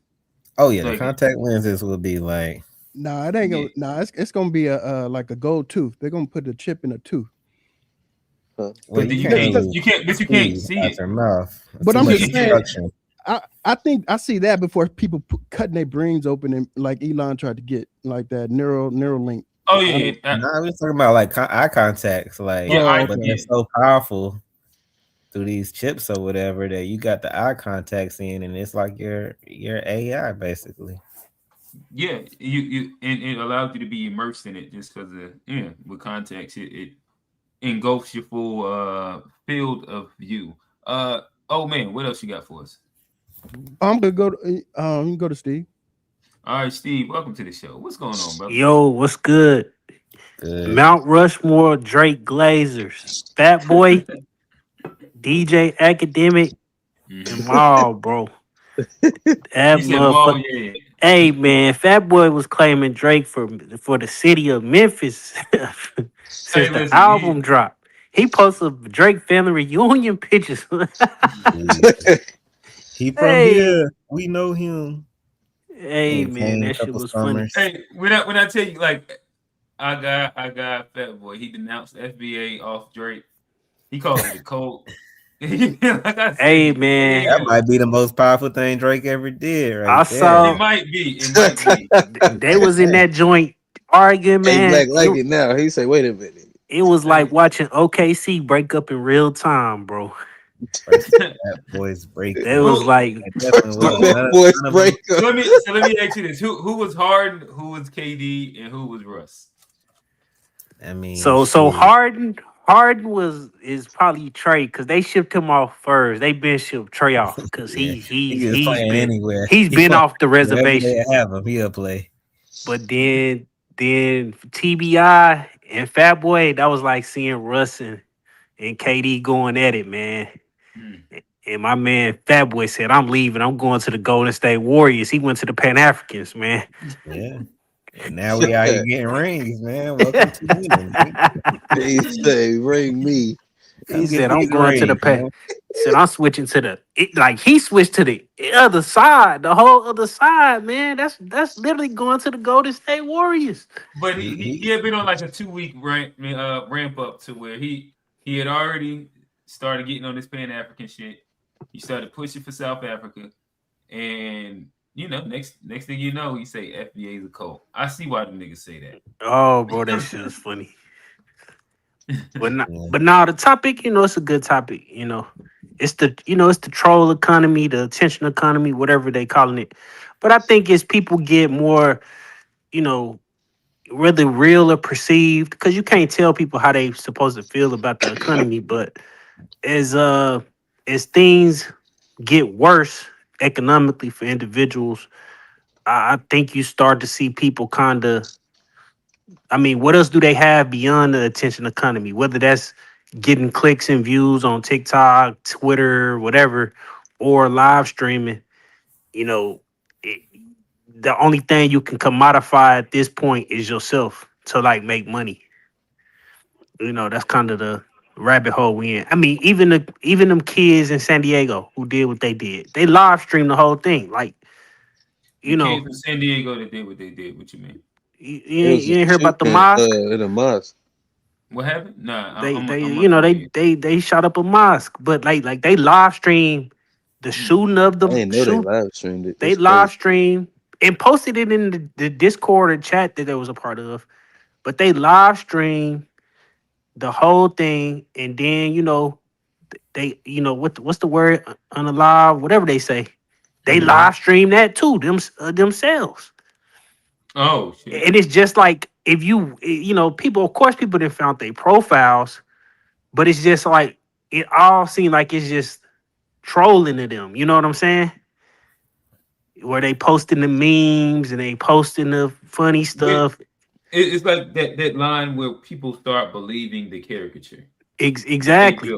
Oh yeah, the contact lenses will be like. Nah, it ain't gonna. Nah, it's gonna be a like a gold tooth. They're gonna put the chip in a tooth. But you can't see it. Their mouth. But I'm just saying. I think I see that before people cutting their brains open and like Elon tried to get like that neural link. Oh yeah, I was talking about like eye contacts, like but they're so powerful through these chips or whatever that you got the eye contacts in, and it's like your AI basically. Yeah, you and it allows you to be immersed in it just because with contacts it engulfs your full field of view. Oh man, what else you got for us? I'm gonna go to go to Steve. All right, Steve, welcome to the show. What's going on, brother? Yo, what's good? Mount Rushmore, Drake Glazers, Fat Boy, DJ Academic, and Maul, bro. That motherfucker. Hey man, Fat Boy was claiming Drake for the city of Memphis since the album dropped. He posted Drake family reunion pictures. He from here. We know him. Hey man, that shit was funny. Hey, when I tell you, like, I got Fat Boy. He denounced FBA off Drake. He called it a cult. Hey man, that might be the most powerful thing Drake ever did, right I there. saw It might be. It might be. they was in that joint arguing, Hey, man. Black like it now. He say, wait a minute. It was like watching OKC break up in real time, bro. First Fat Boys break It up. was like It definitely The was. Fat Boys None of break them. up. So let me ask you this: Who was Harden? Who was KD? And who was Russ? I mean, so shit. Harden is probably Trey because they shipped him off first. They been shipped Trey off because Yeah, he is playing anywhere. he's been off the Wherever they reservation. have him, he'll play. But then TBI and Fat Boy, that was like seeing Russ and KD going at it, man. And my man Fat Boy said, "I'm leaving. I'm going to the Golden State Warriors." He went to the Pan Africans, man. Yeah. And now we out here getting rings, man. Welcome to winning. He say, ring me. He said, "I'm going to the Pan." He said, "I'm switching to he switched to the other side, the whole other side, man. That's literally going to the Golden State Warriors." But he had been on like a 2-week ramp up to where he had already started getting on this Pan African shit. He started pushing for South Africa, and next thing you know, he say FBA is a cult. I see why the niggas say that. Oh, bro, that shit is funny. But now the topic, it's a good topic. It's the troll economy, the attention economy, whatever they calling it. But I think as people get more, whether real or perceived, because you can't tell people how they supposed to feel about the economy. But as things get worse economically for individuals, I think you start to see people kind of. I mean, what else do they have beyond the attention economy? Whether that's getting clicks and views on TikTok, Twitter, whatever, or live streaming, it, the only thing you can commodify at this point is yourself to like make money. That's kind of the rabbit hole we in. I mean, even them kids in San Diego who did what they did, they live streamed the whole thing. Like, The kids in San Diego that did what they did. What you mean? You ain't hear about the mosque? In a mosque. What happened? Nah, They shot up a mosque, but like they live stream the shooting of the I didn't know they live streamed it. They live stream and posted it in the Discord or chat that they was a part of, but they live stream the whole thing, and then they what's the word, unalive, whatever they say, they live stream that too themselves. Oh shit! And it's just like if people, of course, people didn't found their profiles, but it's just like it all seemed like it's just trolling to them. You know what I'm saying? Where they posting the memes and they posting the funny stuff. It's like that line where people start believing the caricature. Exactly.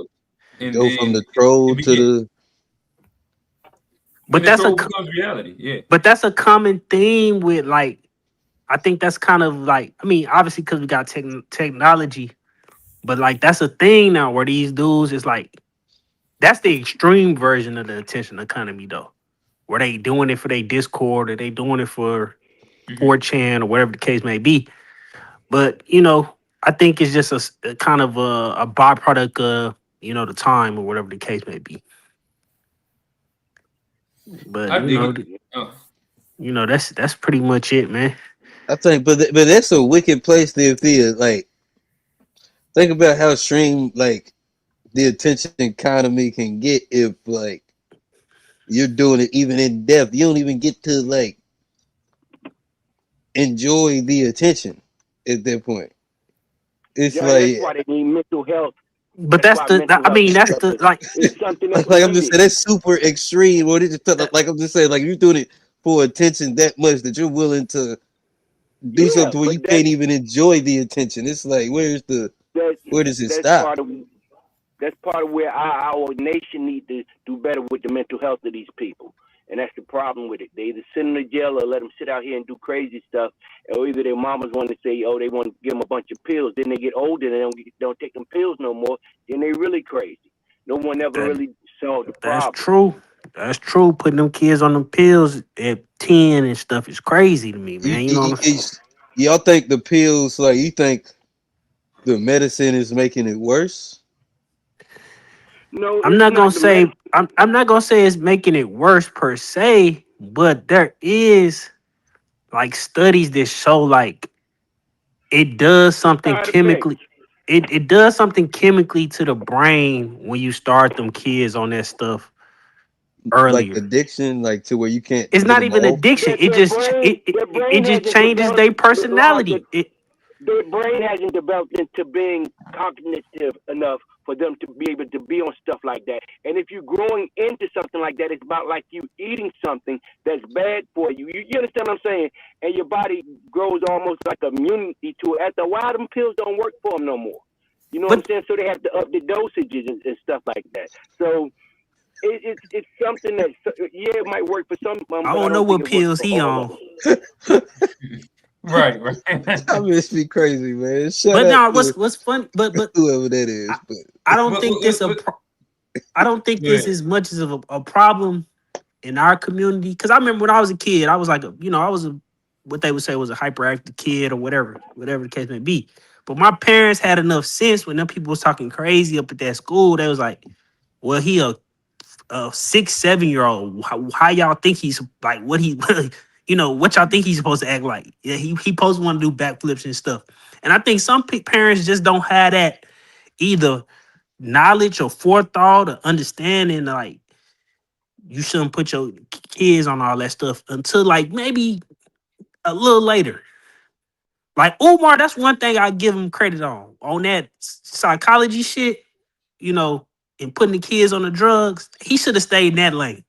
And go from the troll to the. But that's becomes reality. Yeah. But that's a common theme with like. I think that's kind of like, I mean, obviously because we got technology, but like that's a thing now where these dudes is like, that's the extreme version of the attention economy though, where they doing it for their Discord or they doing it for 4chan or whatever the case may be. But, I think it's just a kind of a byproduct of, the time or whatever the case may be. But, that's pretty much it, man. I think, but that's a wicked place to feel. Like, think about how extreme like the attention economy can get if like you're doing it even in depth. You don't even get to like enjoy the attention at that point. It's that's why they need mental health. But that's the it's something like I'm just saying that's super extreme. Or like I'm just saying, like you're doing it for attention that much that you're willing to do something where you can't even enjoy the attention. It's like where does it stop? That's part of where our nation needs to do better with the mental health of these people. And that's the problem with it. They either send them to jail or let them sit out here and do crazy stuff. Or either their mamas want to say, they want to give them a bunch of pills. Then they get older and they don't take them pills no more. Then they really crazy. No one ever really solved the problem. That's true. That's true. Putting them kids on them pills at 10 and stuff is crazy to me, man. Y'all think the pills, like you think the medicine is making it worse? No, I'm it's not gonna the say med- I'm not gonna say it's making it worse per se, but there is like studies that show like it does something side effects. chemically. It does something chemically to the brain when you start them kids on that stuff Like earlier. addiction, like to where you can't It's get not them even off. addiction. It Their just brain, their it brain just hasn't changes developed their personality. their brain hasn't developed into being cognitive enough for them to be able to be on stuff like that. And if you're growing into something like that, it's about like you eating something that's bad for you. You understand what I'm saying? And your body grows almost like immunity to it. After a while, them pills don't work for them no more. You know what I'm saying? So they have to up the dosages and stuff like that. So it's something that it might work for some, but I I don't know don't think what it works pills for he all on. of them. Right. I miss me crazy, man. Shut But up, no, to what's fun? But whoever that is. But I don't think this I don't think this is much of a problem in our community. Because I remember when I was a kid, I was like, I was what they would say was a hyperactive kid or whatever the case may be. But my parents had enough sense when them people was talking crazy up at that school. They was like, well, he a 6-7-year-old. How y'all think he's like? What he, what y'all think he's supposed to act like? Yeah, he supposed to want to do backflips and stuff. And I think some parents just don't have that either knowledge or forethought or understanding. Like you shouldn't put your kids on all that stuff until like maybe a little later. Like Umar, that's one thing I give him credit on that psychology shit. And putting the kids on the drugs. He should have stayed in that lane.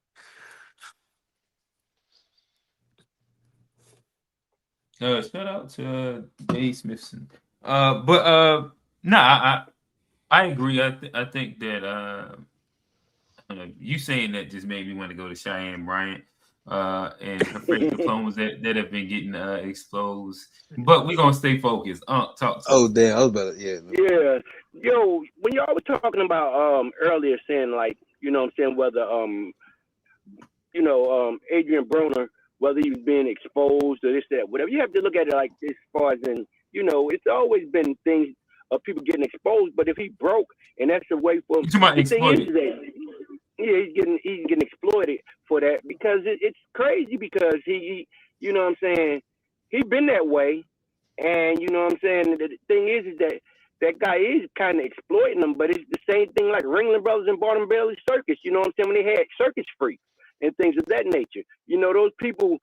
Shout out to Dave Smithson. I agree. I think that you saying that just made me want to go to Cheyenne Bryant and her fake diplomas that have been getting exposed. But we're gonna stay focused. Talk to oh damn, I was about to, Yeah. Yo, when y'all was talking about earlier saying like, you know what I'm saying, whether Adrien Broner, whether he was being exposed or this, that, whatever, you have to look at it like as far as in, it's always been things of people getting exposed, but if he broke and that's a way for him, the thing is that he's getting exploited for that because it's crazy because he you know what I'm saying, he been that way. And you know what I'm saying? The thing is that guy is kind of exploiting them, but it's the same thing like Ringling Brothers and Barnum Bailey Circus. You know what I'm saying? When they had circus freaks and things of that nature. Those people,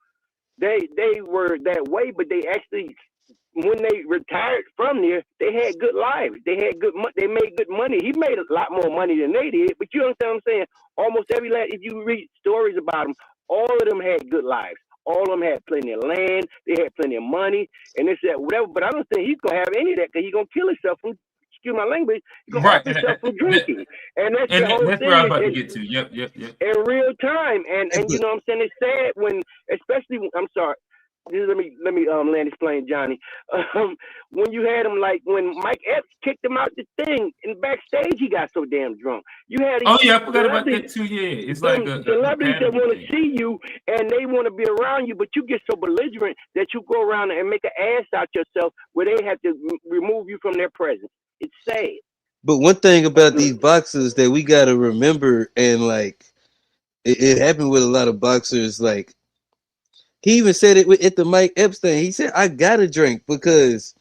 they were that way, but they actually, when they retired from there, they had good lives. They had they made good money. He made a lot more money than they did, but you understand what I'm saying? Almost if you read stories about them, all of them had good lives. All of them had plenty of land. They had plenty of money, and this, that, whatever. But I don't think he's gonna have any of that because he's gonna kill himself from. Excuse my language. He's gonna off himself from drinking, and that's the whole that's thing. where I'm about to get to. Yep. In real time, and you know what I'm saying. It's sad when, especially. I'm sorry. Let me land this plane, Johnny. When you had him, like when Mike Epps kicked him out the thing, and backstage he got so damn drunk. You had I forgot about that too. Yeah, it's like celebrities that want to see you and they want to be around you, but you get so belligerent that you go around and make an ass out yourself where they have to remove you from their presence. It's sad. But one thing about these boxers that we got to remember, and like it happened with a lot of boxers, like. He even said it at the Mike Epstein. He said, I gotta drink because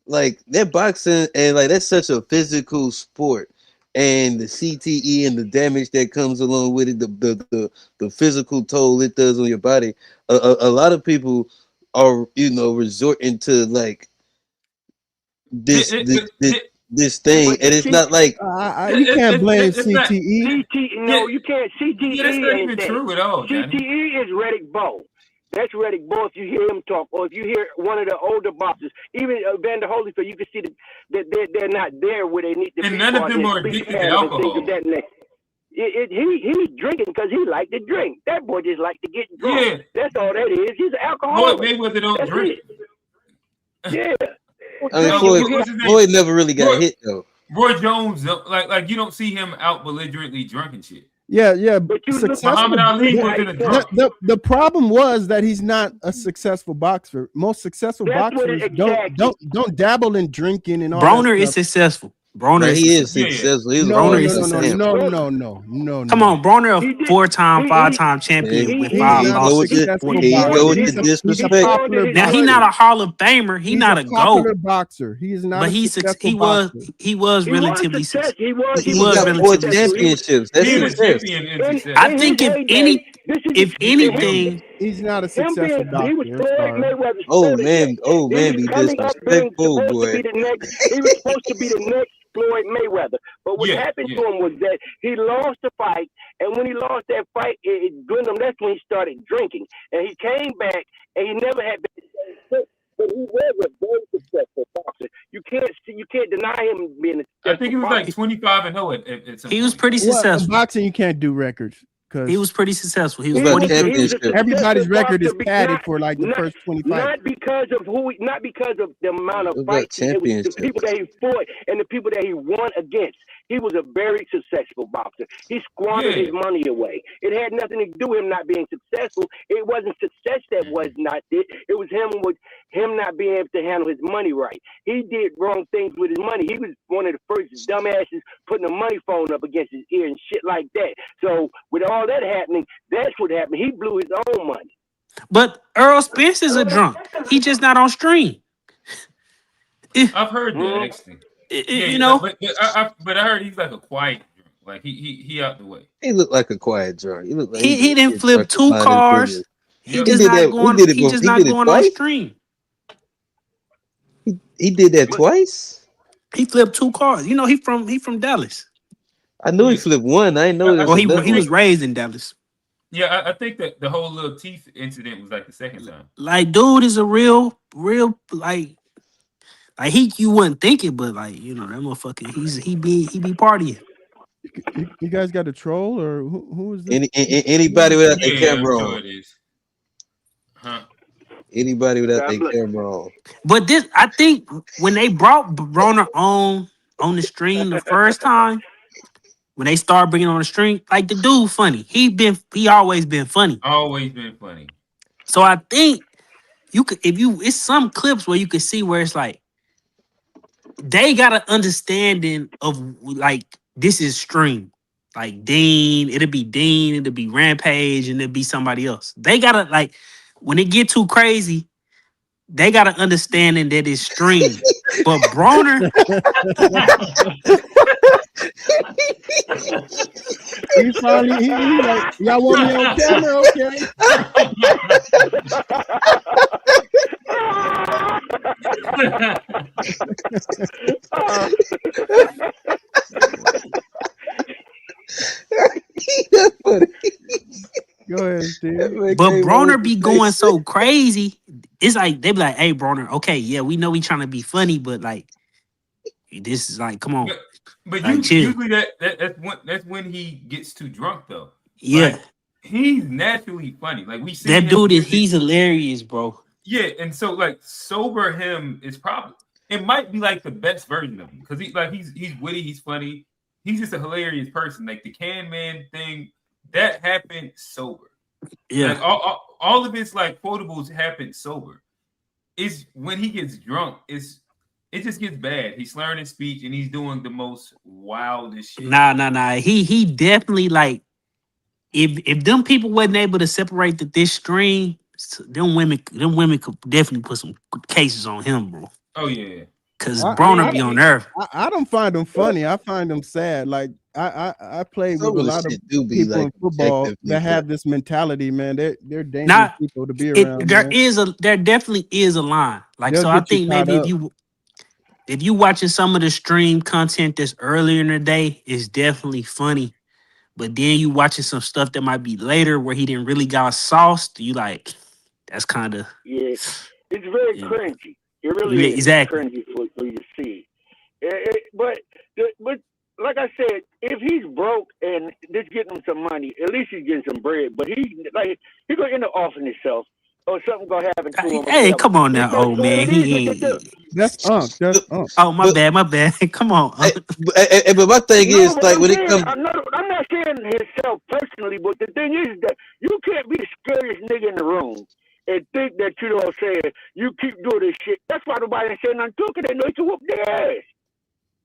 like that boxing and like that's such a physical sport. And the CTE and the damage that comes along with it, the physical toll it does on your body. A lot of people are, resorting to like this thing. And it's not like you can't blame CTE. No, you can't. CTE that's not even ain't true at all, Johnny. CTE is Reddick Bowe. That's Reddick Bowe. If you hear him talk, or if you hear one of the older boxers, even Vander Holyfield, you can see that they're not there where they need to be. And none of them are addicted to alcohol. He's drinking because he like to drink. That boy just like to get drunk. Yeah. That's all that is. He's an alcoholic. Mayweather don't drink. Yeah. I mean, Floyd never really got hit though. Roy Jones, like you don't see him out belligerently drunk and shit. Yeah, but Muhammad Ali wasn't a drunk. The problem was that he's not a successful boxer. Most successful boxers don't dabble in drinking and all. Broner is successful. Broner Right, he is Yeah, yeah. successful. He's a No, Broner no, is no, no, successful. no. Come on, Broner, He a did. four-time, He five-time champion with he's 5 not a Go with losses. the successful here you go with boxer. the He's a disrespect. popular Now he boxer. not a Hall of Famer. He He's not a a popular GOAT, boxer. He is not but a successful he was boxer. he was He was relatively success. He was he He was got 4 relatively successful. championships. That's Being a success. champion in In success. I his think heyday, this is if him. anything, He's not a Him being, successful he was boxer. I'm Floyd sorry. Mayweather's Oh protege. He was be coming up being disrespectful, supposed to boy. be the next. He was supposed to be the next Floyd Mayweather. But what Yeah, happened yeah. to him was that he lost the fight, and when he lost that fight, it dwindled. That's when he started drinking, and he came back, and he never had been the same. But he was a very successful boxer. You can't deny him being a I think successful he was boxer. like 25-0 at some he was point. pretty Well, in successful. boxing, you can't do records because He was pretty successful. He was What about 43. He was a championship? everybody's successful record is boxer, padded not for like the not first 20 fights. not because of the amount of What about fights. It was the championship? people that he fought and the people that he won against. He was a very successful boxer. He squandered Yeah. his money away. It had nothing to do with him not being successful. It wasn't success that was not it. It was him not being able to handle his money right. He did wrong things with his money. He was one of the first dumbasses putting a money phone up against his ear and shit like that. So with all that happening, that's what happened. He blew his own money. But Earl Spence is a drunk. He just not on stream. I've heard that actually. You know, but I heard he's like a quiet drunk. Like he out the way. He looked like a quiet drunk. He looked like he didn't just flip drunk 2 behind his cars. business. He Yep. just He did not that. going. He did it. He just He not did it going on twice. stream. He did that twice. He flipped 2 cars. You know, he from Dallas. I knew he flipped one. I didn't know there Well, was he another was one. raised in Dallas. Yeah, I think that the whole little teeth incident was like the second time. Like, dude is a real like he you wouldn't think it, but like, you know, that motherfucker, he be partying. You guys got a troll or who is this? Anybody without their Yeah, I'm camera sure on. it is. Huh? Anybody without their camera on. But this, I think, when they brought Broner on the stream the first time, when they started bringing on the stream, like, the dude funny. He always been funny. Always been funny. So I think you could, it's some clips where you could see where it's like they got an understanding of like this is stream. Like Dean, it'll be Rampage, and it'll be somebody else. They gotta, like, when it get too crazy, they got an understanding that it's stream. But Broner, He finally he like, y'all want me on camera? Go ahead, Steve. but Broner be going so crazy. It's like they be like, "Hey, Broner, okay, yeah, we know we trying to be funny, but like, this is like, come on." But Like, chill. usually that's when he gets too drunk though. Yeah, Like, he's naturally funny. Like we see that him dude he's hilarious, bro. Yeah, and so like sober him is probably, it might be like the best version of him because he's witty, he's funny, he's just a hilarious person. Like the Can Man thing that happened sober. Yeah, like all of his like quotables happen sober. It's when he gets drunk, it just gets bad. He's slurring his speech and he's doing the most wildest shit. Nah. He definitely, like, if them people wasn't able to separate this stream, them women could definitely put some cases on him, bro. Oh yeah. Cause Broner be on Earth. I don't find them funny. I find them sad. Like I play with a lot of people in football that have this mentality, man. They're dangerous people to be around. There definitely is a line. Like, They'll so I get you think caught maybe up. if you watching some of the stream content that's earlier in the day, it's definitely funny. But then you watching some stuff that might be later where he didn't really got sauced, you like, that's kind of, Yeah, it's very cringy. It really Yeah, is exactly. cringy for you to see. But like I said, if he's broke and just getting him some money, at least he's getting some bread. But he's gonna end up offing himself, or something gonna happen to him. hey, come on now, old man. He ain't. That's Unc. Oh, my bad. Come on. But my thing is, like, when it comes, I'm not saying himself personally, but the thing is that you can't be the scariest nigga in the room and think that, you know what I'm saying, you keep doing this shit. That's why nobody ain't saying nothing to, because they know you can whoop their ass.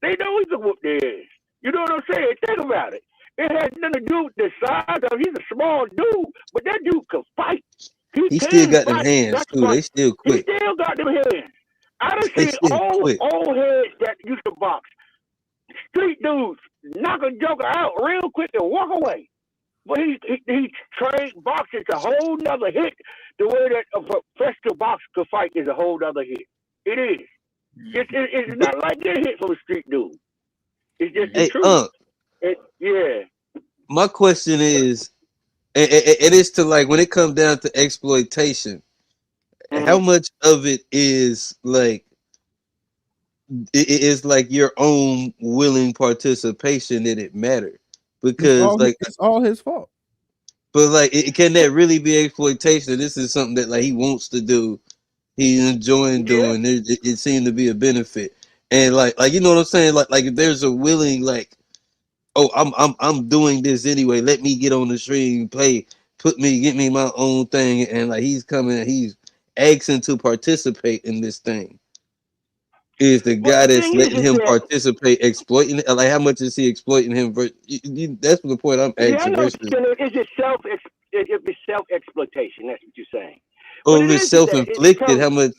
They know he can whoop their ass. You know what I'm saying? Think about it. It has nothing to do with the size of. He's a small dude, but that dude can fight. He still got them fight. hands That's too. why They still he quick. still got them hands. I done They seen still quick. old heads that used to box. Street dudes knock a joker out real quick and walk away. But he trained boxing to a whole nother hit. The way that a professional boxer could fight is a whole nother hit. It is. It's not like they're hit from a street dude. It's just the truth. Yeah. My question is, it is to like when it comes down to exploitation, how much of it is like it is like your own willing participation that it mattered? Because it's all his fault. But like, can that really be exploitation? This is something that like he wants to do. He's enjoying doing. It seemed to be a benefit, and like you know what I'm saying. Like if there's a willing like, oh, I'm doing this anyway. Let me get on the stream, play, get me my own thing, and like he's coming, he's asking to participate in this thing. Is the guy that's letting him participate exploiting it? Like how much is he exploiting him? That's the point I'm asking. Is it self exploitation? That's what you're saying. Oh, if it's self-inflicted, how much?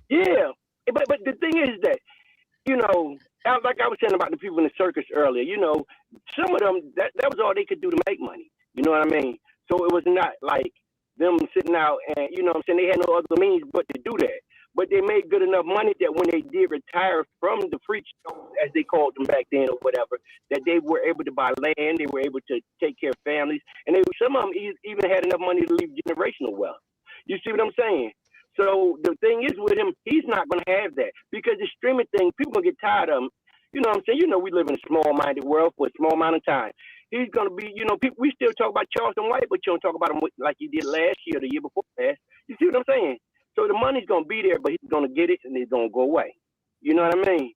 Yeah, but the thing is that, you know, like I was saying about the people in the circus earlier, you know, some of them that was all they could do to make money. You know what I mean? So it was not like them sitting out and, you know what I'm saying, they had no other means but to do that. But they made good enough money that when they did retire from the freak show, as they called them back then or whatever, that they were able to buy land, they were able to take care of families, and some of them even had enough money to leave generational wealth. You see what I'm saying? So the thing is with him, he's not going to have that because the streaming thing, people going to get tired of him. You know what I'm saying? You know, we live in a small-minded world for a small amount of time. He's going to be, you know, people, we still talk about Charleston White, but you don't talk about him like you did last year or the year before last. You see what I'm saying? So the money's going to be there, but he's going to get it and it's going to go away. You know what I mean?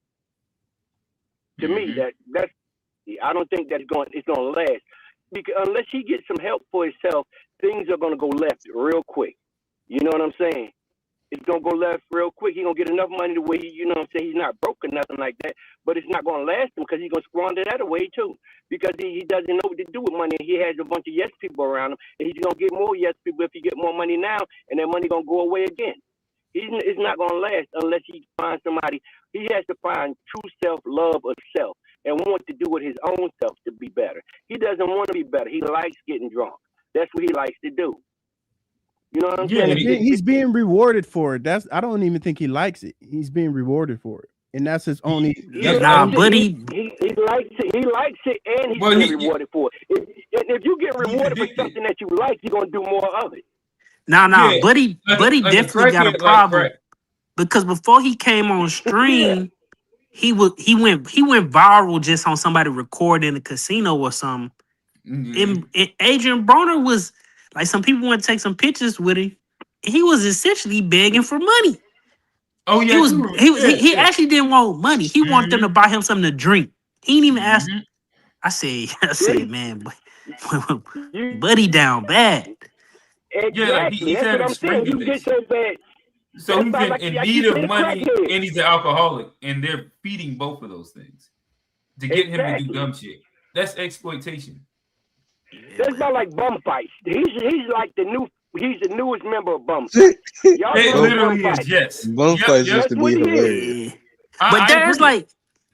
To me, that's I don't think that's it's going to last. Because unless he gets some help for himself, things are going to go left real quick. You know what I'm saying? It's going to go left real quick. He's going to get enough money to where you know what I'm saying, he's not broke or nothing like that, but it's not going to last him because he's going to squander that away too because he doesn't know what to do with money. He has a bunch of yes people around him, and he's going to get more yes people if he get more money now, and that money going to go away again. It's not going to last unless he finds somebody. He has to find true self-love of self and want to do it his own self to be better. He doesn't want to be better. He likes getting drunk. That's what he likes to do. You know what I'm saying? He's being rewarded for it. I don't even think he likes it. He's being rewarded for it, and that's his only. He likes it. He likes it, and he's being rewarded for it. If you get rewarded for something that you like, you're gonna do more of it. Buddy definitely got a problem because before he came on stream, he went viral just on somebody recording in a casino or something. And Adrien Broner was like, some people want to take some pictures with him. He was essentially begging for money. Oh yeah, he actually didn't want money. He wanted them to buy him something to drink. He didn't even ask. I said, man, Buddy down bad. Exactly. He's That's what I'm saying. You get so bad. So he's in need of money and he's an alcoholic, and they're feeding both of those things to get him to do dumb shit. That's exploitation. That's about like bum fights. He's like he's the newest member of bum fights. Y'all it literally is, yes. Bum fights used to be hilarious. But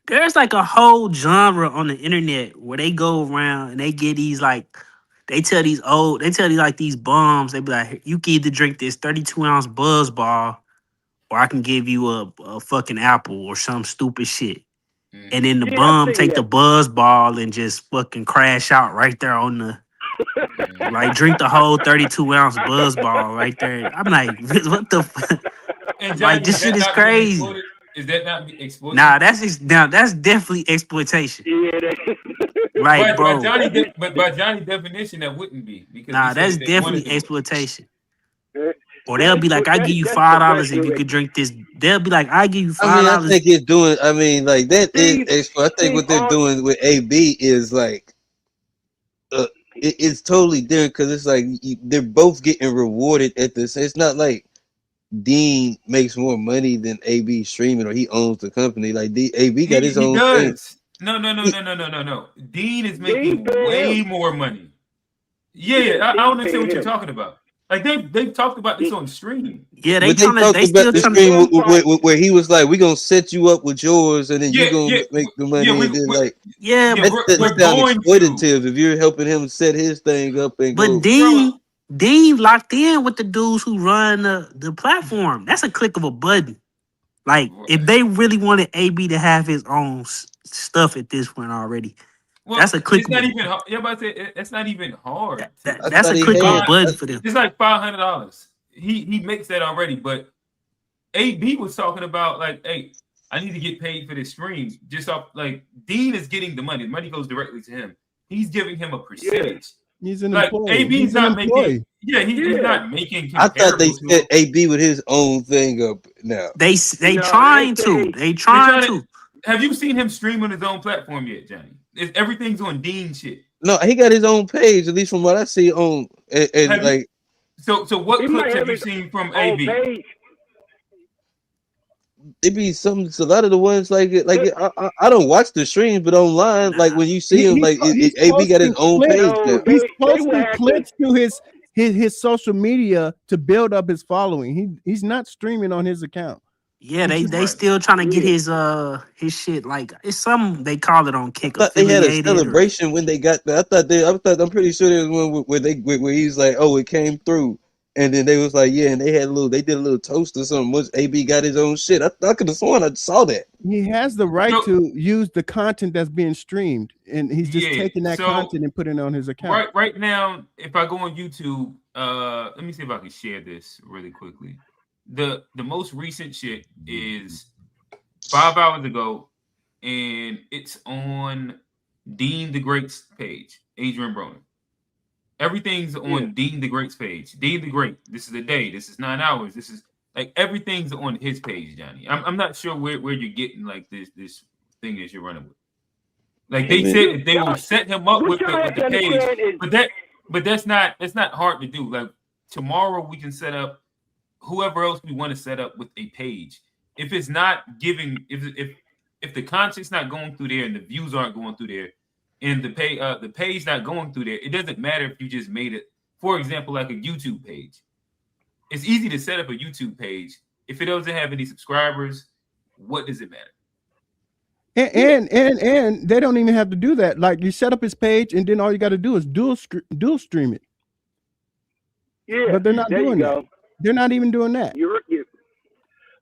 there's like a whole genre on the internet where they go around and they get these like they tell these like these bums, they be like, you can either drink this 32-ounce Buzz Ball or I can give you a fucking apple or some stupid shit. And then the bum take the Buzz Ball and just fucking crash out right there on the like drink the whole 32-ounce Buzz Ball right there. I'm like, what the fuck? Like this shit is crazy. Is that not exploitation? Nah, that's definitely exploitation. Right, bro. By Johnny's definition, that wouldn't be. Because that's definitely exploitation. Or they'll be like, I give you $5 if you could drink this. They'll be like, I give you $5. I think it's doing. I mean, like that is. I think what they're doing with AB is like, it's totally different because it's like they're both getting rewarded at this. It's not like Dean makes more money than AB streaming, or he owns the company. Like AB got his He own thing. does. No. Dean is making way more money. Yeah, I don't understand what you're talking about. Like they've talked about this on stream. Yeah, But they talked about the stream where he was like, "We're gonna set you up with yours, and then you're gonna make the money." And then like, that sounds exploitative if you're helping him set his thing up and go. But Dean locked in with the dudes who run the platform. That's a click of a button. Like if they really wanted AB to have his own stuff at this point already, that's a click. It's not even. Yeah, but that's not even hard. That's a click of a button for them. It's like $500. He makes that already, but AB was talking about like, hey, I need to get paid for this stream. Just off like Dean is getting the money. The money goes directly to him. He's giving him a percentage. He's an like employee. AB's not making. Yeah, he's not making. I thought they set AB with his own thing up now. They trying to. They trying to. Have you seen him stream on his own platform yet, Johnny? Everything's on Dean shit. No, he got his own page, at least from what I see on and like. So what clips have you seen from AB? It be some. A lot of the ones like I don't watch the streams, but online, like when you see him, like AB got his own page. He's posting clips to his social media to build up his following. He's not streaming on his account. Yeah, they still trying to get his shit. Like it's something they call it on Kick. I thought they had a celebration when they got there. I'm pretty sure there was one where he's like, oh, it came through, and then they was like, yeah, and they did a little toast or something. Once AB got his own shit, I could have sworn I saw that. He has the right to use the content that's being streamed, and he's just taking that content and putting it on his account. Right now, if I go on YouTube, let me see if I can share this really quickly. The most recent shit is 5 hours ago, and it's on Dean the Great's page, Adrien Broner. Everything's on Dean the Great's page. Dean the Great. This is a day. This is 9 hours. This is like everything's on his page, Johnny. I'm not sure where you're getting like this thing that you're running with. Like they said they will set him up with the page, but that's not hard to do. Like tomorrow we can set up whoever else we want to set up with a page. If it's not giving, if the content's not going through there and the views aren't going through there, and the page not going through there, it doesn't matter if you just made it. For example, like a YouTube page. It's easy to set up a YouTube page. If it doesn't have any subscribers, what does it matter? And they don't even have to do that. Like you set up his page, and then all you got to do is dual stream it. Yeah, but they're not doing that. They're not even doing that.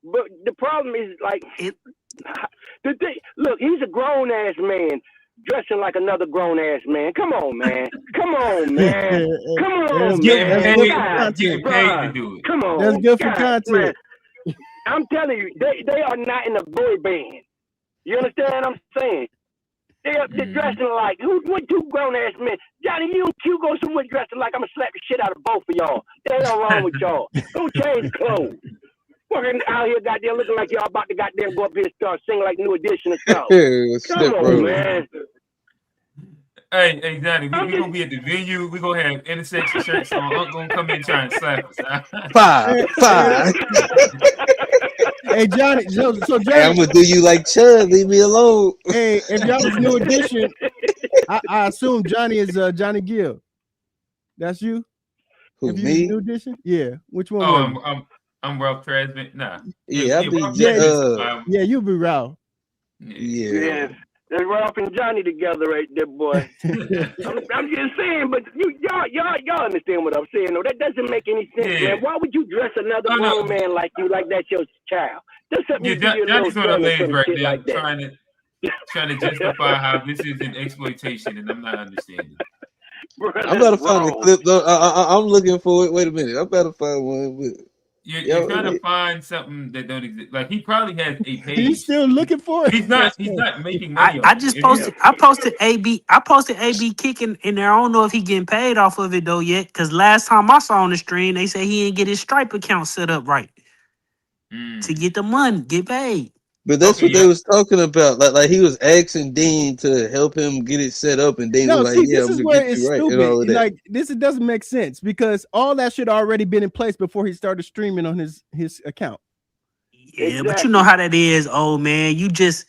But the problem is like the thing. Look, he's a grown ass man dressing like another grown ass man. Come on, man. Come on, man. Come on, man. Getting paid to do it. Come on. That's good for content. Man. I'm telling you, they are not in a boy band. You understand what I'm saying? They're dressing like what two grown ass men. Johnny, you go somewhere dressing like I'm gonna slap the shit out of both of y'all. There's nothing wrong with y'all. Don't change clothes. Working out here, goddamn, looking like y'all about to goddamn go up here and start singing like New Edition and stuff. Come on, man. Hey, Johnny, we gonna be at the venue. We gonna have intersection shirts on. I'm gonna come in trying to slap us. Five. Hey, Johnny. So Johnny, hey, I'm gonna do you like Chud. Leave me alone. Hey, if y'all was New Edition, I assume Johnny is Johnny Gill. That's you. Who, me? New Edition? Yeah. Which one? Oh, I'm Ralph Trasman. Nah. Yeah, you'll be Ralph. Yeah. That's Ralph and Johnny together right there, boy. I'm just saying, but y'all understand what I'm saying. No, that doesn't make any sense, man. Why would you dress another grown man like you, like that's your child? That's something Johnny's on the lane right there, like trying to justify how this is an exploitation, and I'm not understanding. Bro, I'm about to find a clip though. I'm looking for it. Wait a minute. I'm about to find one. You're trying to find something that don't exist. Like he probably has a page. He's still looking for it. He's not making money. I posted AB kicking in there. I don't know if he getting paid off of it though yet. Because last time I saw on the stream, they said he didn't get his Stripe account set up right to get the money, get paid. But that's Okay, what they was talking about. Like he was asking Dean to help him get it set up, and Dean No, was like, see, "Yeah, this I'm is gonna where get it's you right," and stupid. all of that. Like this, it doesn't make sense because all that should already been in place before he started streaming on his account. Yeah, but you know how that is, old man. You just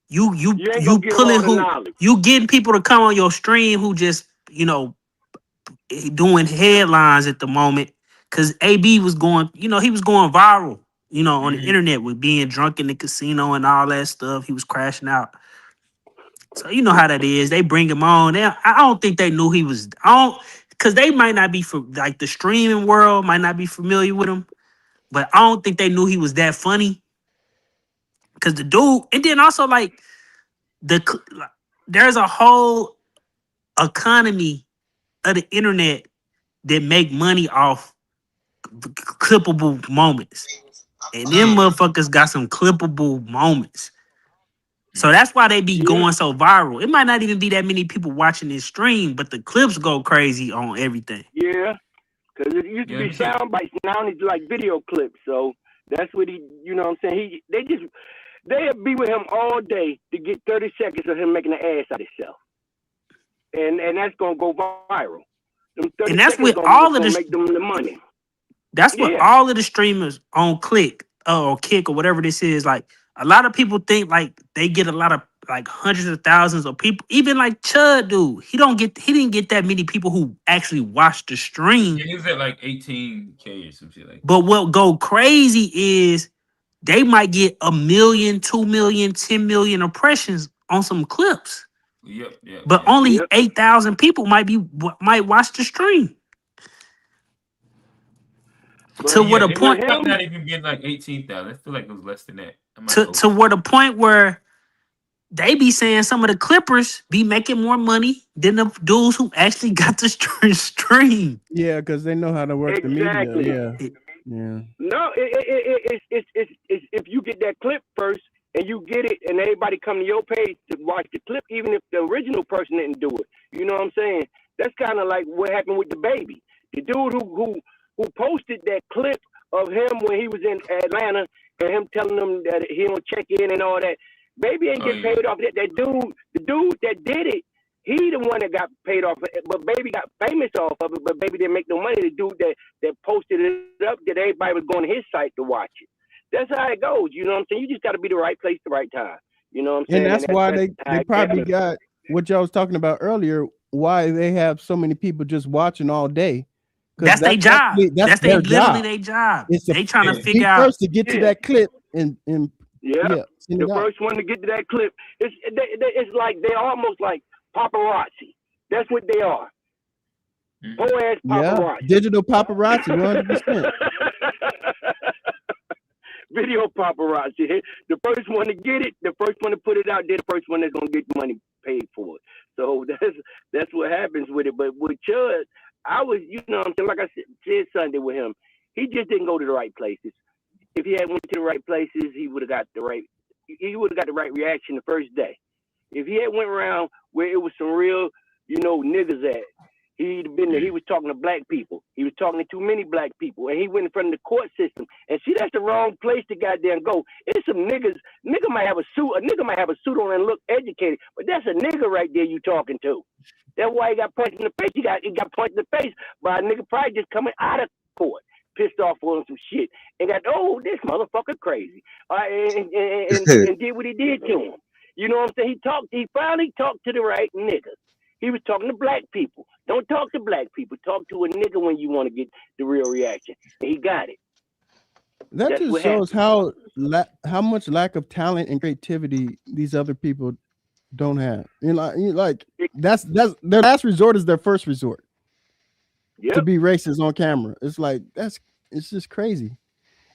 you ain't gonna get pulling all the who knowledge. you getting people to come on your stream who just doing headlines at the moment. Cause AB was going, he was going viral, on the internet with being drunk in the casino and all that stuff. He was crashing out. So you know how that is. They bring him on. I don't think they knew he was. Because they might not be for like the streaming world might not be familiar with him, but I don't think they knew he was that funny. Because the dude, and then also like there's a whole economy of the internet that make money off clippable moments, and them motherfuckers got some clippable moments. So that's why they be going so viral. It might not even be that many people watching this stream, but the clips go crazy on everything. Yeah, because it used to be sound bites. Now it's like video clips. So that's what he, you know what I'm saying? They'll be with him all day to get 30 seconds of him making an ass out of himself. And that's going to go viral. And that's with all of make them the money. That's what all of the streamers on Click or Kick or whatever this is. Like a lot of people think like they get a lot of like hundreds of thousands of people. Even like Chud, dude, he didn't get that many people who actually watch the stream. Yeah, he was at like 18K or some shit like that. But what go crazy is they might get 1 million, 2 million, 10 million impressions on some clips. Yep. But only 8,000 people might watch the stream. To what a point? It might not even be like 18,000. I feel like it was less than that. To what a point where they be saying some of the Clippers be making more money than the dudes who actually got the stream. Yeah, because they know how to work the media. Yeah. No, it's if you get that clip first and you get it, and everybody come to your page to watch the clip, even if the original person didn't do it. You know what I'm saying? That's kind of like what happened with the baby. The dude who posted that clip of him when he was in Atlanta and him telling them that he don't check in and all that. Baby ain't get paid off that. That dude, the dude that did it, he the one that got paid off, but Baby got famous off of it, but Baby didn't make no money. The dude that posted it up, that everybody was going to his site to watch it. That's how it goes. You know what I'm saying? You just got to be the right place, the right time. You know what I'm saying? And that's why they probably got what y'all was talking about earlier, why they have so many people just watching all day. That's their job. That's their literally their job. They trying to figure out first to get to that clip and the first one to get to that clip. It's like they're almost like paparazzi. That's what they are. Poor ass paparazzi. Digital paparazzi, 100%. Video paparazzi. The first one to get it, the first one to put it out there, the first one that's gonna get the money paid for it. So that's what happens with it. But with Chud, I was, you know what I'm saying, like I said Sunday with him, he just didn't go to the right places. If he had went to the right places, he would have got the right reaction the first day. If he had went around where it was some real, niggas at, he'd been there. He was talking to black people. He was talking to too many black people, and he went in front of the court system. And see, that's the wrong place to goddamn go. It's some niggas. Nigga might have a suit. A nigga might have a suit on and look educated, but that's a nigga right there you talking to. That's why he got punched in the face. He got punched in the face by a nigga probably just coming out of court, pissed off on some shit, and got, this motherfucker crazy, and did what he did to him. You know what I'm saying? He finally talked to the right niggas. He was talking to black people. Don't talk to black people. Talk to a nigga when you want to get the real reaction. And he got it. That just shows how much lack of talent and creativity these other people don't have. Like that's their last resort is their first resort. To be racist on camera. It's like it's just crazy.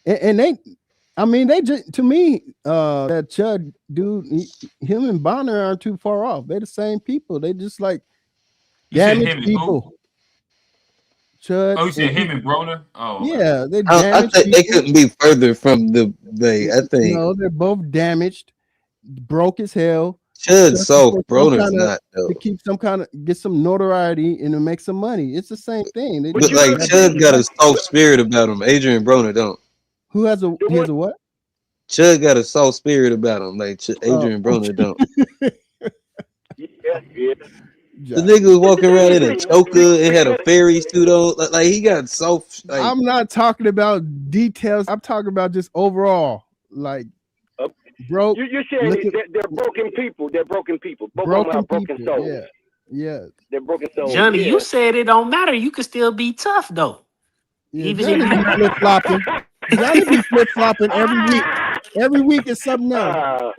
And they just, to me, that Chud dude, him and Broner aren't too far off. They're the same people. They just like damage people. Chud. Oh, you said him and Broner? Oh, yeah, they I think they couldn't be further from I think. No, they're both damaged, broke as hell. Chud soft, Broner's not though. To keep get some notoriety and to make some money. It's the same thing. But like Chud got a soft spirit about him. Adrien Broner don't. He has a what? Chud got a soft spirit about him, like Adrien Broner don't. Yeah. The nigga was walking around in a choker and had a fairy suit on. Like he got soft. Like, I'm not talking about details. I'm talking about just overall. Like, broke. You're saying they're broken people. They're broken people. Both of them have broken people. souls. Yeah. They're broken souls. Johnny, yeah. you said it don't matter. You can still be tough though. Yeah, Even Johnny if be flip flopping. Johnny be flip flopping every week. Every week is something else.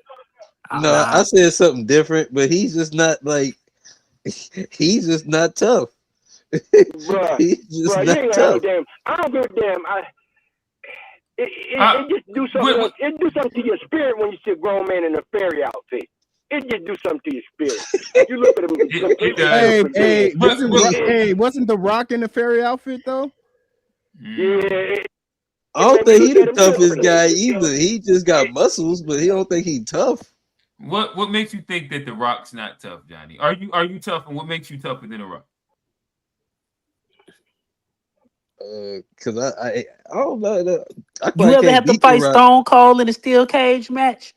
no, I said something different, but he's just not like. He's just not tough. Bruh, He's just you not ain't tough. damn. I don't give a damn. It just do something. It do something to your spirit when you see a grown man in a fairy outfit. It just do something to your spirit. You look at him. Wasn't The Rock in the fairy outfit though? Yeah. I don't think he the toughest guy either. He just got muscles, but he don't think he tough. What makes you think that The Rock's not tough, Johnny? Are you tough, and what makes you tougher than The Rock? Cause I don't know. You ever have to fight Stone Cold in a steel cage match?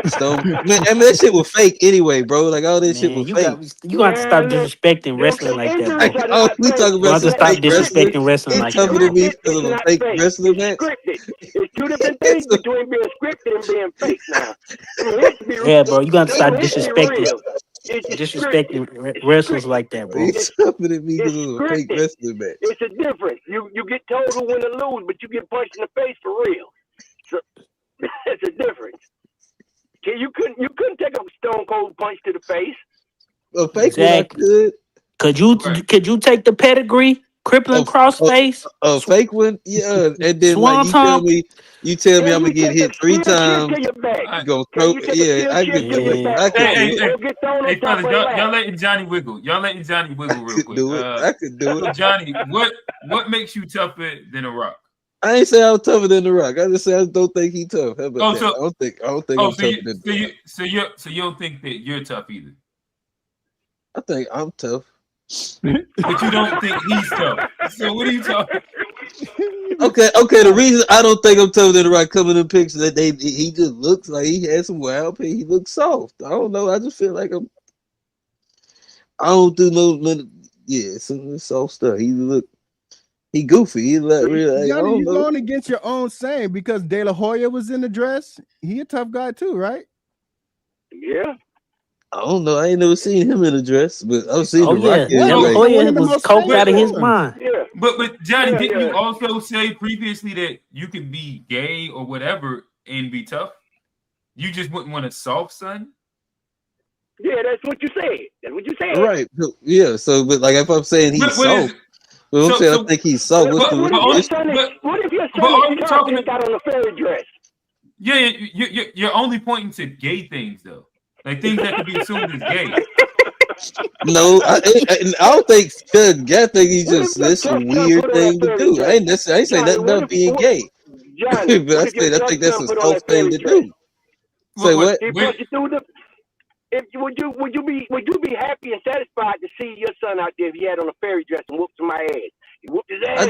Stone, man, I mean that shit was fake anyway, bro. Like all this shit was fake. You got to stop disrespecting wrestling like that. Like, oh, we talking about some stop disrespecting wrestling like tougher than that. me because of a fake wrestling match. It's two different things between being scripted and being fake now. Yeah, bro, you got to stop disrespecting wrestlers like that, bro. It's tougher than me because of a fake wrestling match. It's a difference. You get told who win or lose, but you get punched in the face for real. So it's a difference. You couldn't take a Stone Cold punch to the face. A fake one I could. Could you take the pedigree, crippling crossface? A fake one, yeah. And then like you tell me I'm gonna get hit 3 times. You gonna throw? Yeah, I could do it. I could do it. Hey, fellas, y'all letting Johnny wiggle. Y'all letting Johnny wiggle real quick. I could do it. Johnny, what makes you tougher than The Rock? I ain't say I was tougher than The Rock. I just say I don't think he tough. How about that? I don't think I'm tougher than The Rock. So you don't think that you're tough either? I think I'm tough. But you don't think he's tough. So what are you talking? Okay. The reason I don't think I'm tougher than The Rock coming in pictures that he just looks like he had some wild pain. He looks soft. I don't know. I just feel like I don't do some soft stuff. He goofy. He really. Johnny, you going against your own saying because De La Hoya was in the dress. He a tough guy too, right? Yeah. I don't know. I ain't never seen him in a dress, but I've seen The Rock. De La Hoya was coked out of his mind. Yeah. But Johnny, didn't you also say previously that you could be gay or whatever and be tough? You just wouldn't want a soft son? Yeah, that's what you said. That's what you said. Right. Yeah. So, but like if I'm saying he's soft. Well, I'm saying I think he's soft. What if your son just got on a fairy dress? Yeah, you're only pointing to gay things though, like things that could be assumed as gay. No, I don't think Chud gay. I think he's just that's a weird thing to do. I ain't saying nothing about being gay, but I think that's a soft thing to do. Say what? Would you be happy and satisfied to see your son out there if he had on a fairy dress and whooped my ass? He whooped his ass. I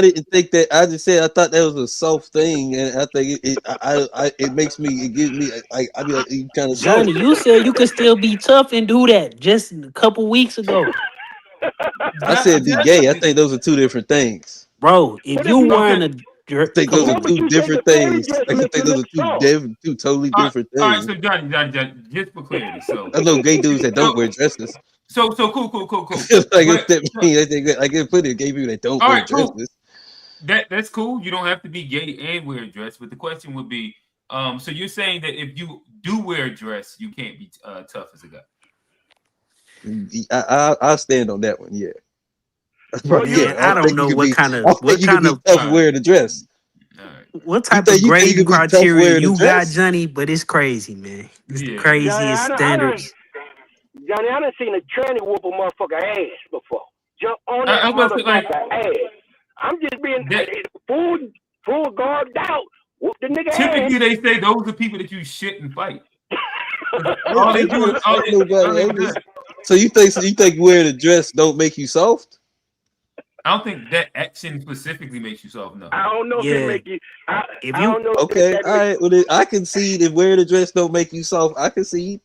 didn't think that. I just said I thought that was a soft thing, and I think it makes me. It gives me like I be like kind of. Johnny, you said you could still be tough and do that just a couple weeks ago. I said be gay. I think those are two different things, bro. If you wearing a I think those are two different things. I think those are two totally different things. All right, so Johnny, just for clarity. So I know gay dudes that don't wear dresses. So cool. Like I can put it gay people that don't wear dresses. That's cool. You don't have to be gay and wear a dress. But the question would be, so you're saying that if you do wear a dress, you can't be tough as a guy. I'll stand on that one. Yeah. Well, I don't know what kind of tough wearing a dress. What type of grading criteria you got, Johnny? But it's crazy, man. It's the craziest standards. Johnny, I done seen a tranny whoop a motherfucker ass before. Jump on that motherfucker ass. I'm just being full guarded out. Whoop the nigga Typically, they say those are people that you shit and fight. All they do is So you think wearing a dress don't make you soft? I don't think that action specifically makes you soft. No. I don't know if it make you. I don't know. Okay, if all right. Well, then I concede if wearing a dress don't make you soft. I concede.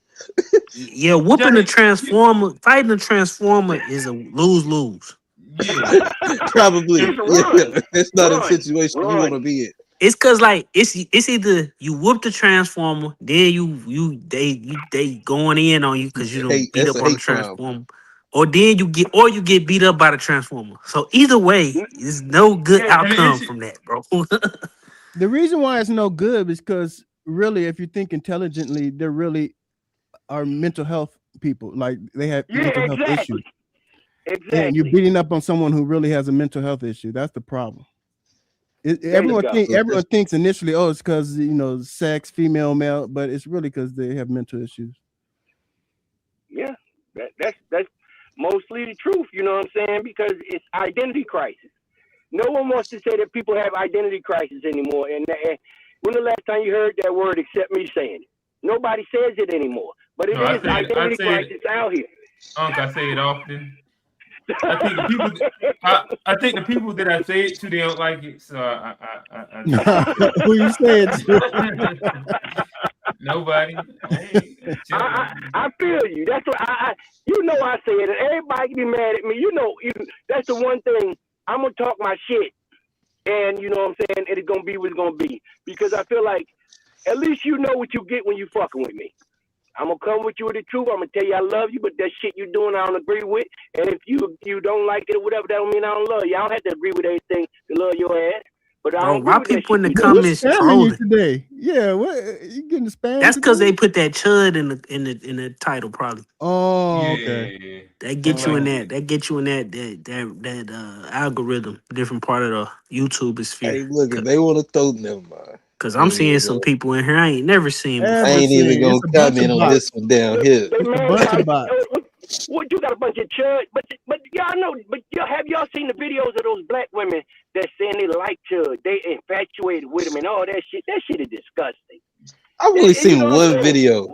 Yeah, whooping a transformer, fighting a transformer is a lose-lose. Yeah, probably. Run, Yeah, that's not a situation you want to be in. It's cause like it's either you whoop the transformer, then they going in on you because you don't beat That's up a on the hate crime. transformer, or then you get beat up by the transformer. So either way, there's no good outcome from that, bro. The reason why it's no good is because really, if you think intelligently, they're really are mental health people. Like they have mental health issues. Exactly. And you're beating up on someone who really has a mental health issue. That's the problem. Everyone thinks initially, oh, it's because sex, female, male, but it's really because they have mental issues. Yeah, that's mostly the truth. You know what I'm saying? Because it's identity crisis. No one wants to say that people have identity crisis anymore. And when the last time you heard that word except me saying it? Nobody says it anymore. But it is identity crisis out here. I say it often. I think the people that I say it to, they don't like it. So who you say it to? Nobody. I feel you. That's what I say it, and everybody be mad at me. That's the one thing. I'm gonna talk my shit, and you know what I'm saying. And it's gonna be what it's gonna be because I feel like at least you know what you get when you fucking with me. I'm gonna come with you with the truth. I'm gonna tell you I love you, but that shit you doing I don't agree with. And if you don't like it or whatever, that don't mean I don't love you. I don't have to agree with everything to love your ass. But I don't why people in the comments trolling today? Yeah, what you getting the spam? That's because they put that chud in the title, probably. Oh, okay. That get you in that. That get you in that algorithm, different part of the YouTube sphere. Hey, look, if they want to throw them, because I'm seeing some people in here I ain't never seen before. I ain't even gonna comment on this one down here. What you got a bunch of chud, but y'all know, have y'all seen the videos of those black women that saying they like chud, they infatuated with them and all that shit? That shit is disgusting. I've only seen one video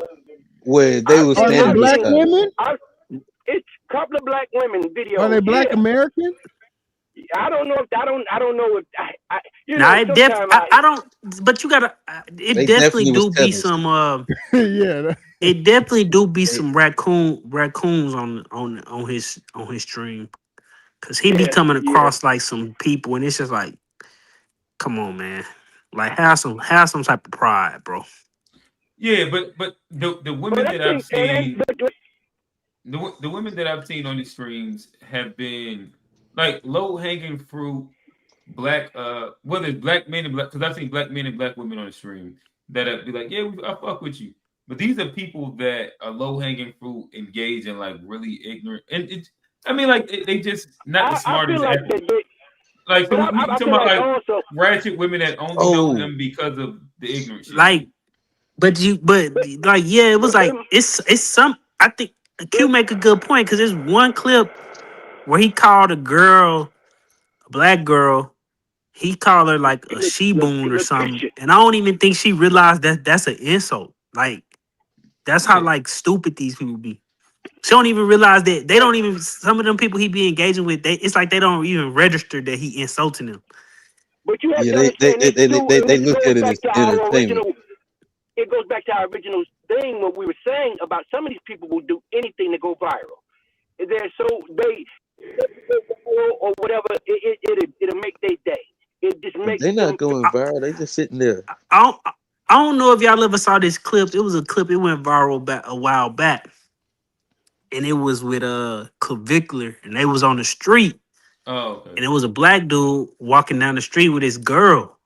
where they were standing black women. It's a couple of black women videos. Are they black American? I don't know if I don't know if I I don't. But you gotta. It definitely do be some. Yeah. It definitely do be some raccoons on his stream, cause he be coming across like some people, and it's just like, come on, man, like have some type of pride, bro. Yeah, but the women that I've seen, the women that I've seen on the streams have been like low hanging fruit, black whether it's black men and black, because I've seen black men and black women on the stream that be like, yeah, I fuck with you. But these are people that are low hanging fruit, engaged in like really ignorant, and they just not the smartest. Like you talking about like ratchet women that only know him because of the ignorance. Like, but it was like it's some. I think Q make a good point because there's one clip where he called a black girl. He called her like a she-boon or something, and I don't even think she realized that that's an insult. Like. That's how like stupid these people be. She don't even realize that they don't even. Some of them people he be engaging with, it's like they don't even register that he insulting them. But you have to they look at it as entertainment. It goes back to our original thing when we were saying about some of these people will do anything to go viral. They're so they or whatever. It'll make their day. It just makes. They're not going viral. They just sitting there. I don't know if y'all ever saw this clip. It was a clip. It went viral a while back, and it was with Clavicular, and they was on the street. Oh, okay. And it was a black dude walking down the street with his girl.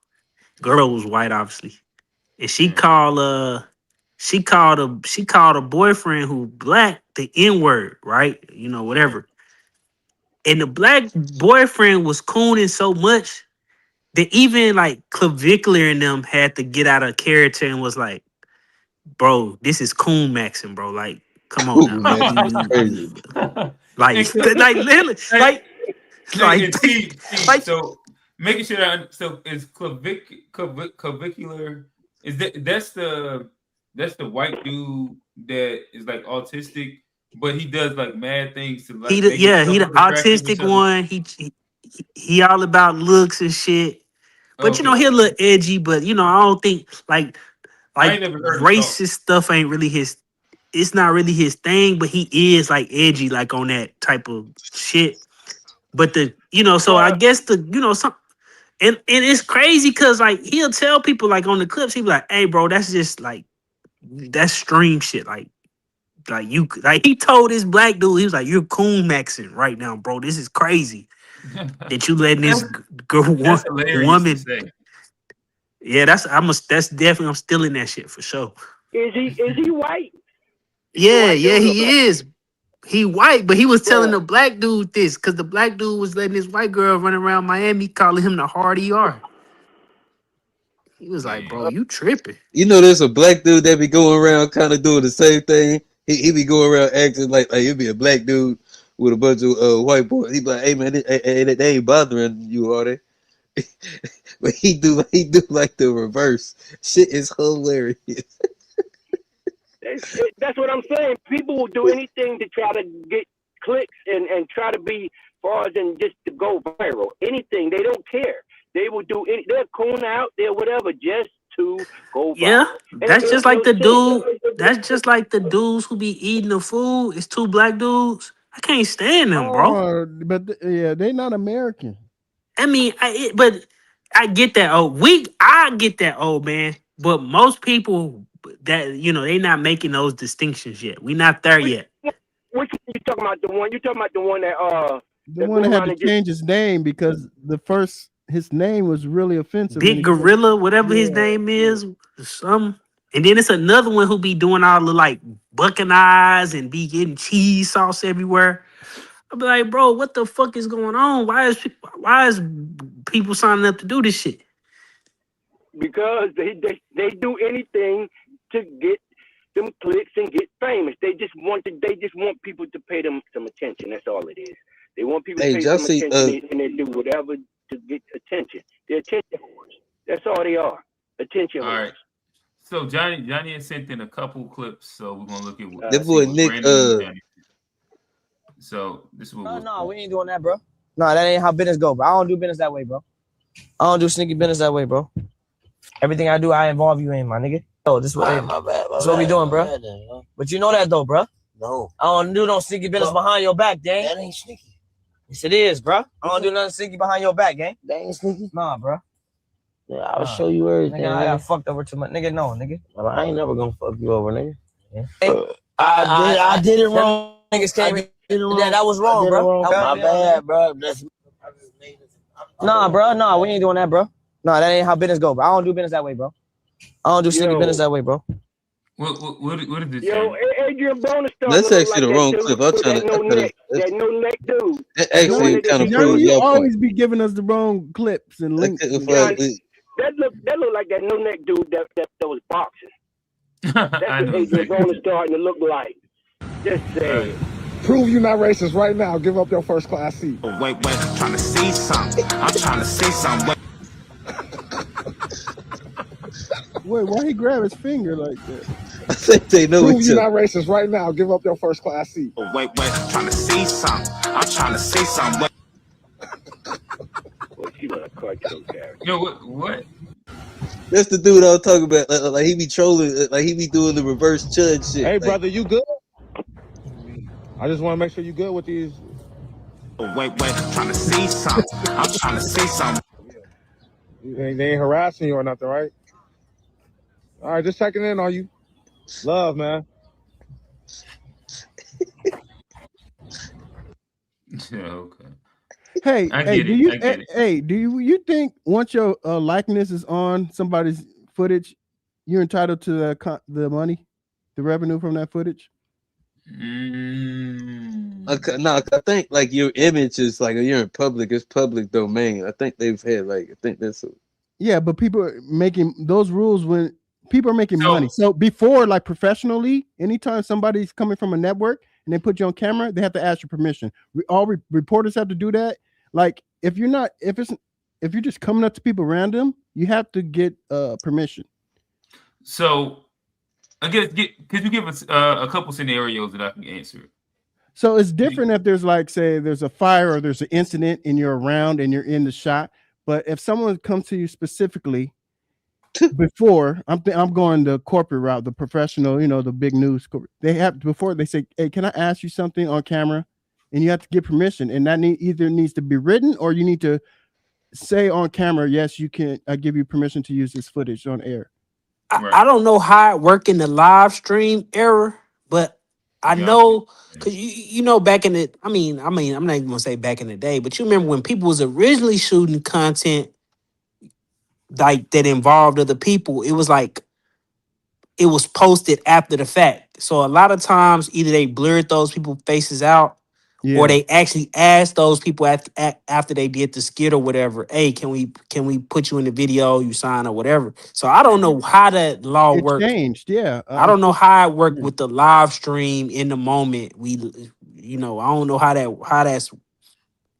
Girl was white, obviously, and she called a boyfriend who black the N-word, right? You know, whatever. And the black boyfriend was cooning so much. That even like Clavicular and them had to get out of character and was like, bro, this is coon maxing, bro. Like, come on now. So making sure so is Clavicular is that's the white dude that is like autistic, but he does like mad things to like he the autistic one. he all about looks and shit. But you know, he a little edgy, but you know, I don't think like I ain't never heard racist stuff ain't really his. It's not really his thing, but he is like edgy, like on that type of shit. But so I guess some and it's crazy because like he'll tell people like on the clips, he'll be like, "Hey, bro, that's just like that's stream shit." Like you like he told this black dude, he was like, "You're coon maxing right now, bro. This is crazy that you letting this girl That's hilarious woman." to say. Yeah, that's definitely I'm still in that shit for sure. Is he white? Yeah, he is. He white, but he was telling the black dude this because the black dude was letting this white girl run around Miami, calling him the hard ER. He was like, "Bro, you tripping?" You know, there's a black dude that be going around kind of doing the same thing. He be going around acting like he'd be a black dude with a bunch of white boys. He be like, "Hey man, they ain't bothering you, are they?" But he do like the reverse. Shit is hilarious. That's what I'm saying. People will do anything to try to get clicks and try to be far than just to go viral. Anything. They don't care. They will do any. They'll coon out there, whatever, just to go viral. Yeah, that's just like the dude. That's just like the dudes who be eating the food. It's two black dudes. I can't stand them, bro. But they're not American. I mean, but I get that. I get that, old man. But most people that they not making those distinctions yet. We not there yet. Which one you talking about? The one you talking about? The one that the one that had to change his name because his name was really offensive. Big Gorilla, whatever his name is, and then it's another one who be doing all the like bucking eyes and be getting cheese sauce everywhere. I'll be like, bro, what the fuck is going on? Why is people signing up to do this shit? Because they do anything to get them clicks and get famous. They just want people to pay them some attention. That's all it is. They want people to pay some attention and they do whatever to get attention. They're attention whores. That's all they are. Attention whores. All right. So Johnny has sent in a couple clips, so we're gonna look at what that boy Nick. So this is what No, we ain't doing that, bro. No, that ain't how business go, bro. I don't do business that way, bro. I don't do sneaky business that way, bro. Everything I do, I involve you in, my nigga. Oh, this is what we doing, bro. But you know that though, bro. No. I don't do no sneaky business behind your back, gang. That ain't sneaky. Yes, it is, bro. I don't do nothing sneaky behind your back, gang. That ain't sneaky. Nah, bro. Yeah, I'll show you everything. Nigga, I got fucked over too much. Nigga, no, nigga. Well, I ain't never gonna fuck you over, nigga. Yeah. I did it wrong. Niggas came in. That was wrong, bro. My bad, bro. Nah, bro. Nah, we ain't doing that, bro. Nah, that ain't how business go, bro. I don't do business that way, bro. I don't do sneaky business that way, bro. What is this? Yo, Adrien Broner started. That's actually the wrong clip. I'm trying to. That no neck dude. That actually kind of proves you your always point. be giving us the wrong clips and links. That look like that no neck dude that was boxing. That's what Adrien Broner starting to look like. Just say. Prove you're not racist right now. Give up your first class seat. Wait, trying to see something. I'm trying to see something. Wait, why he grab his finger like that? I think they know Prove you're not racist right now. Give up your first class seat. Wait, trying to see something. I'm trying to see something. Well, she like a cartoon character. Yo, what? That's the dude I was talking about. Like he be trolling, like he be doing the reverse Chud shit. Hey, brother, you good? I just want to make sure you good with these. Wait, trying to see something. I'm trying to see something. They ain't harassing you or nothing, right? All right, just checking in on you. Love, man. Yeah, okay. Hey, do you think once your likeness is on somebody's footage, you're entitled to the money, the revenue from that footage? No, I think like your image is like you're in public. It's public domain. I think they've had I think that's. Yeah, but people are making those rules when people are making money. So before, like professionally, anytime somebody's coming from a network and they put you on camera, they have to ask your permission. All reporters have to do that. Like if you're just coming up to people random, you have to get permission. So I guess could you give us a couple scenarios that I can answer? So it's different if there's like, say, there's a fire or there's an incident and you're around and you're in the shot. But if someone comes to you specifically before, I'm going the corporate route, the professional, the big news. They have before they say, "Hey, can I ask you something on camera?" And you have to get permission, and that either needs to be written or you need to say on camera, "Yes, you can. I give you permission to use this footage on air." I don't know how it work in the live stream era, but I know because you know back in the I mean I'm not even gonna say back in the day, but you remember when people was originally shooting content like that involved other people, it was like it was posted after the fact. So a lot of times either they blurred those people's faces out or they actually asked those people after they did the skit or whatever, hey, can we put you in the video, you sign or whatever. So I don't know how that law It works. changed, yeah. I don't know how it worked with the live stream in the moment. I don't know how that's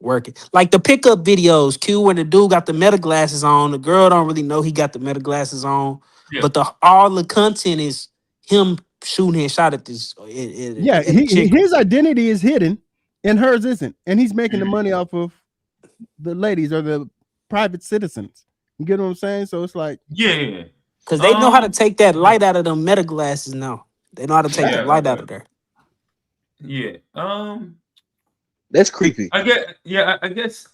working. Like the pickup videos, Q, when the dude got the meta glasses on, the girl don't really know he got the meta glasses on, but all the content is him shooting his shot at this. Yeah, his identity is hidden, and hers isn't, and he's making the money off of the ladies or the private citizens. You get what I'm saying? So it's like, because they know how to take that light out of them meta glasses now. They know how to take the light out of there. Yeah. That's creepy. I guess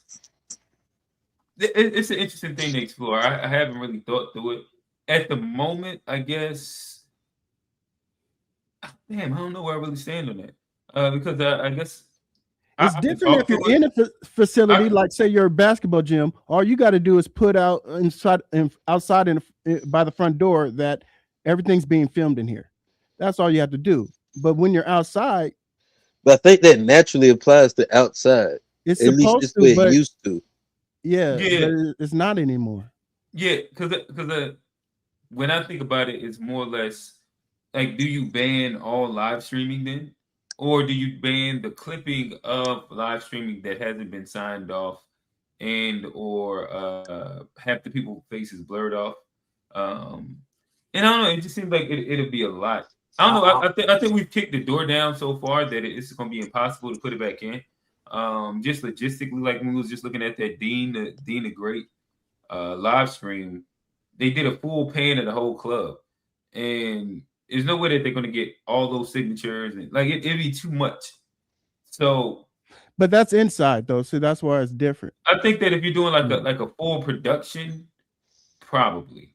it's an interesting thing to explore. I haven't really thought through it at the moment. I guess. Damn, I don't know where I really stand on that. Because I guess it's different if you're in a facility, like say you're a basketball gym. All you got to do is put out outside by the front door that everything's being filmed in here. That's all you have to do. But when you're outside, but I think that naturally applies to outside. It's at least supposed it's to, what but it used to. Yeah, but it's not anymore. Yeah, because when I think about it, it's more or less like, do you ban all live streaming then? Or do you ban the clipping of live streaming that hasn't been signed off and or have the people's faces blurred off? And I don't know, it just seems like it'll be a lot. I don't know. I think we've kicked the door down so far that it's going to be impossible to put it back in. Just logistically, like when we was just looking at that Dean the Great live stream, they did a full pan of the whole club, and there's no way that they're going to get all those signatures, and like it'd be too much. So, but that's inside though, so that's why it's different. I think that if you're doing like a full production, probably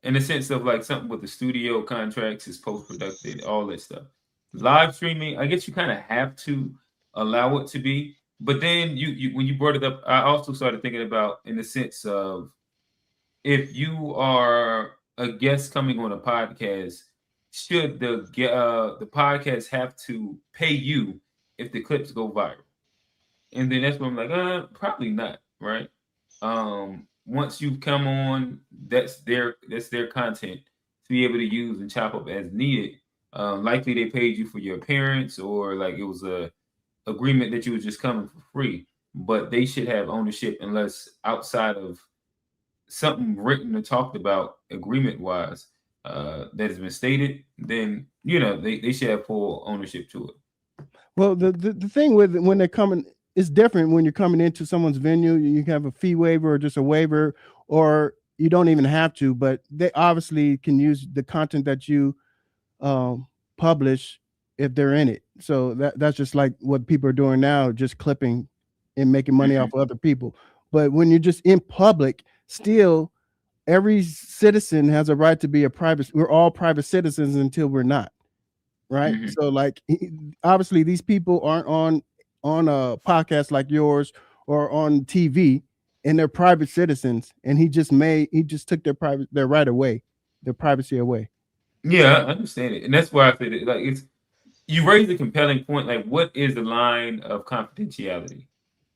in the sense of like something with the studio contracts, is post-production, all that stuff. Live streaming, I guess you kind of have to allow it to be. But then you when you brought it up, I also started thinking about in the sense of if you are a guest coming on a podcast, should the podcast have to pay you if the clips go viral? And then that's when I'm like, probably not, right? Once you come on, that's their content to be able to use and chop up as needed. Likely they paid you for your appearance, or like it was a agreement that you was just coming for free. But they should have ownership, unless outside of something written or talked about agreement wise that has been stated, then they should have full ownership to it. Well, the thing with when they're coming, it's different when you're coming into someone's venue. You can have a fee waiver or just a waiver, or you don't even have to, but they obviously can use the content that you publish if they're in it. So that's just like what people are doing now, just clipping and making money off of other people. But when you're just in public, still every citizen has a right to be we're all private citizens until we're not, right? So like obviously these people aren't on a podcast like yours or on TV, and they're private citizens, and he just took their right away, their privacy away. Yeah, I understand it, and that's why I said it. Like you raised a compelling point. Like, what is the line of confidentiality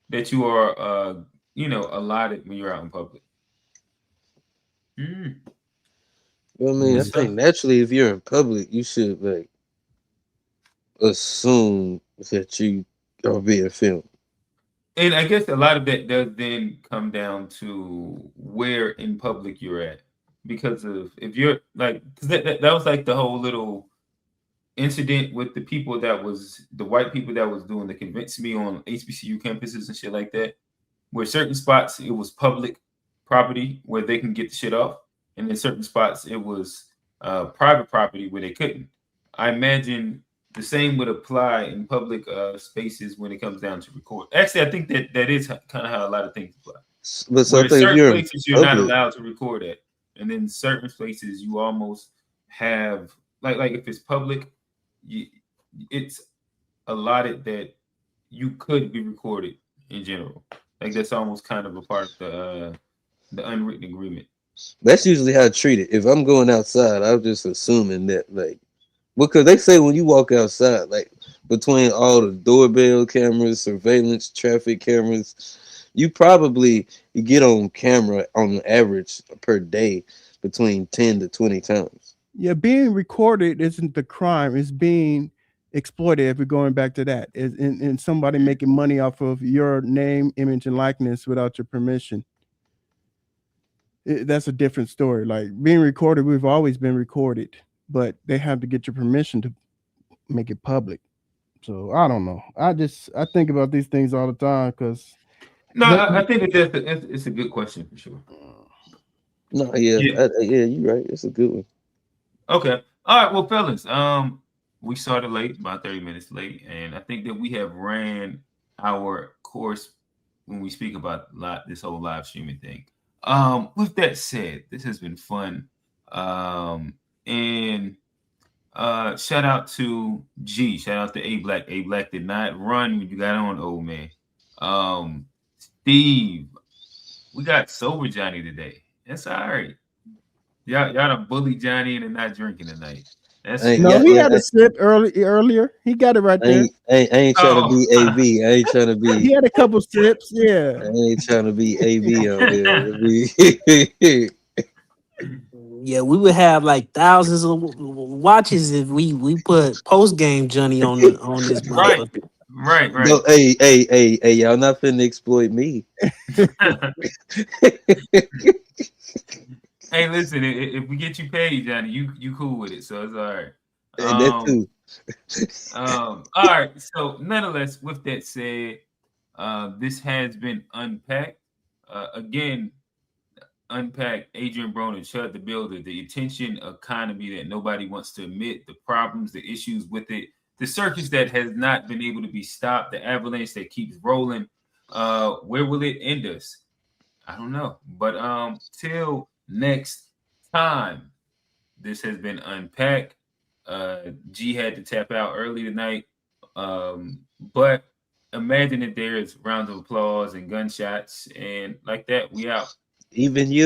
that you are, allotted when you're out in public? Well, I mean, I think naturally, if you're in public, you should like assume that you are being filmed. And I guess a lot of that does then come down to where in public you're at, because of if you're like that was like the whole little incident with the people that was the white people that was doing the convince me on HBCU campuses and shit like that, where certain spots it was public property where they can get the shit off, and in certain spots it was private property where they couldn't. I imagine the same would apply in public spaces when it comes down to record. Actually, I think that is kind of how a lot of things apply. But so I Where think if certain you're places you're not public, allowed to record at, and then certain places you almost have like if it's public, it's allotted that you could be recorded in general. Like that's almost kind of a part of the unwritten agreement. that's usually how I treat it. If I'm going outside, I'm just assuming that like because they say when you walk outside, like between all the doorbell cameras, surveillance, traffic cameras, you probably you get on camera on average per day between 10 to 20 times. Yeah, being recorded isn't the crime. It's being exploited. If we're going back to that, and somebody making money off of your name, image, and likeness without your permission. That's a different story. Like being recorded, we've always been recorded, but they have to get your permission to make it public. So I don't know. I think about these things all the time because. No, I think it's a good question for sure. No, yeah, you're right. It's a good one. Okay. All right. Well, fellas, we started late, about 30 minutes late, and I think that we have ran our course when we speak about this whole live streaming thing. With that said, this has been fun. And shout out to G, shout out to A Black. A Black did not run when you got on, old man. Steve, we got sober Johnny today. That's all right. Y'all done bully Johnny and not drinking tonight. No, he had a sip earlier. He got it right there. I ain't trying to be AB. I ain't trying to be. He had a couple sips. Yeah. I ain't trying to be AB on here. Yeah, we would have like thousands of watches if we put post game Johnny on this motherfucker. Right. No, hey, y'all not finna exploit me. Hey, listen, if we get you paid, Johnny, you cool with it, so it's all right. That too. All right. So, nonetheless, with that said, this has been Unpacked. Again, Unpacked, Adrien, Broner, Chud the Builder, the attention economy that nobody wants to admit, the problems, the issues with it, the circus that has not been able to be stopped, the avalanche that keeps rolling. Where will it end us? I don't know. But till next time, this has been Unpacked. G had to tap out early tonight. But imagine that there's rounds of applause and gunshots and like that. We out. Even you.